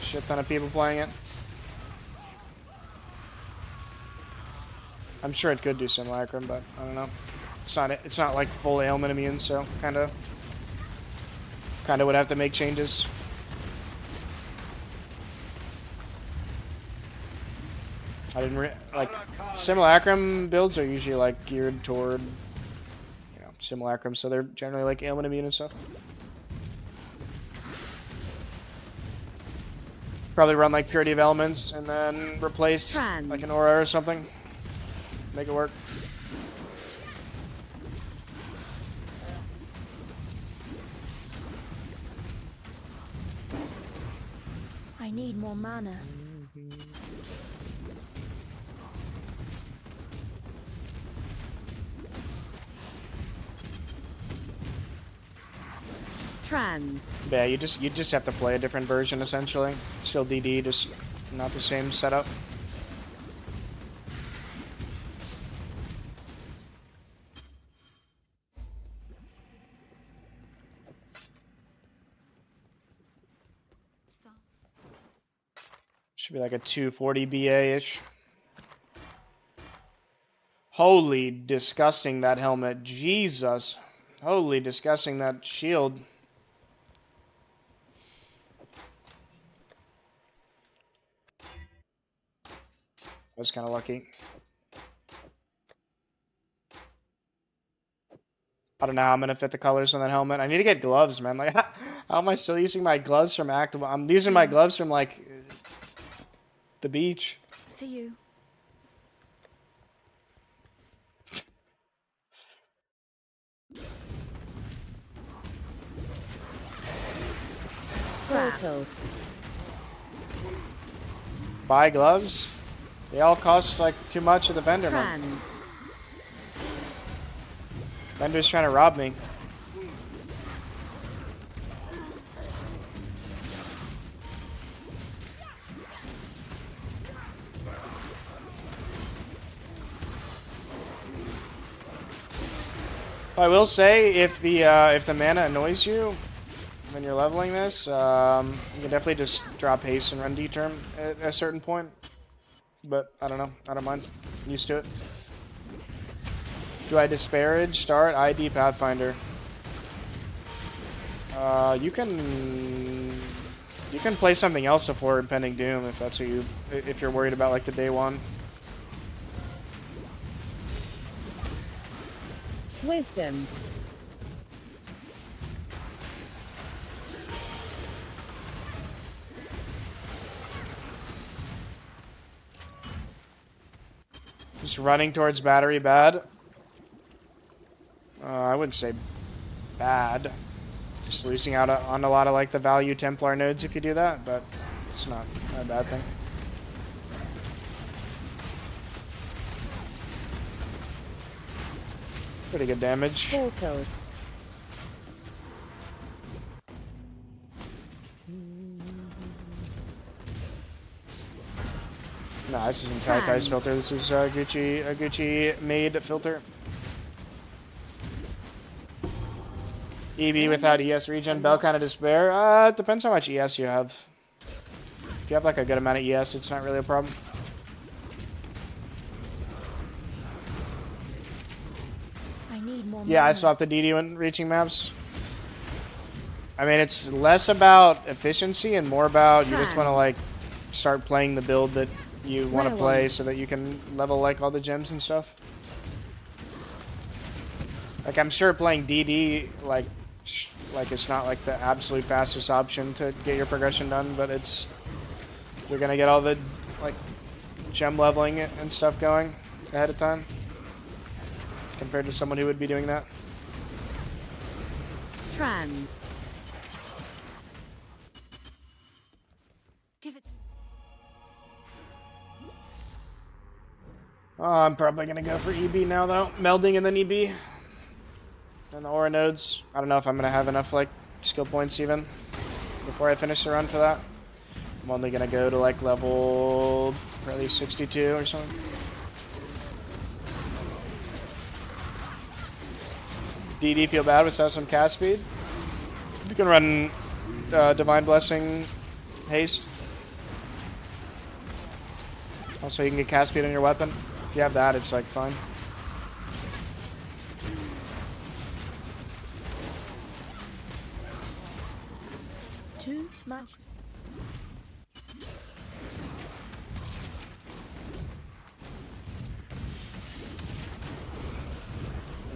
a shit ton of people playing it. I'm sure it could do Simulacrum, but I don't know. It's not like full ailment immune, so kinda would have to make changes. I didn't like Simulacrum builds are usually like geared toward Simulacrum, so they're generally like ailment immune and stuff. Probably run like Purity of Elements and then replace like an aura or something. Make it work. I need more mana. Trans. Yeah, you just have to play a different version essentially. Still DD, just not the same setup. Should be like a 240 BA-ish. Holy disgusting that helmet. Jesus. Holy disgusting that shield. I was kind of lucky. I don't know how I'm gonna fit the colors on that helmet. I need to get gloves, man. Like, how am I still using my gloves from Active? I'm using my gloves from like the beach. See you. Portal. Buy gloves? They all cost like too much at the vendor, man. Vendor's trying to rob me. I will say, if the mana annoys you when you're leveling this, you can definitely just drop haste and run D-term at a certain point. But I don't know. I don't mind. I'm used to it. Do I disparage start ID Pathfinder? You can play something else before Impending Doom if that's what if you're worried about like the day one. Wisdom. Just running towards battery bad. I wouldn't say bad. Just losing out on a lot of like the value Templar nodes if you do that, but it's not a bad thing. Pretty good damage. Portal. No, this isn't Tai's filter. This is a Gucci made filter. EB without ES regen, Bell kind of despair. It depends how much ES you have. If you have like a good amount of ES, it's not really a problem. Yeah, I swapped the DD when reaching maps. I mean, it's less about efficiency and more about you just want to like start playing the build that you want to play so that you can level like all the gems and stuff. Like I'm sure playing DD like it's not like the absolute fastest option to get your progression done, but you're gonna get all the like gem leveling and stuff going ahead of time compared to someone who would be doing that. Trans. Give it. Oh, I'm probably gonna go for EB now though. Melding and then EB. And the aura nodes. I don't know if I'm gonna have enough like skill points even before I finish the run for that. I'm only gonna go to like level probably 62 or something. DD feel bad without some cast speed. You can run Divine Blessing haste. Also, you can get cast speed on your weapon. If you have that, it's like fine. Too much.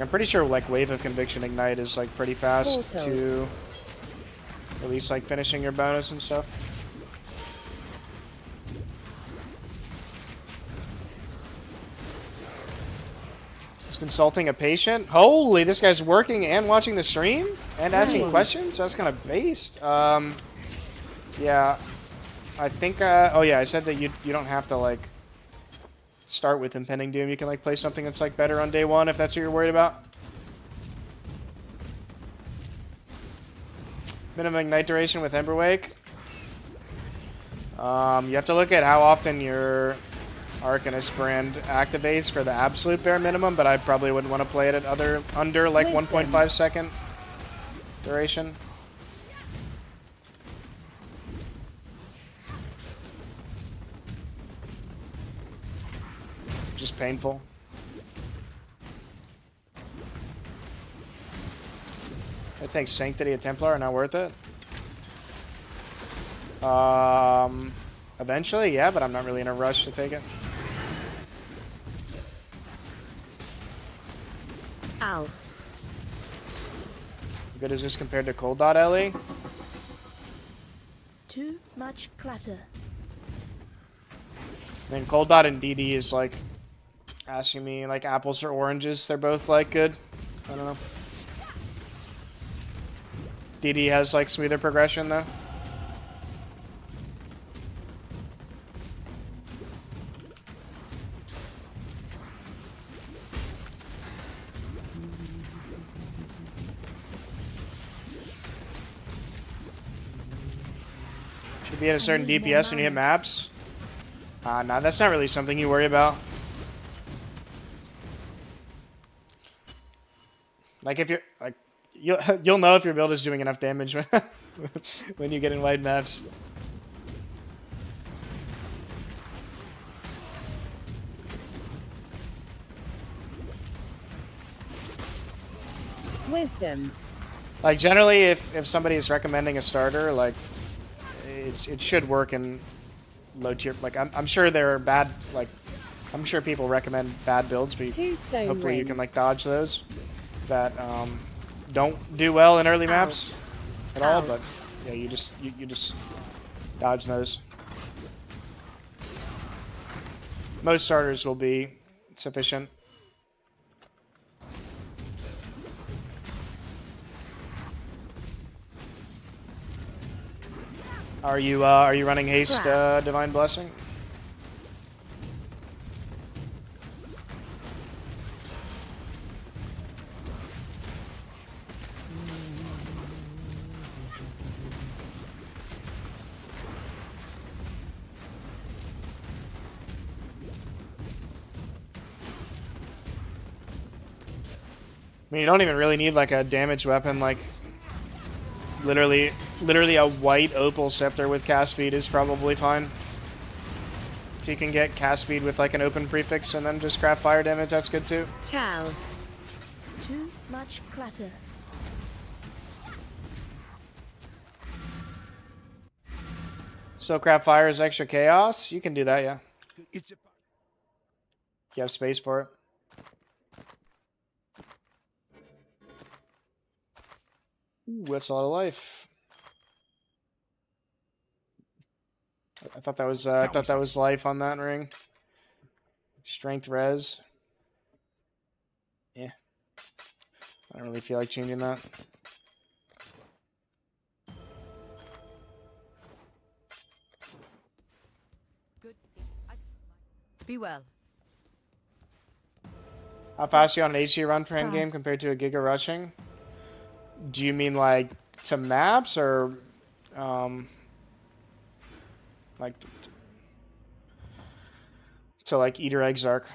I'm pretty sure like Wave of Conviction Ignite is like pretty fast to at least like finishing your bonus and stuff. He's consulting a patient. Holy, this guy's working and watching the stream and asking questions. That's kind of based. Yeah, I think. Oh yeah, I said that you don't have to like start with Impending Doom. You can like play something that's like better on day one if that's what you're worried about. Minimum ignite duration with Emberwake. You have to look at how often your Arcanist brand activates for the absolute bare minimum, but I probably wouldn't want to play it at under like 1.5 second duration. Just painful. I think Sanctity of Templar are not worth it. Eventually, yeah, but I'm not really in a rush to take it. Ow. How good is this compared to Cold Dot Ellie? Too much clutter. I mean, Cold Dot and DD is like asking me like apples or oranges. They're both like good. I don't know. DD has like smoother progression though. Should be at a certain DPS when you hit maps. Nah, that's not really something you worry about. Like if you're like, you'll know if your build is doing enough damage when you get in wide maps. Wisdom. Like generally, if somebody is recommending a starter, like it should work in low tier. Like I'm sure there are bad like I'm sure people recommend bad builds, but hopefully you can like dodge those that don't do well in early maps at all. But yeah, you just dodge those. Most starters will be sufficient. Are you running haste Divine Blessing? I mean, you don't even really need like a damage weapon. Like literally a white opal scepter with cast speed is probably fine. If you can get cast speed with like an open prefix and then just craft fire damage, that's good too. Ciao. Too much clutter. So craft fire is extra chaos. You can do that, yeah. You have space for it. Ooh, that's a lot of life. I thought that was life on that ring. Strength res. Yeah. I don't really feel like changing that. Good. Be well. How fast are you on an HC run for endgame compared to a Giga rushing? Do you mean like to maps or like to like Eater Exarch.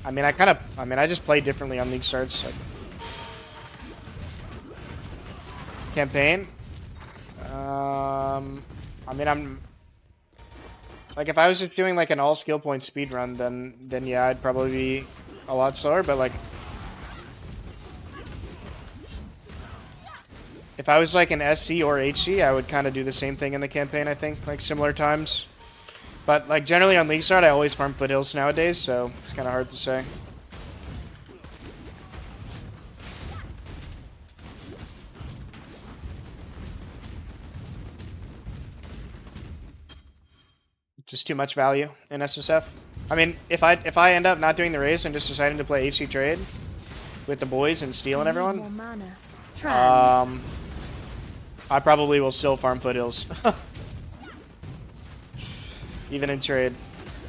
I mean, I just play differently on Leaguestarts. Like, campaign. I mean, I'm like, if I was just doing like an all skill point speed run, then yeah, I'd probably be a lot slower. But like, if I was like an SC or HC, I would kind of do the same thing in the campaign. I think like similar times. But like generally on Leaguestart, I always farm foothills nowadays, so it's kind of hard to say. Just too much value in SSF. I mean, if I end up not doing the race and just deciding to play HC trade with the boys and stealing everyone, I probably will still farm foothills, even in trade.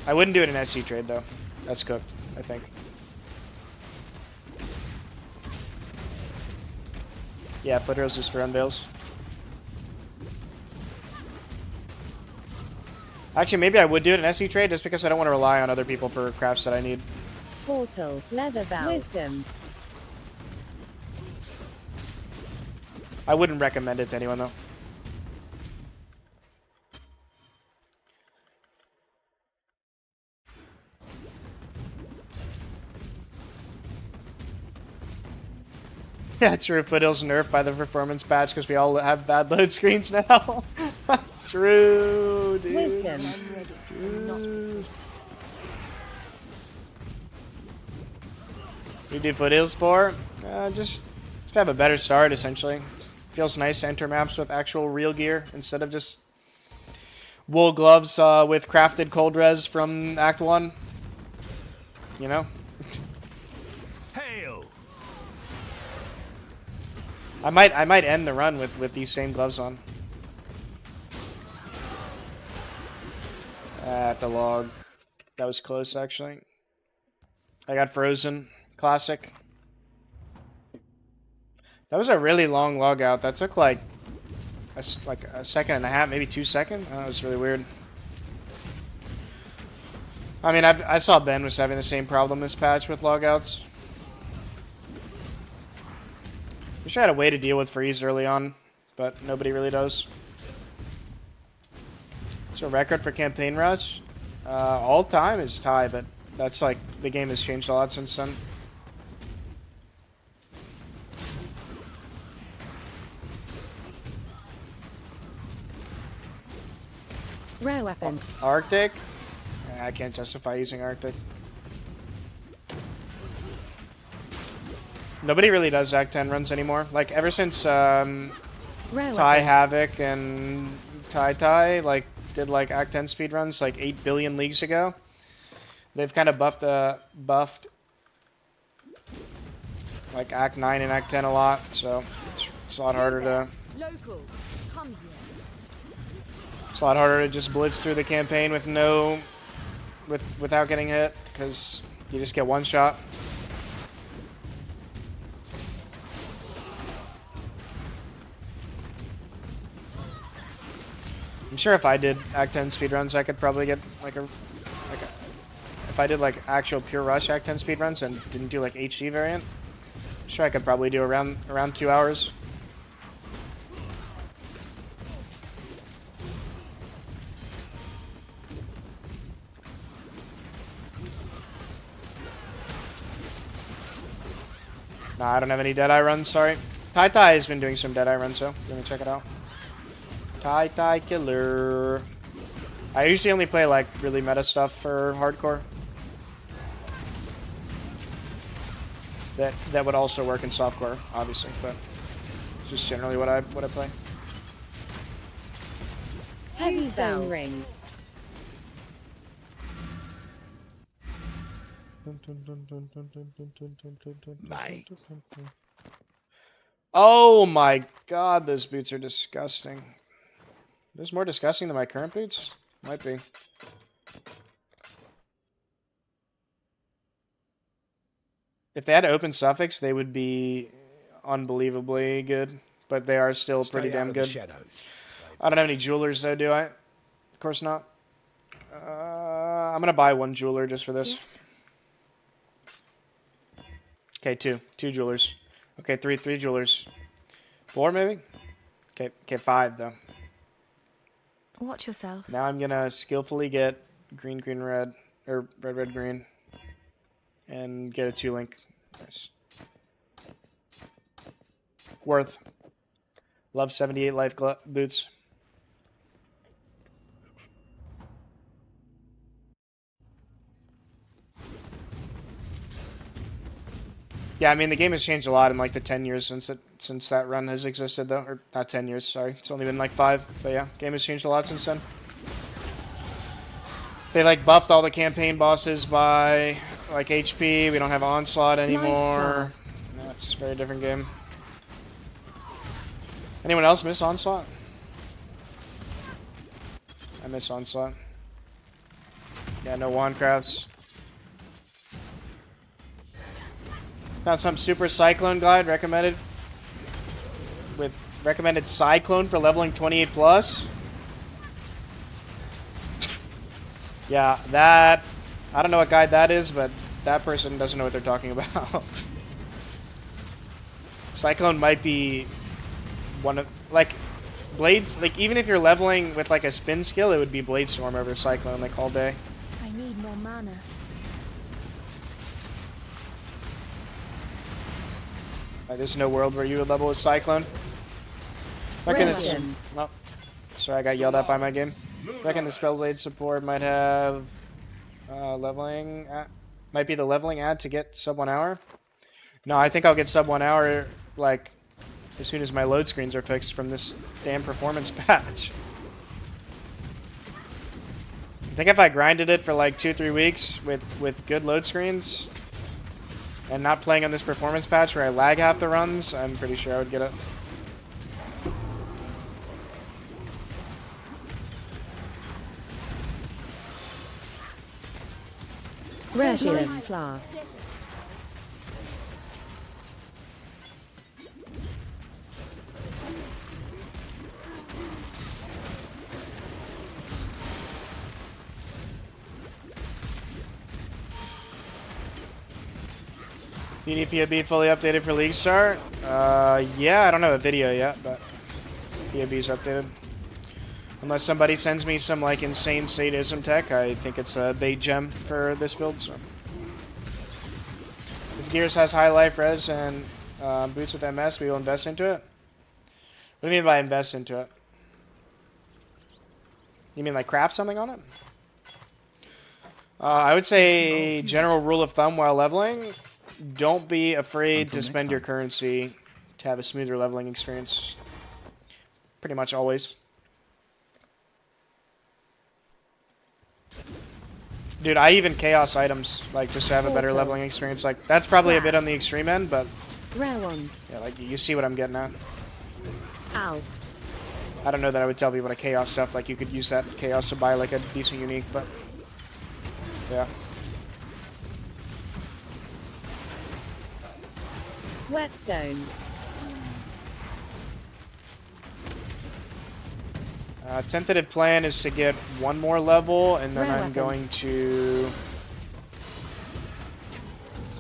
I wouldn't do it in SC trade though. That's cooked, I think. Yeah, foothills is for unveils. Actually, maybe I would do it in SC trade just because I don't want to rely on other people for crafts that I need. Portal, leather belt, wisdom. I wouldn't recommend it to anyone though. Yeah, true. Foothills nerfed by the performance patch because we all have bad load screens now. True, dude. Wisdom. True. You do foothills for? Just to have a better start, essentially. It feels nice to enter maps with actual real gear instead of just wool gloves with crafted cold res from Act 1. You know? Hail! I might end the run with these same gloves on. At the log. That was close, actually. I got frozen. Classic. That was a really long log out. That took like a second and a half, maybe 2 seconds. That was really weird. I mean, I saw Ben was having the same problem this patch with logouts. Wish I had a way to deal with freeze early on, but nobody really does. So record for campaign rush, all time is tie, but that's like the game has changed a lot since then. Rare weapon. Arctic? I can't justify using Arctic. Nobody really does Act 10 runs anymore. Like ever since Tie Havoc and Tai like did like Act 10 speedruns like 8 billion leagues ago. They've kind of buffed like Act 9 and Act 10 a lot, so it's a lot harder to it's a lot harder to just blitz through the campaign with without getting hit because you just get one shot. I'm sure if I did Act 10 speedruns, I could probably get if I did like actual pure rush Act 10 speedruns and didn't do like HD variant, I'm sure I could probably do around 2 hours. Nah, I don't have any Deadeye runs, sorry. Tai has been doing some Deadeye runs, so let me check it out. Tai Killer. I usually only play like really meta stuff for hardcore. That would also work in softcore, obviously, but it's just generally what I play. Heavy stone ring. Mate. Oh my god, those boots are disgusting. This more disgusting than my current boots? Might be. If they had open suffix, they would be unbelievably good, but they are still pretty damn good. I don't have any jewelers though, do I? Of course not. I'm gonna buy one jeweler just for this. Yes. Okay, two jewelers. Okay, three jewelers. 4 maybe. Okay, 5 though. Watch yourself. Now I'm gonna skillfully get green, red, or red, green, and get a 2-link. Nice. Worth. Love 78 life boots. Yeah, I mean the game has changed a lot in like the 10 years since that run has existed though, or not 10 years. Sorry, it's only been like 5. But yeah, game has changed a lot since then. They like buffed all the campaign bosses by like HP. We don't have onslaught anymore. That's a very different game. Anyone else miss onslaught? I miss onslaught. Yeah, no wand crafts. Found some super cyclone guide recommended with recommended cyclone for leveling 28 plus. Yeah, that I don't know what guide that is, but that person doesn't know what they're talking about. Cyclone might be one of like blades, like even if you're leveling with like a spin skill, it would be Blade Storm over Cyclone like all day. I need more mana. There's no world where you would level with Cyclone. Reckon it's oh, sorry, I got yelled at by my game. Reckon the Spellblade support might have leveling. Might be the leveling ad to get sub 1 hour. No, I think I'll get sub 1 hour like as soon as my load screens are fixed from this damn performance patch. I think if I grinded it for like 2-3 weeks with good load screens and not playing on this performance patch where I lag half the runs, I'm pretty sure I would get it. Resilient Flask. POB fully updated for Leaguestart? Yeah, I don't have a video yet, but POB's updated. Unless somebody sends me some like insane sadism tech, I think it's a bait gem for this build. So, if Gears has high life res and boots with MS, we will invest into it. What do you mean by invest into it? You mean like craft something on it? I would say general rule of thumb while leveling: don't be afraid to spend your currency to have a smoother leveling experience. Pretty much always. Dude, I even chaos items, like, just to have a better leveling experience. Like, that's probably a bit on the extreme end, but... Rare one. Yeah, like, you see what I'm getting at. Ow. I don't know that I would tell people to chaos stuff. Like, you could use that chaos to buy, like, a decent unique, but... Yeah. Whetstone. Tentative plan is to get one more level, and then I'm going to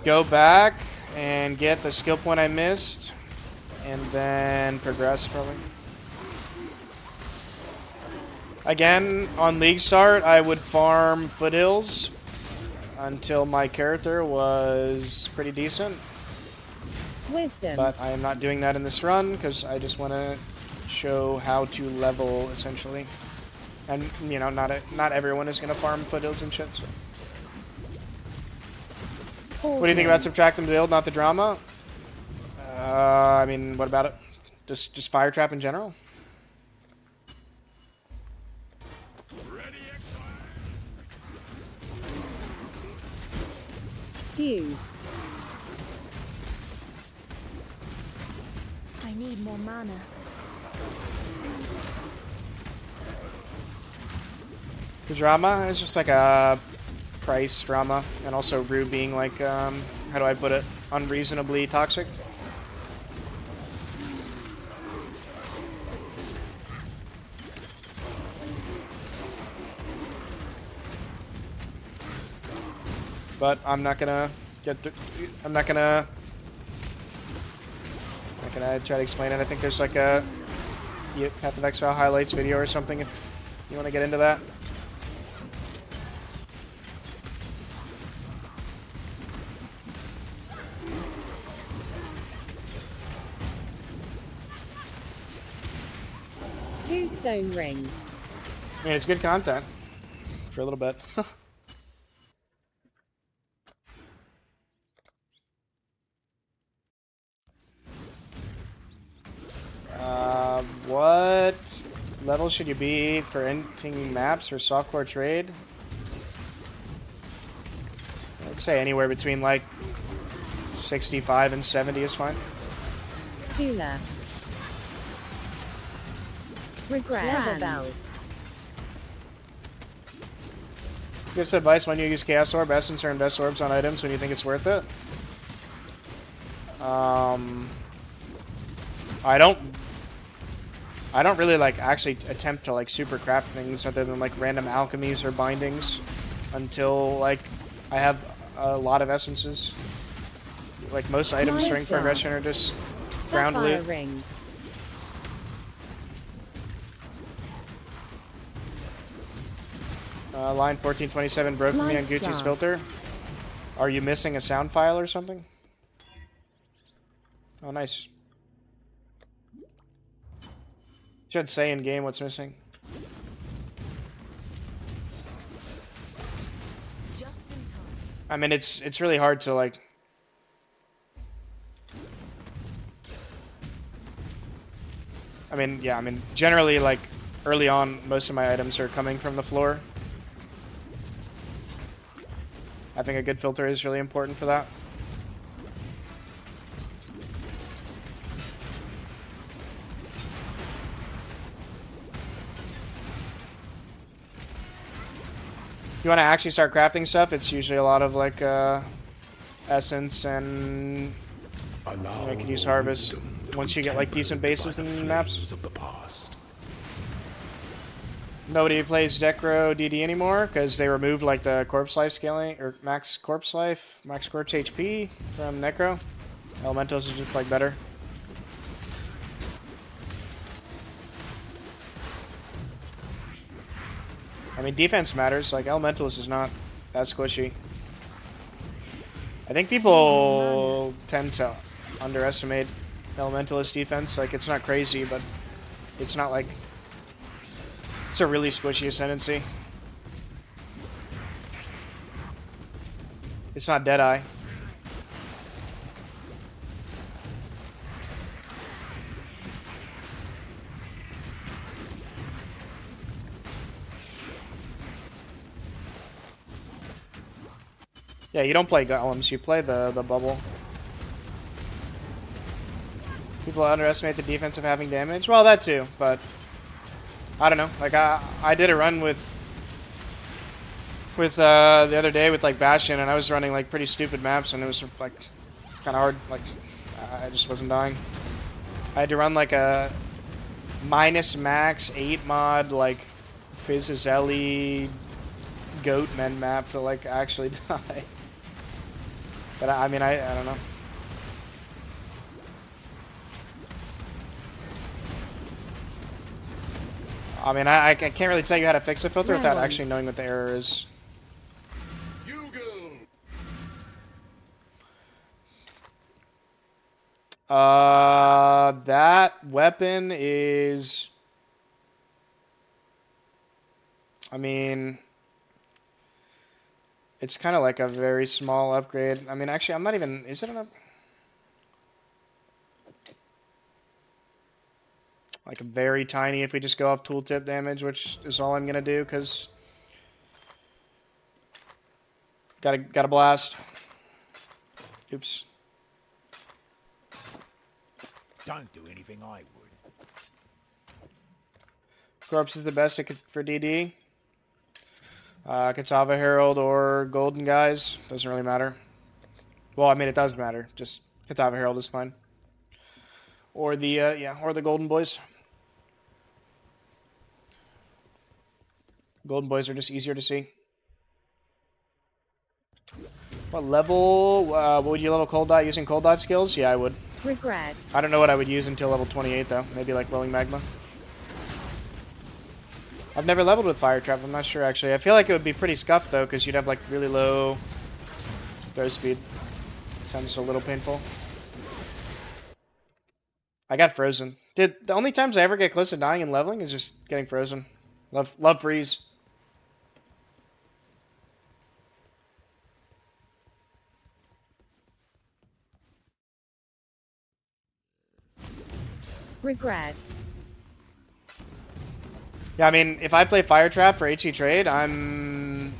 go back and get the skill point I missed, and then progress probably. Again, on Leaguestart, I would farm foothills until my character was pretty decent. Wisdom. But I am not doing that in this run because I just want to show how to level essentially, and you know, not everyone is gonna farm foothills and shit. So. What do you think about Subtractem build, not the drama? I mean, what about it? Just fire trap in general. Fuse. I need more mana. The drama is just like a price drama, and also Rue being like, how do I put it, unreasonably toxic. But I'm not gonna I'm not gonna try to explain it. I think there's like a Path of Exile highlights video or something if you want to get into that. Two stone ring. I mean, it's good content for a little bit. What level should you be for entering maps or softcore trade? I'd say anywhere between like 65 and 70 is fine. Dula. Regret. Belt. Give us advice when you use Chaos Orb, Essence, or invest orbs on items when you think it's worth it. I don't really like actually attempt to like super craft things other than like random alchemies or bindings until like I have a lot of essences. Like most items during progression are just ground loot. Ring. Line 1427 broke me on Gucci's filter. Are you missing a sound file or something? Oh, nice. Should say in game what's missing. Just in time. I mean, it's really hard to like. I mean, yeah. I mean, generally, like early on, most of my items are coming from the floor. I think a good filter is really important for that. You want to actually start crafting stuff, it's usually a lot of like essence and I could use harvest once you get like decent bases in maps. Nobody plays Decro DD anymore because they removed like the corpse life scaling or max corpse life, max corpse HP from Necro. Elementals is just like better. I mean, defense matters. Like, Elementalist is not that squishy. I think people tend to underestimate Elementalist defense. Like, it's not crazy, but it's not like... It's a really squishy ascendancy. It's not Deadeye. Yeah, you don't play golems, you play the bubble. People underestimate the defense of having damage. Well, that too, but I don't know. Like I did a run with the other day with like Bastion, and I was running like pretty stupid maps, and it was like kind of hard. Like I just wasn't dying. I had to run like a minus max 8 mod like Fizzelli goat men map to like actually die. But I mean, I don't know. I mean, I can't really tell you how to fix a filter without actually knowing what the error is. That weapon is... I mean... It's kind of like a very small upgrade. I mean, actually, I'm not even... Is it an upgrade? Like a very tiny if we just go off tooltip damage, which is all I'm gonna do, because gotta blast. Oops. Don't do anything I would. Corpse is the best for DD. Kitava Herald or Golden guys. Doesn't really matter. Well, I mean, it does matter. Just Kitava Herald is fine. Or the, or the Golden Boys. Golden Boys are just easier to see. What level? What would you level Cold Dot using Cold Dot skills? Yeah, I would. Regret. I don't know what I would use until level 28, though. Maybe like Rolling Magma. I've never leveled with Fire Trap. I'm not sure, actually. I feel like it would be pretty scuffed, though, because you'd have like really low throw speed. Sounds a little painful. I got frozen. Dude, the only times I ever get close to dying and leveling is just getting frozen. Love freeze. Regret. Yeah, I mean, if I play Fire Trap for HE Trade, I'm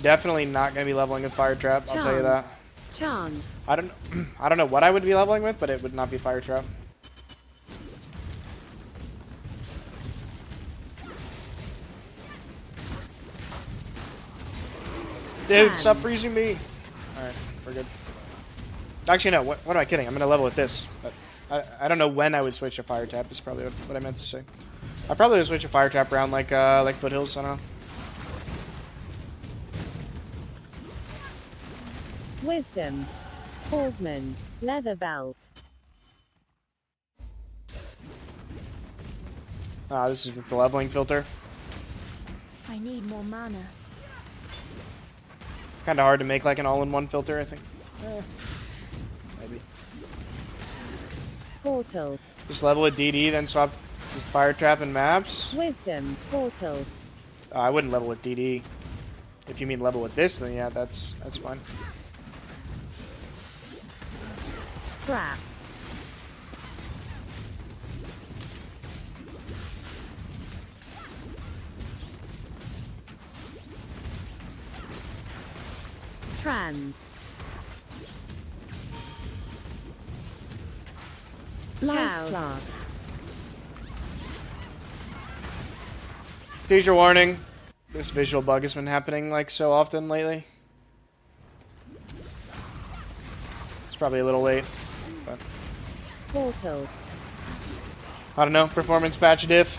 definitely not going to be leveling with Fire Trap. I'll tell you that. Chance. I don't know what I would be leveling with, but it would not be Fire Trap. Dude, stop freezing me. Alright, we're good. Actually, no, what am I kidding? I'm going to level with this. But I don't know when I would switch to Fire Trap, is probably what I meant to say. I probably would switch to Fire Trap around like Foothills, I don't know. Wisdom. Augment. Leather belt. Ah, this is just the leveling filter. I need more mana. Kind of hard to make like an all-in-one filter, I think. Maybe. Portal. Just level with DD, then swap to Fire Trap and maps. Wisdom. Portal. I wouldn't level with DD. If you mean level with this, then yeah, that's fine. Scrap. Trans. Life Flask. Teacher warning. This visual bug has been happening like so often lately. It's probably a little late, but Portal. I don't know. Performance patch diff.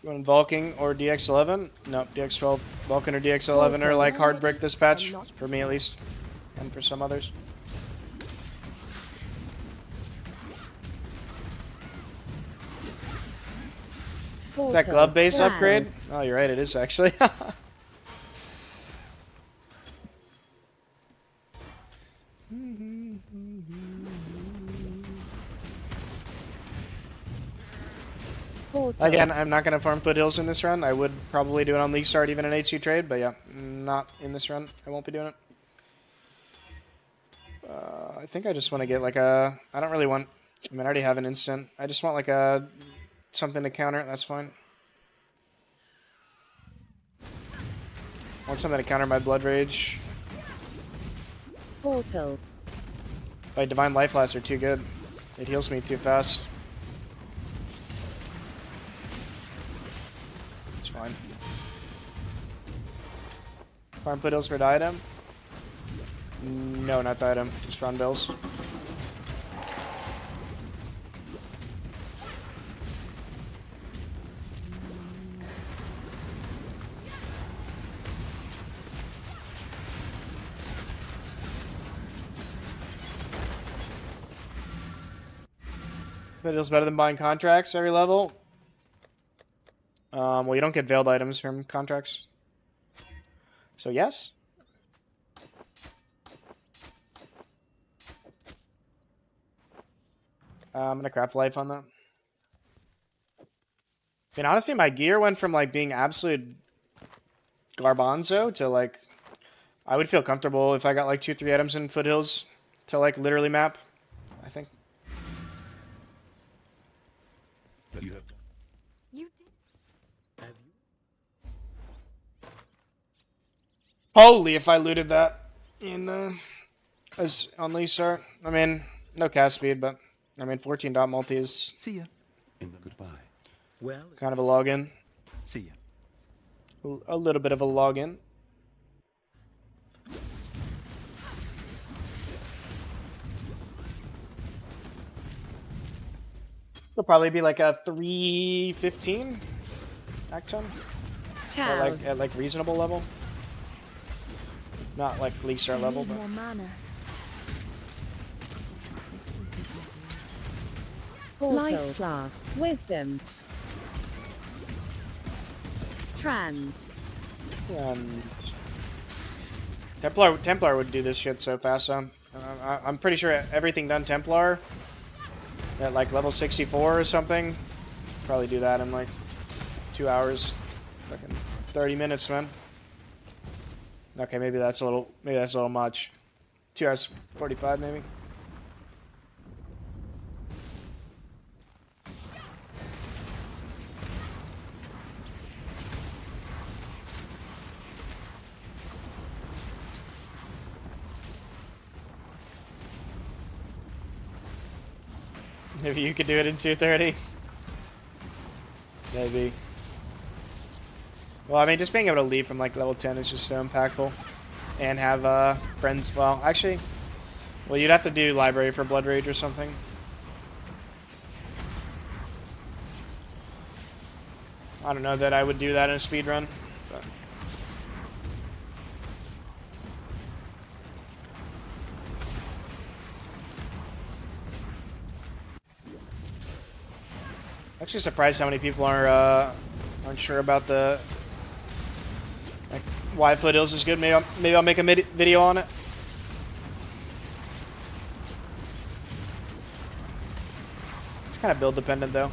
Going Vulcan or DX11? No, DX12. Vulcan or DX11 are like hard brick this patch, for me at least, and for some others. Is that glove base upgrade? Oh, you're right, it is actually. Again, I'm not going to farm Foothills in this run. I would probably do it on Leaguestart even in HC trade, but yeah, not in this run. I won't be doing it. I think I just want to get like a... I don't really want... I mean, I already have an instant. I just want like a... something to counter. That's fine. I want something to counter my Blood Rage. Portal. My Divine Life Lasts are too good. It heals me too fast. It's fine. Farm Foothills for the item? No, not the item. Just run bells. Foothills better than buying contracts every level? Well, you don't get veiled items from contracts. So yes. I'm gonna craft life on that. I mean, honestly, my gear went from like being absolute garbanzo to like, I would feel comfortable if I got like 2-3 items in Foothills to like literally map, I think. You have... You did. Holy, if I looted that in as on Leaguestart. I mean, no cast speed, but I mean 14 dot multi is See ya. In the goodbye. Well, kind of a login. see ya. A little bit of a login. It'll probably be like a 315 A10. At like reasonable level. Not like Leaguestart level, but More mana. Life class. Wisdom. Trans. and Templar would do this shit so fast. So I'm pretty sure everything done Templar at like level 64 or something. Probably do that in like 2 hours, fucking 30 minutes, man. Okay, maybe that's a little much. 2 hours 45 maybe. Maybe you could do it in 2:30. Maybe. Well, I mean, just being able to leave from like level 10 is just so impactful. And have friends. Well, actually, well, you'd have to do library for Blood Rage or something. I don't know that I would do that in a speed run. But. Actually surprised how many people aren't sure about the like why Foothills is good. Maybe I'll make a video on it. It's kind of build dependent though.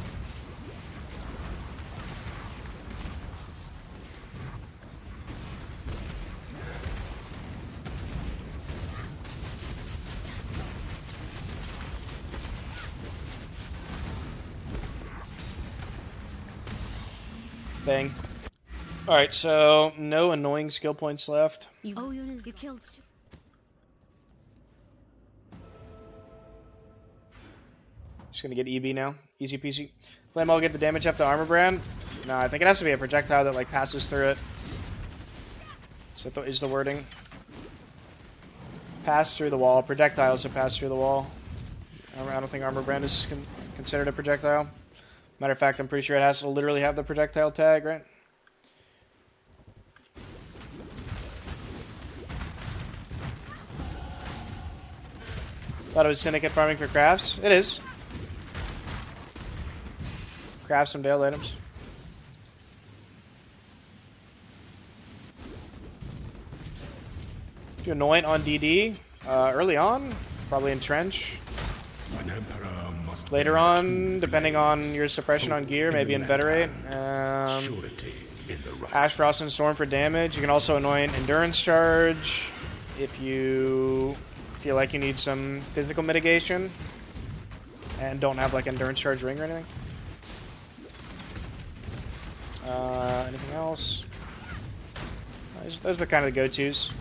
Bang. Alright, so no annoying skill points left. You killed. Just gonna get EB now. Easy peasy. Flame, I'll get the damage after armor brand. No, I think it has to be a projectile that like passes through it. So is the wording. Pass through the wall. Projectiles that pass through the wall. I don't think armor brand is considered a projectile. Matter of fact, I'm pretty sure it has to literally have the projectile tag, right? Thought it was Syndicate farming for crafts. It is. Craft some veiled items. Do Anoint on DD early on, probably in Trench. An emperor must later on, depending on your suppression on gear, maybe Inveterate. Ash, Frost, and Storm for damage. You can also anoint Endurance Charge if you feel like you need some physical mitigation and don't have like Endurance Charge ring or anything. Anything else? Those are the kind of the go-tos.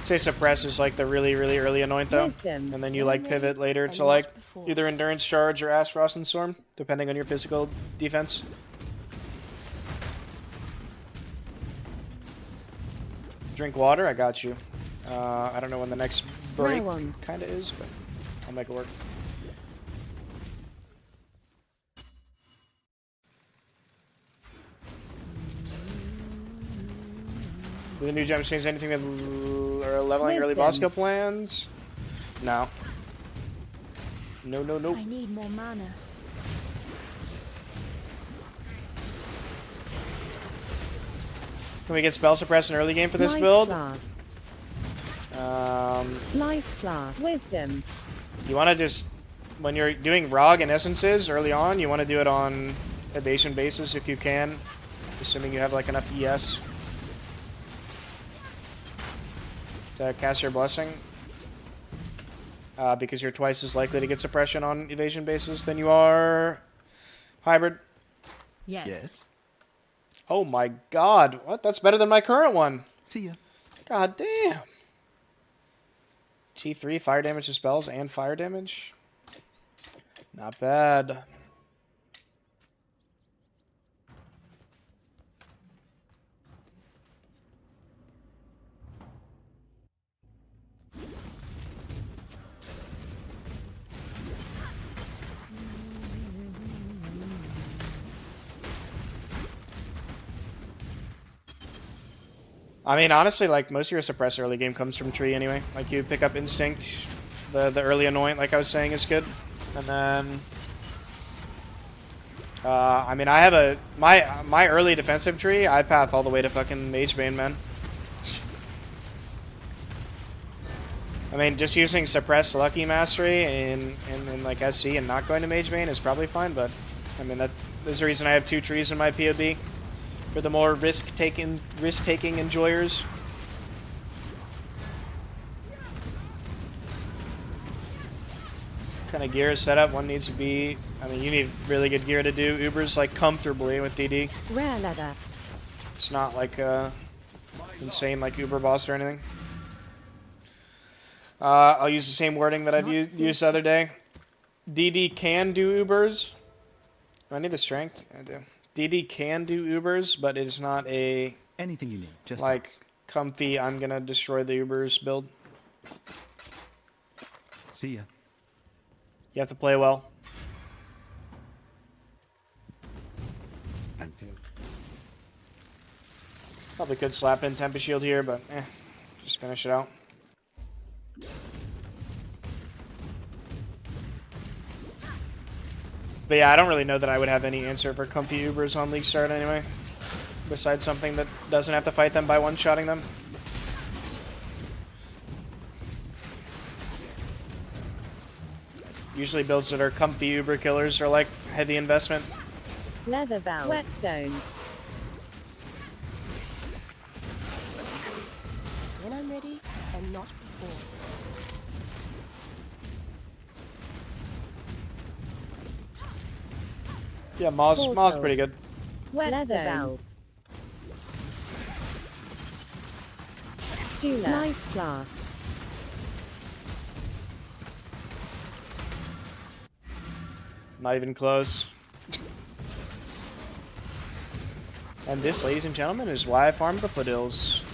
Say suppress is like the really early anoint though, and then you like pivot later to like either endurance charge or ash, frost, and storm, depending on your physical defense. Drink water, I got you. I don't know when the next break kind of is, but I'll make it work. Do the new gems change anything with leveling early boss skill plans? No. No. I need more mana. Can we get spell suppress in early game for this build? Life class. Wisdom. You want to just, when you're doing ROG and essences early on, you want to do it on evasion basis if you can, assuming you have like enough ES. To cast your blessing, because you're twice as likely to get suppression on evasion basis than you are hybrid. Yes. Oh my god. What? That's better than my current one. See ya. God damn. T3, fire damage to spells and fire damage. Not bad. I mean, honestly, like, most of your suppress early game comes from tree anyway. Like, you pick up instinct, the early anoint, like I was saying, is good. And then... I mean, I have a... My early defensive tree, I path all the way to fucking Magebane, man. I mean, just using suppress Lucky Mastery in like, SC and not going to Magebane is probably fine, but... I mean, there's a reason I have 2 trees in my POB. For the more risk-taking enjoyers. What kind of gear is set up? One needs to be... I mean, you need really good gear to do Ubers, like, comfortably with DD. Rare leather. It's not, like, insane, like, Uber boss or anything. I'll use the same wording that I've used the other day. DD can do Ubers. Do I need the strength? I do. DD can do Ubers, but it's not a... Anything you need, just like, ask. comfy, I'm gonna destroy the Ubers build. See ya. You have to play well. And Probably could slap in Tempest Shield here, but just finish it out. But yeah, I don't really know that I would have any answer for comfy Ubers on Leaguestart anyway. Besides something that doesn't have to fight them by one-shotting them. Usually builds that are comfy Uber killers are like heavy investment. Leather belt. Whetstone. When I'm ready, and not before. Yeah, Maw's pretty good. Leather belt. Jeweler. Knife flask. Not even close. And this, ladies and gentlemen, is why I farmed the foothills.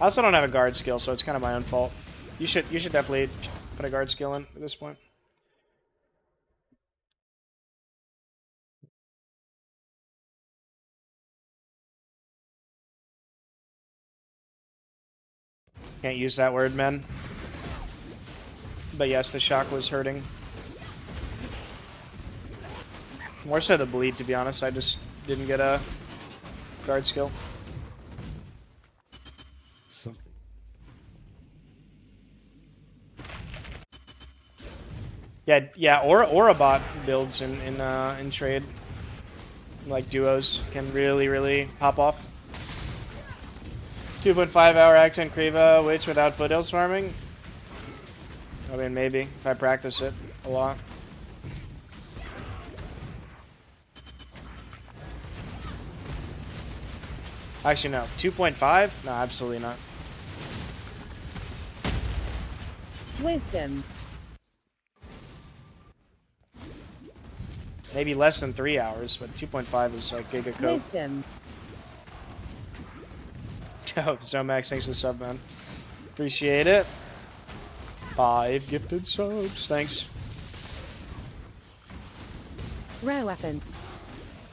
I also don't have a guard skill, so it's kind of my own fault. You should definitely put a guard skill in at this point. Can't use that word, men. But yes, the shock was hurting. More so the bleed, to be honest. I just didn't get a guard skill. something. Yeah. Aura bot builds in trade, like duos, can really pop off. 2.5 hour A10 Kriva, which without foothills farming. I mean, maybe if I practice it a lot. Actually, no. 2.5? No, absolutely not. Wisdom. Maybe less than 3 hours, but 2.5 is like giga cope. Wisdom. Yo, Zomax, thanks for the sub, man. Appreciate it. 5 gifted subs, thanks. Rare weapon.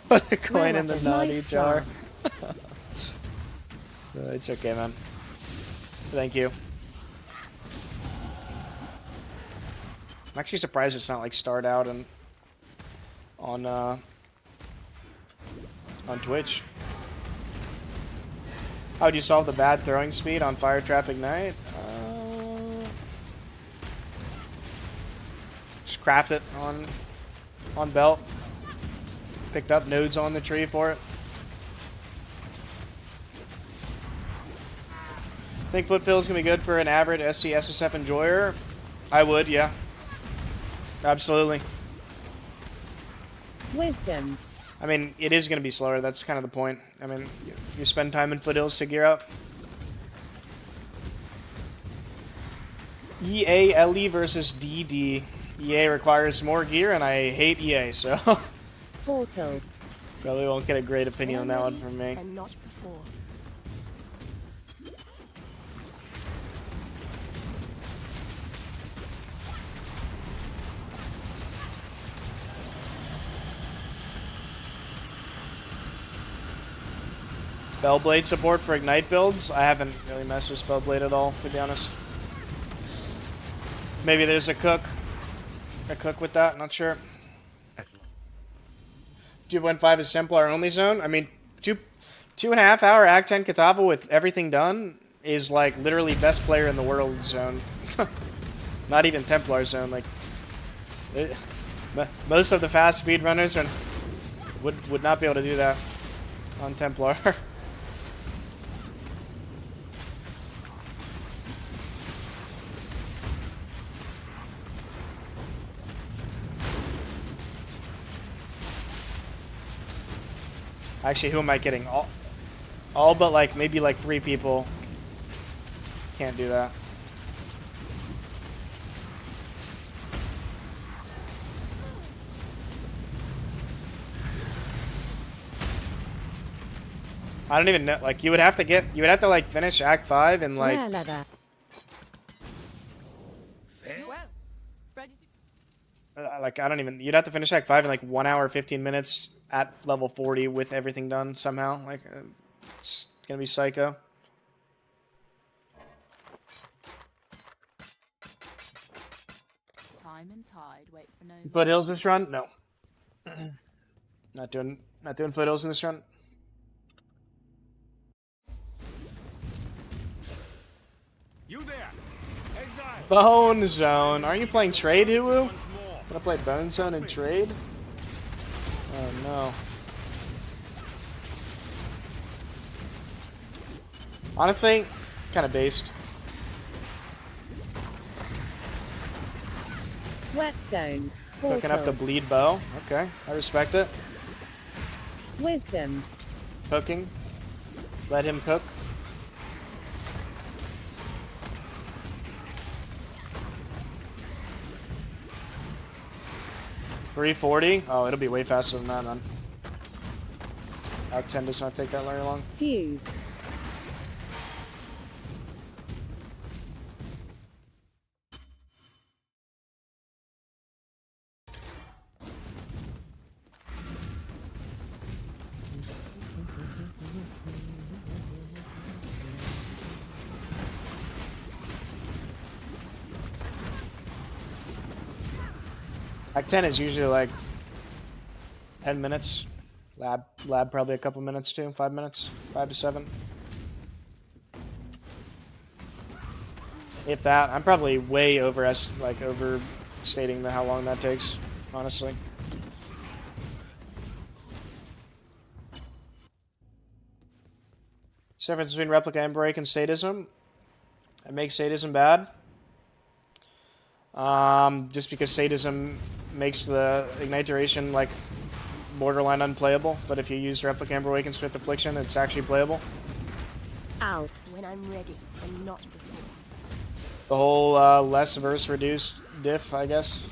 Put a coin in the naughty Knife jar. flask. It's okay, man. Thank you. I'm actually surprised it's not like starred out and on Twitch. How would you solve the bad throwing speed on Fire Trap Ignite? Just craft it on belt. Picked up nodes on the tree for it. Think Footfill's gonna be good for an average SC SSF enjoyer? I would, yeah. Absolutely. Wisdom. I mean, it is gonna be slower. That's kind of the point. I mean, you spend time in foothills to gear up. EA versus DD. EA requires more gear, and I hate EA, so Portal. probably won't get a great opinion on that one from me. And not before. Spellblade support for Ignite builds? I haven't really messed with Spellblade at all, to be honest. Maybe there's a cook with that, not sure. 2.5 is Templar only zone. I mean, 2.5 hour A10 Kitava with everything done is like literally best player in the world zone. Not even Templar zone. Like, most of the fast speed runners would not be able to do that on Templar. Actually, who am I kidding? All but like maybe like 3 people can't do that. I don't even know. Like you would have to like finish Act 5 and like. Rare leather. Like I don't even. You'd have to finish Act 5 in like 1 hour 15 minutes at level 40 with everything done somehow. Like it's gonna be psycho. Time and tide wait for no. Foothills this run? No. Not doing foothills in this run. You there, Exile. Bone Zone. Aren't you playing Trade, Hulu? Gonna play Bone Zone and Trade? Oh no. Honestly, kind of based. Whetstone. Cooking up the bleed bow. Okay, I respect it. Wisdom. Cooking. Let him cook. $340? Oh, it'll be way faster than that, man. A10 does not take that very long. Fuse. Act 10 is usually like 10 minutes. Lab probably a couple minutes too. 5 minutes. 5 to 7. If that. I'm probably way overstating how long that takes, honestly. Difference between Replica and Break and Sadism. It makes Sadism bad. Just because Sadism makes the Ignite duration like borderline unplayable, but if you use Replica Amber Awakens with Affliction, it's actually playable. Ow. When I'm ready, and not before. The whole less verse reduced diff, I guess.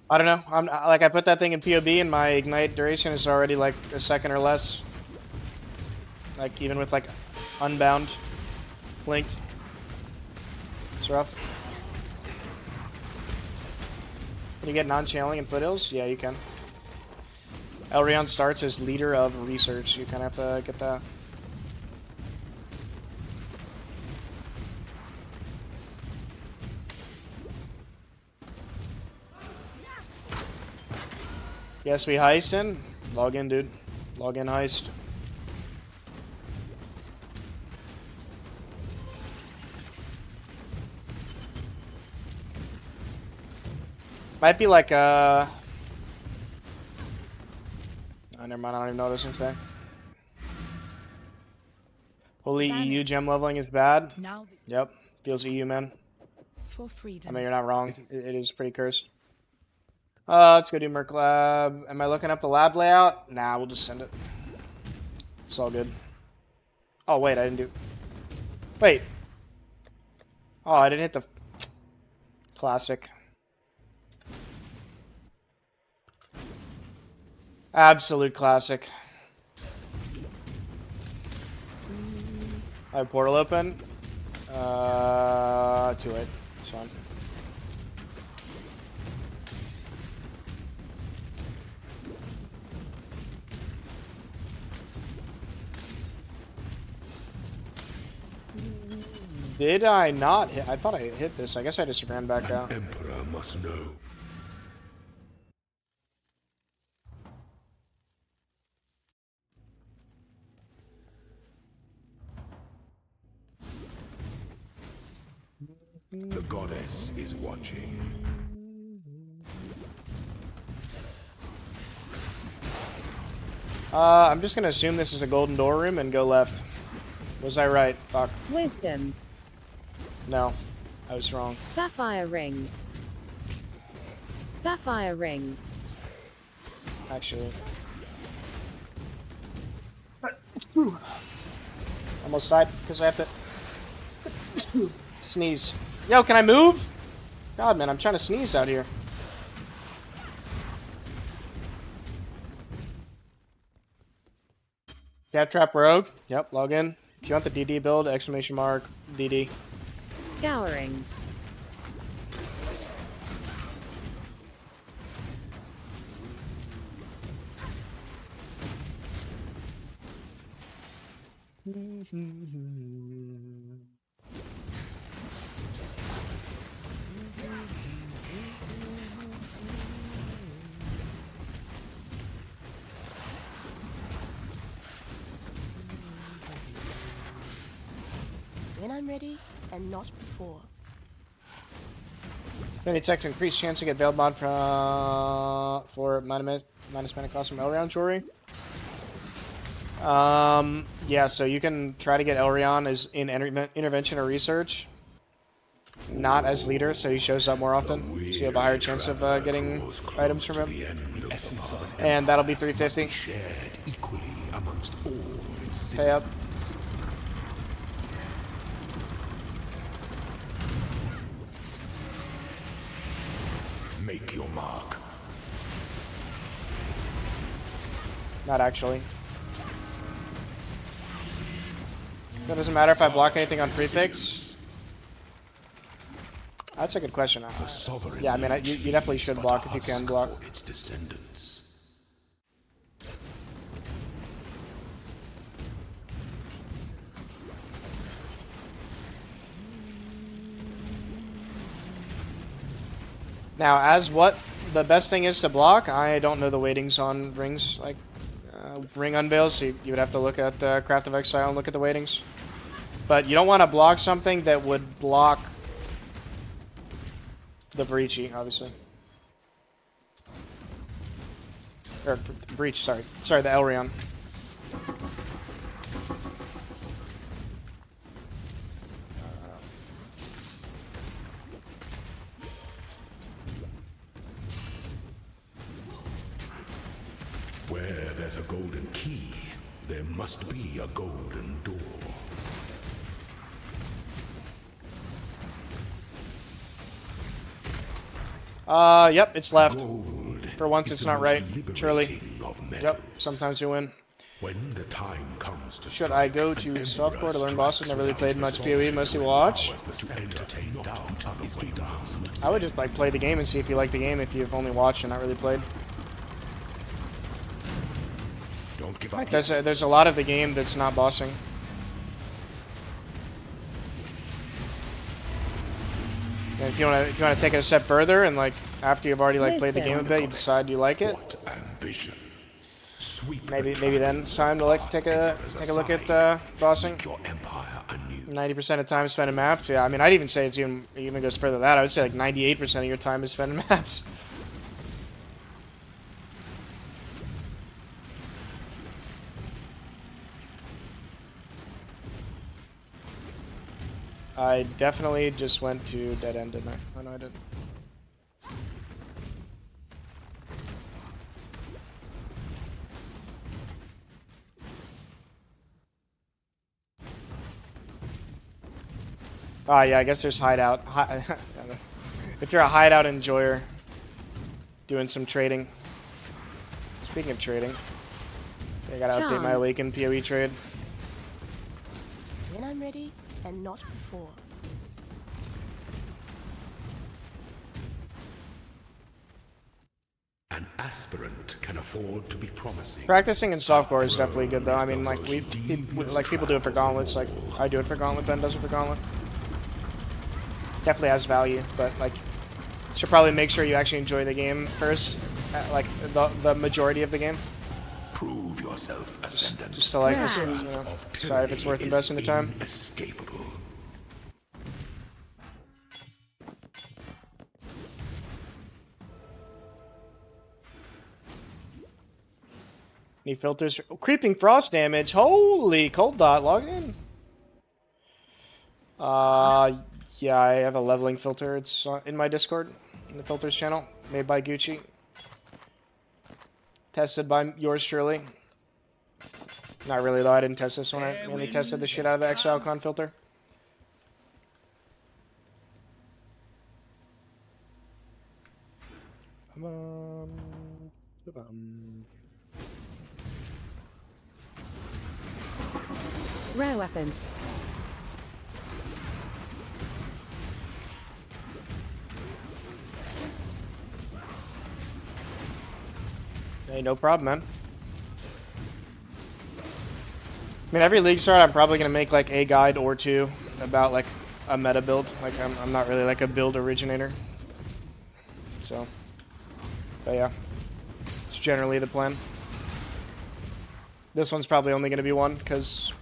I don't know. I put that thing in POB and my Ignite duration is already like a second or less. Like even with like Unbound linked. It's rough. Can you get non-channeling in foothills? Yeah, you can. Elrion starts as leader of research. You kind of have to get that. Yes, we heist in. Log in, dude. Log in, heist. Might be like oh, never mind, I don't even know what I was gonna say. Holy EU gem leveling is bad. Yep, feels EU, man. For freedom. I mean, you're not wrong. It is pretty cursed. Let's go do Merc Lab. Am I looking up the lab layout? Nah, we'll just send it. It's all good. Oh, wait, I didn't do... Wait. Oh, I didn't hit the... Classic. Absolute classic. I have portal open. Too late. It's fine. Did I not hit? I thought I hit this. I guess I just ran back out. Emperor must know. The goddess is watching. I'm just gonna assume this is a golden door room and go left. Was I right? Fuck. Wisdom. No, I was wrong. Sapphire ring. Sapphire ring. Actually. Almost died because I have to sneeze. Yo, can I move? God, man, I'm trying to sneeze out here. Cat Trap Rogue. Yep, log in. If you want the DD build, exclamation mark, DD. Scouring. When I'm ready, and not before. Then you text increased chance to get veiled mod for minus mana cost from Elrond jewelry. Yeah, so you can try to get Elrond as in intervention or research, not as leader, so he shows up more often, so you have a higher chance of getting items from him. And that'll be 350. Pay up. Make your mark. Not actually. That doesn't matter if I block anything on prefix. That's a good question. Yeah, I mean, you definitely should block if you can block. Its descendants. Now, as what the best thing is to block, I don't know the weightings on rings, like ring unveils, so you would have to look at Craft of Exile and look at the weightings. But you don't want to block something that would block the Breachy, obviously. Or Breach, sorry. Sorry, the Elrond. Where there's a golden key, there must be a golden door. Yep, it's left. For once, it's not right. Surely. Yep, sometimes you win. When the time comes to Should I go to softcore to learn bosses? Never really played much PoE, mostly watch. I would just like play the game and see if you like the game if you've only watched and not really played. Like there's a lot of the game that's not bossing. And if you want to take it a step further and like after you've already like played the game a bit, you decide you like it. Maybe then it's time to like take a look at bossing. 90% of time spent in maps. Yeah, I mean I'd even say it's even goes further than that. I would say like 98% of your time is spent in maps. I definitely just went to dead end, didn't I? Oh, no, I didn't. Ah, yeah, I guess there's hideout. If you're a hideout enjoyer, doing some trading. Speaking of trading, I gotta update my Awakened PoE trade. When I'm ready, and not before. An aspirant can afford to be promising. Practicing in softcore is definitely good, though. I mean, like people do it for gauntlets. Like I do it for gauntlet. Ben does it for gauntlet. Definitely has value, but like, should probably make sure you actually enjoy the game first. Like the majority of the game. Prove yourself, Ascendant. Just to like, you know, decide if it's worth investing the time. Inescapable. Need filters. Oh, creeping frost damage. Holy cold dot. Log in. Yeah, I have a leveling filter. It's in my Discord, in the filters channel, made by Gucci. Tested by yours truly. Not really though. I didn't test this one. I mainly tested the shit out of the ExileCon filter. Rare weapon. Hey, no problem, man. I mean, every Leaguestart, I'm probably gonna make like a guide or two about like a meta build. Like, I'm not really like a build originator. So, but yeah, it's generally the plan. This one's probably only gonna be one because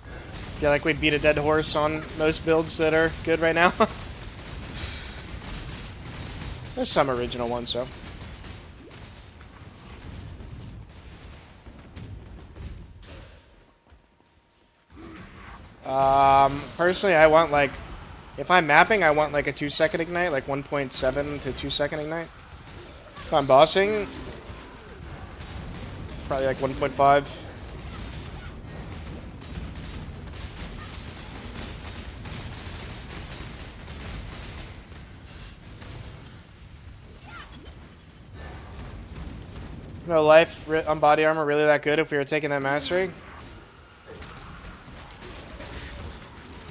I feel like we beat a dead horse on most builds that are good right now. There's some original ones, so. Personally, I want like, if I'm mapping, I want like a 2-second ignite, like 1.7 to 2-second ignite. If I'm bossing, probably like 1.5. No life on body armor really that good if we were taking that mastery?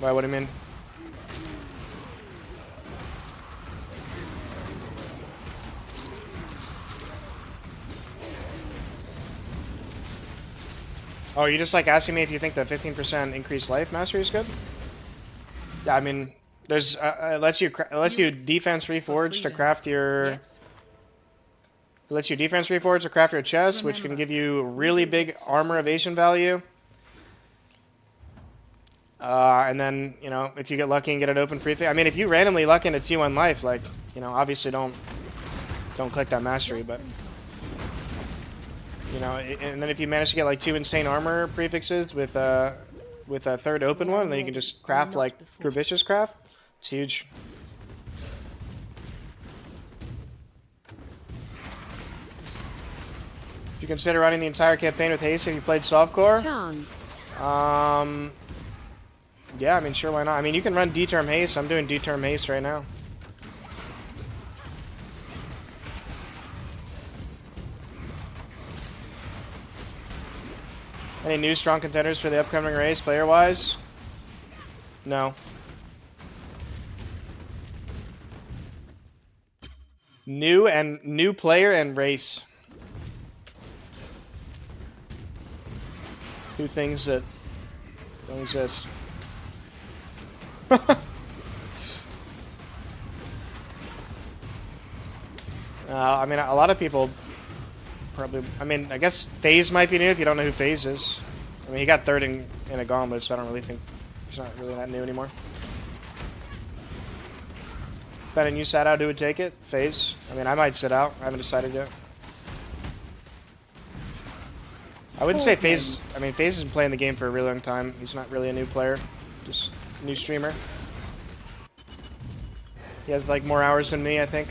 Why, what do you mean? Oh, you're just like asking me if you think the 15% increased life mastery is good? Yeah, I mean, there's it lets you defense reforge to craft your. Yes. It lets you defense reforge to craft your chest, which can give you really big armor evasion value. And then, you know, if you get lucky and get an open prefix. I mean, if you randomly luck into T1 life, like, you know, obviously don't click that mastery, but, you know, and then if you manage to get like 2 insane armor prefixes with a third open one, then you can just craft like Gravicious craft. It's huge. You consider running the entire campaign with haste if you played softcore? Yeah, I mean, sure, why not? I mean, you can run D-term haste. I'm doing D-term haste right now. Any new strong contenders for the upcoming race, player-wise? No. New player and race. Two things that don't exist. I mean, a lot of people probably. I mean, I guess FaZe might be new if you don't know who FaZe is. I mean, he got third in a gauntlet, so I don't really think he's not really that new anymore. Ben, and you sat out, who would take it? FaZe? I mean, I might sit out. I haven't decided yet. I wouldn't say FaZe. I mean, FaZe has been playing the game for a really long time. He's not really a new player, just a new streamer. He has like more hours than me, I think.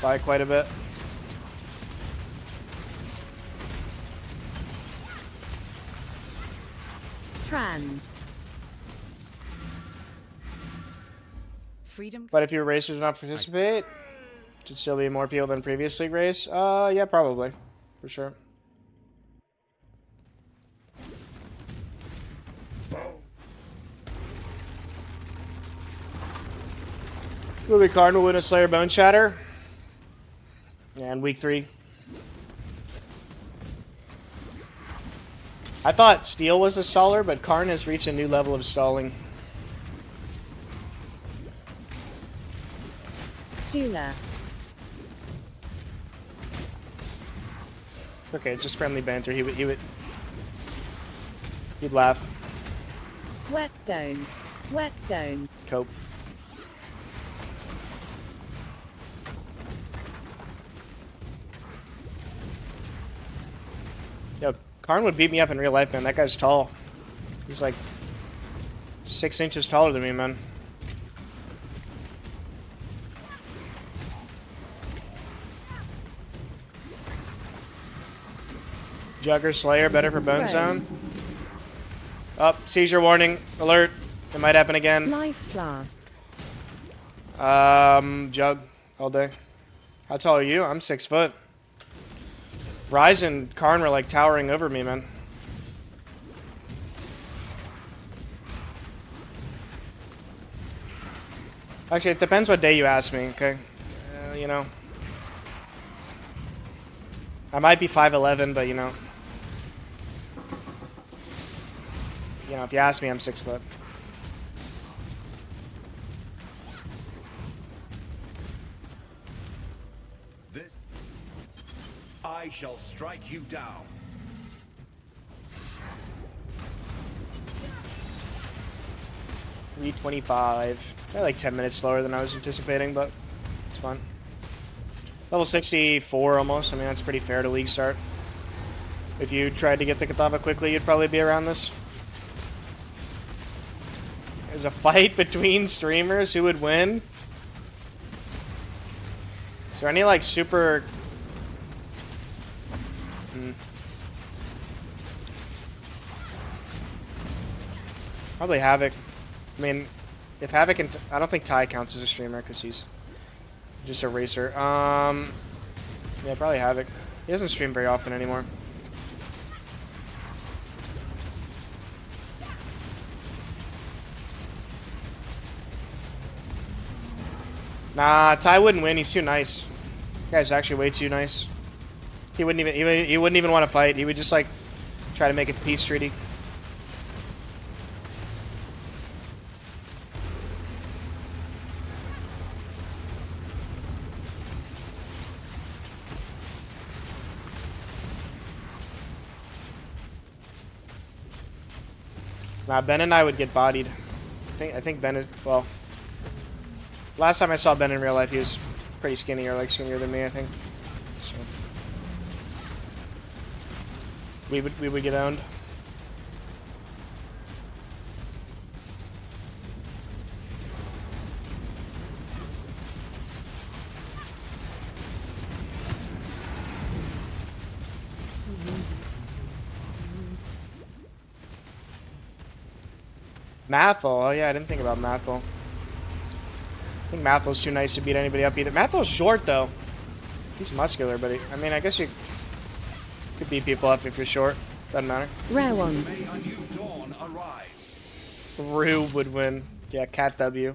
By quite a bit. Trans. Freedom. But if your racers do not participate, should still be more people than previous league race. Yeah, probably, for sure. Movie Card will win a Slayer Bone Shatter. And week 3. I thought Steel was a staller, but Karn has reached a new level of stalling. Jula. Okay, just friendly banter. He'd laugh. Whetstone. Whetstone. Cope. Yo, Karn would beat me up in real life, man. That guy's tall. He's like 6 inches taller than me, man. Jugger Slayer, better for Bone Zone. Up, seizure warning, alert. It might happen again. Life Flask. Jug, all day. How tall are you? I'm 6 foot. Ryze and Karn were like towering over me, man. Actually, it depends what day you ask me, okay? You know. I might be 5'11", but you know. You know, if you ask me, I'm 6 foot. This, I shall strike you down. .325. Like 10 minutes slower than I was anticipating, but it's fun. Level 64 almost. I mean, that's pretty fair to Leaguestart. If you tried to get to Kitava quickly, you'd probably be around this. There's a fight between streamers. Who would win? Is there any like super... Probably Havoc. I mean, if Havoc and... I don't think Ty counts as a streamer because he's just a racer. Yeah, probably Havoc. He doesn't stream very often anymore. Nah, Ty wouldn't win. He's too nice. The guy's actually way too nice. He wouldn't even want to fight. He would just like try to make a peace treaty. Nah, Ben and I would get bodied. I think Ben is, well, last time I saw Ben in real life, he was pretty skinny, or like skinnier than me, I think. So we would get owned. Mathel, oh yeah, I didn't think about Mathel. I think Mathel's too nice to beat anybody up either. Mathel's short though. He's muscular, but I mean, I guess you could beat people up if you're short. Doesn't matter. Rare one. May a new dawn arise. Rue would win. Yeah, Cat W.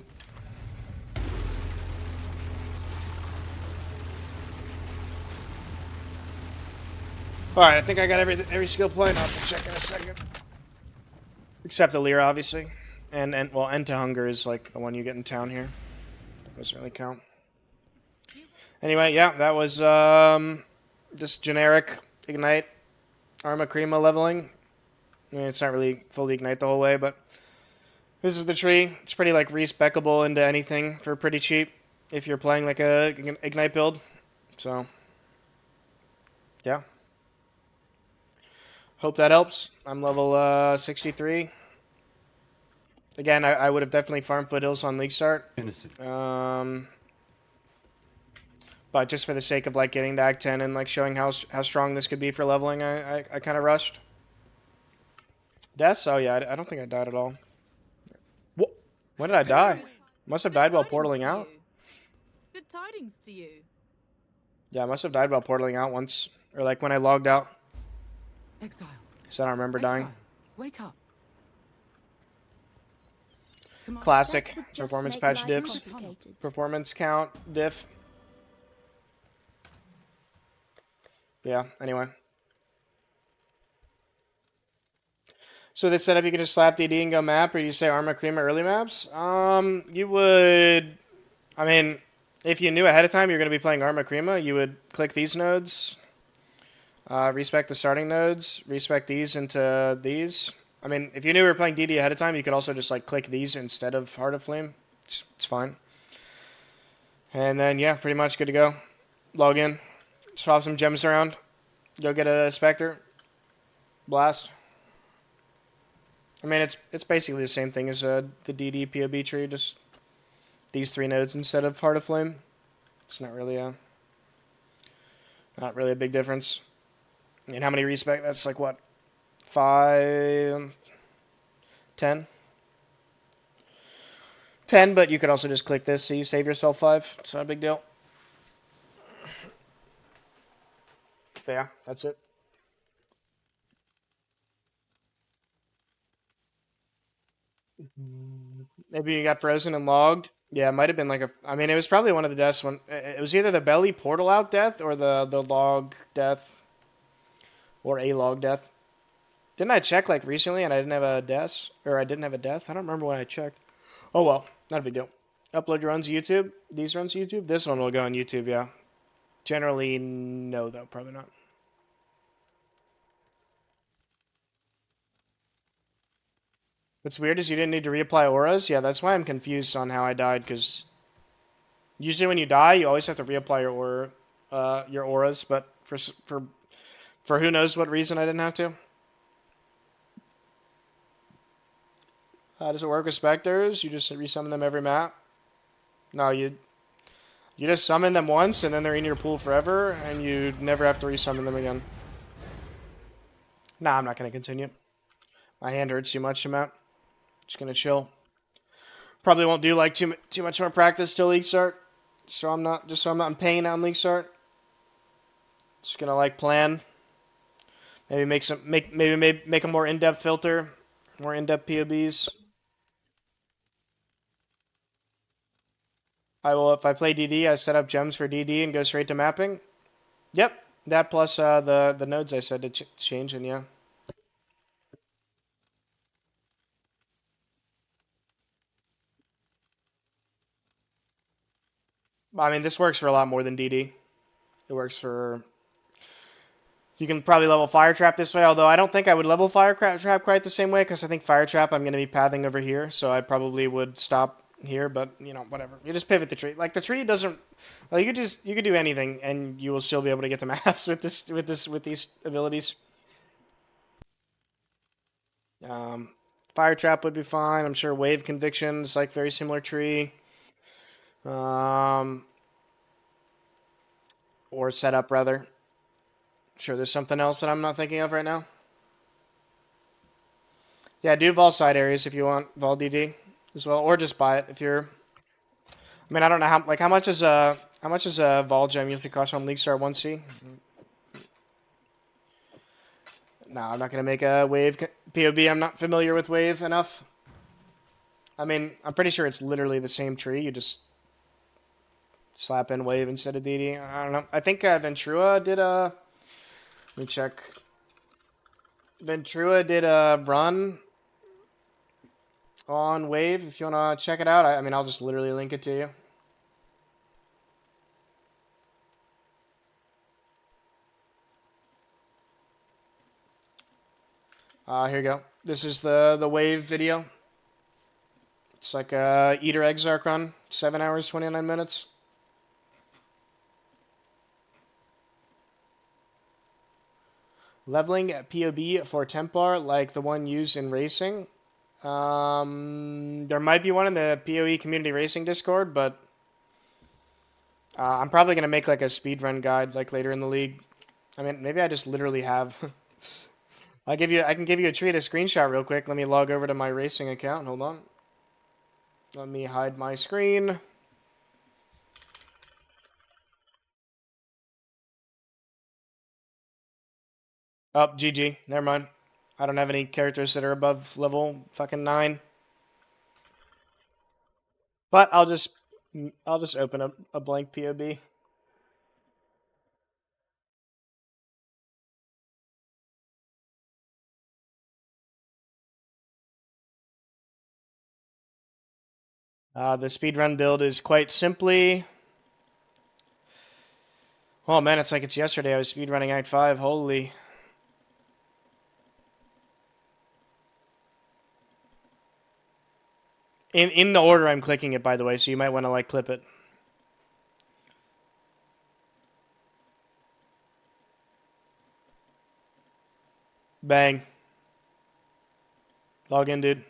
Alright, I think I got every skill point. I'll have to check in a second. Except Alira, obviously. And well, End to Hunger is like the one you get in town here. Doesn't really count. Anyway, yeah, that was just generic Ignite Arma Crema leveling. I mean, it's not really fully Ignite the whole way, but this is the tree. It's pretty like respecable into anything for pretty cheap if you're playing like a Ignite build. So, yeah. Hope that helps. I'm level 63. Again, I would have definitely farmed foothills on Leaguestart. Innocent. But just for the sake of like getting to Act 10 and like showing how strong this could be for leveling, I kind of rushed. Deaths? Oh yeah, I don't think I died at all. What? When did I die? Must have died while portaling out. Good tidings to you. Yeah, I must have died while portaling out once, or like when I logged out. Exile. So I don't remember dying. Wake up. Classic That would just performance make patch life dips. complicated. Performance count diff. Yeah, anyway. So with this setup, you can just slap DD and go map, or you say Arma Crema early maps? You would... I mean, if you knew ahead of time you're going to be playing Arma Crema, you would click these nodes, respec the starting nodes, respec these into these. I mean, if you knew we were playing DD ahead of time, you could also just like click these instead of Heart of Flame. It's fine. And then, yeah, pretty much good to go. Log in, swap some gems around, go get a Spectre, blast. I mean, it's basically the same thing as the DD POB tree, just these 3 nodes instead of Heart of Flame. It's not really a big difference. I mean, how many respec? That's like what, 5, 10? 10, but you could also just click this so you save yourself 5. It's not a big deal. But yeah, that's it. Maybe you got frozen and logged. Yeah, it might have been like a... I mean, it was probably one of the deaths. It was either the belly portal out death or the log death. Or a log death. Didn't I check like recently and I didn't have a death? Or I didn't have a death? I don't remember when I checked. Oh well, not a big deal. Upload your runs to YouTube. These runs to YouTube. This one will go on YouTube, yeah. Generally, no though. Probably not. What's weird is you didn't need to reapply auras. Yeah, that's why I'm confused on how I died, because usually when you die, you always have to reapply your auras, but for who knows what reason I didn't have to. How does it work with Spectres? You just resummon them every map? No, you just summon them once, and then they're in your pool forever, and you never have to resummon them again. Nah, I'm not going to continue. My hand hurts too much to map. Just going to chill. Probably won't do like too much more practice till Leaguestart. So I'm not in pain on Leaguestart. Just going to like plan. Maybe make a more in-depth filter. More in-depth POBs. If I play DD, I set up gems for DD and go straight to mapping. Yep, that plus the nodes I said to change, and yeah. I mean, this works for a lot more than DD. It works for... You can probably level Fire Trap this way, although I don't think I would level Fire Trap quite the same way, because I think Fire Trap I'm going to be pathing over here, so I probably would stop here, but, you know, whatever. You just pivot the tree. Like, the tree doesn't... Like, you could do anything, and you will still be able to get to maps with these abilities. Fire Trap would be fine. I'm sure Wave Conviction's, like, very similar tree. Or setup, rather. Sure, there's something else that I'm not thinking of right now. Yeah, do Vol side areas if you want Vol DD as well, or just buy it if you're... I mean, I don't know how much is a Vol gem you have to cost on Leaguestart 1C? No, I'm not gonna make a Wave POB. I'm not familiar with Wave enough. I mean, I'm pretty sure it's literally the same tree. You just slap in Wave instead of DD. I don't know. I think Ventrua did a... Let me check. Ventrua did a run on Wave. If you want to check it out, I mean, I'll just literally link it to you. Here you go. This is the Wave video. It's like a Eater Exarch run. 7 hours, 29 minutes. Leveling at POB for Templar, like the one used in racing. There might be one in the PoE Community Racing Discord, but I'm probably gonna make like a speedrun guide like later in the league. I mean, maybe I just literally have. I can give you a treat, a screenshot real quick. Let me log over to my racing account. Hold on. Let me hide my screen. Oh, GG. Never mind. I don't have any characters that are above level fucking 9. But I'll just open up a blank POB. The speedrun build is quite simply... Oh man, it's like it's yesterday. I was speedrunning Act 5. Holy. In the order I'm clicking it, by the way, so you might want to like clip it. Bang. Log in, dude.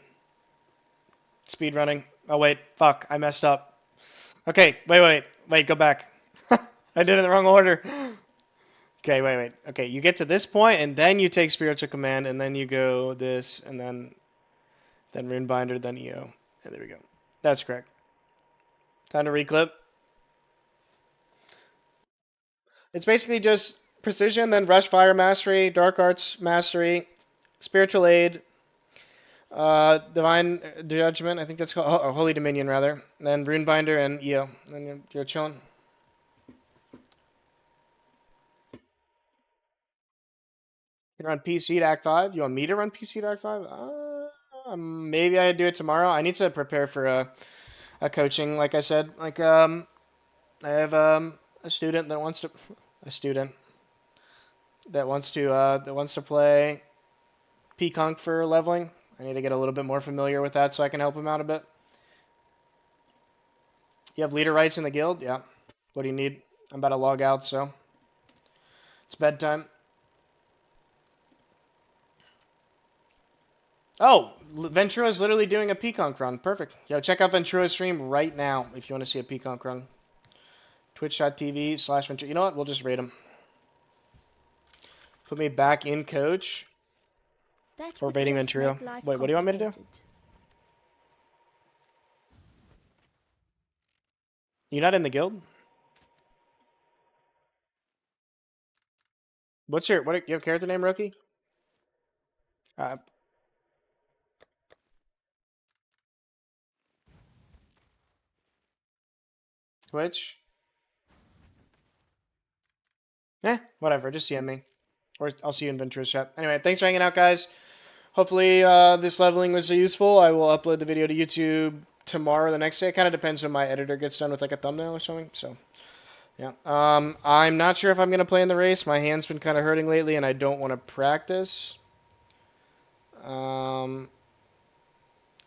Speedrunning. Oh wait, fuck, I messed up. Okay, wait, go back. I did it in the wrong order. Okay, wait. Okay, you get to this point, and then you take Spiritual Command, and then you go this, and then Runebinder, then EO. And there we go. That's correct. Time to reclip. It's basically just Precision, then Rush Fire Mastery, Dark Arts Mastery, Spiritual Aid, Divine Judgment, I think that's called, or Holy Dominion, rather. Then Runebinder and EO. Then you're chilling. You can run PC to Act 5. You want me to run PC to Act 5? Maybe I do it tomorrow. I need to prepare for a coaching, like I said. Like, I have a student that wants to... A student that wants to play P-Conk for leveling. I need to get a little bit more familiar with that so I can help him out a bit. You have leader rights in the guild? Yeah. What do you need? I'm about to log out, so... It's bedtime. Oh, Ventura is literally doing a P-Conk run. Perfect. Yo, check out Ventura's stream right now if you want to see a P-Conk run. Twitch.tv/Ventura. You know what? We'll just raid him. Put me back in coach. Or raiding Ventura. Wait, what do you want me to do? You're not in the guild? What's your character name, Rookie? Twitch? Whatever. Just DM me. Or I'll see you in Ventura's chat. Anyway, thanks for hanging out, guys. Hopefully this leveling was useful. I will upload the video to YouTube tomorrow or the next day. It kind of depends when my editor gets done with like a thumbnail or something. So, yeah. I'm not sure if I'm going to play in the race. My hand's been kind of hurting lately, and I don't want to practice. And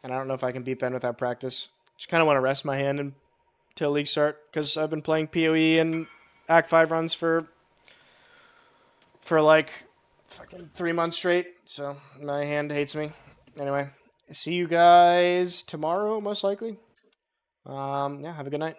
I don't know if I can beat Ben without practice. Just kind of want to rest my hand until Leaguestart, because I've been playing PoE and Act 5 runs for like fucking 3 months straight, so my hand hates me. Anyway, see you guys tomorrow, most likely. Yeah, have a good night.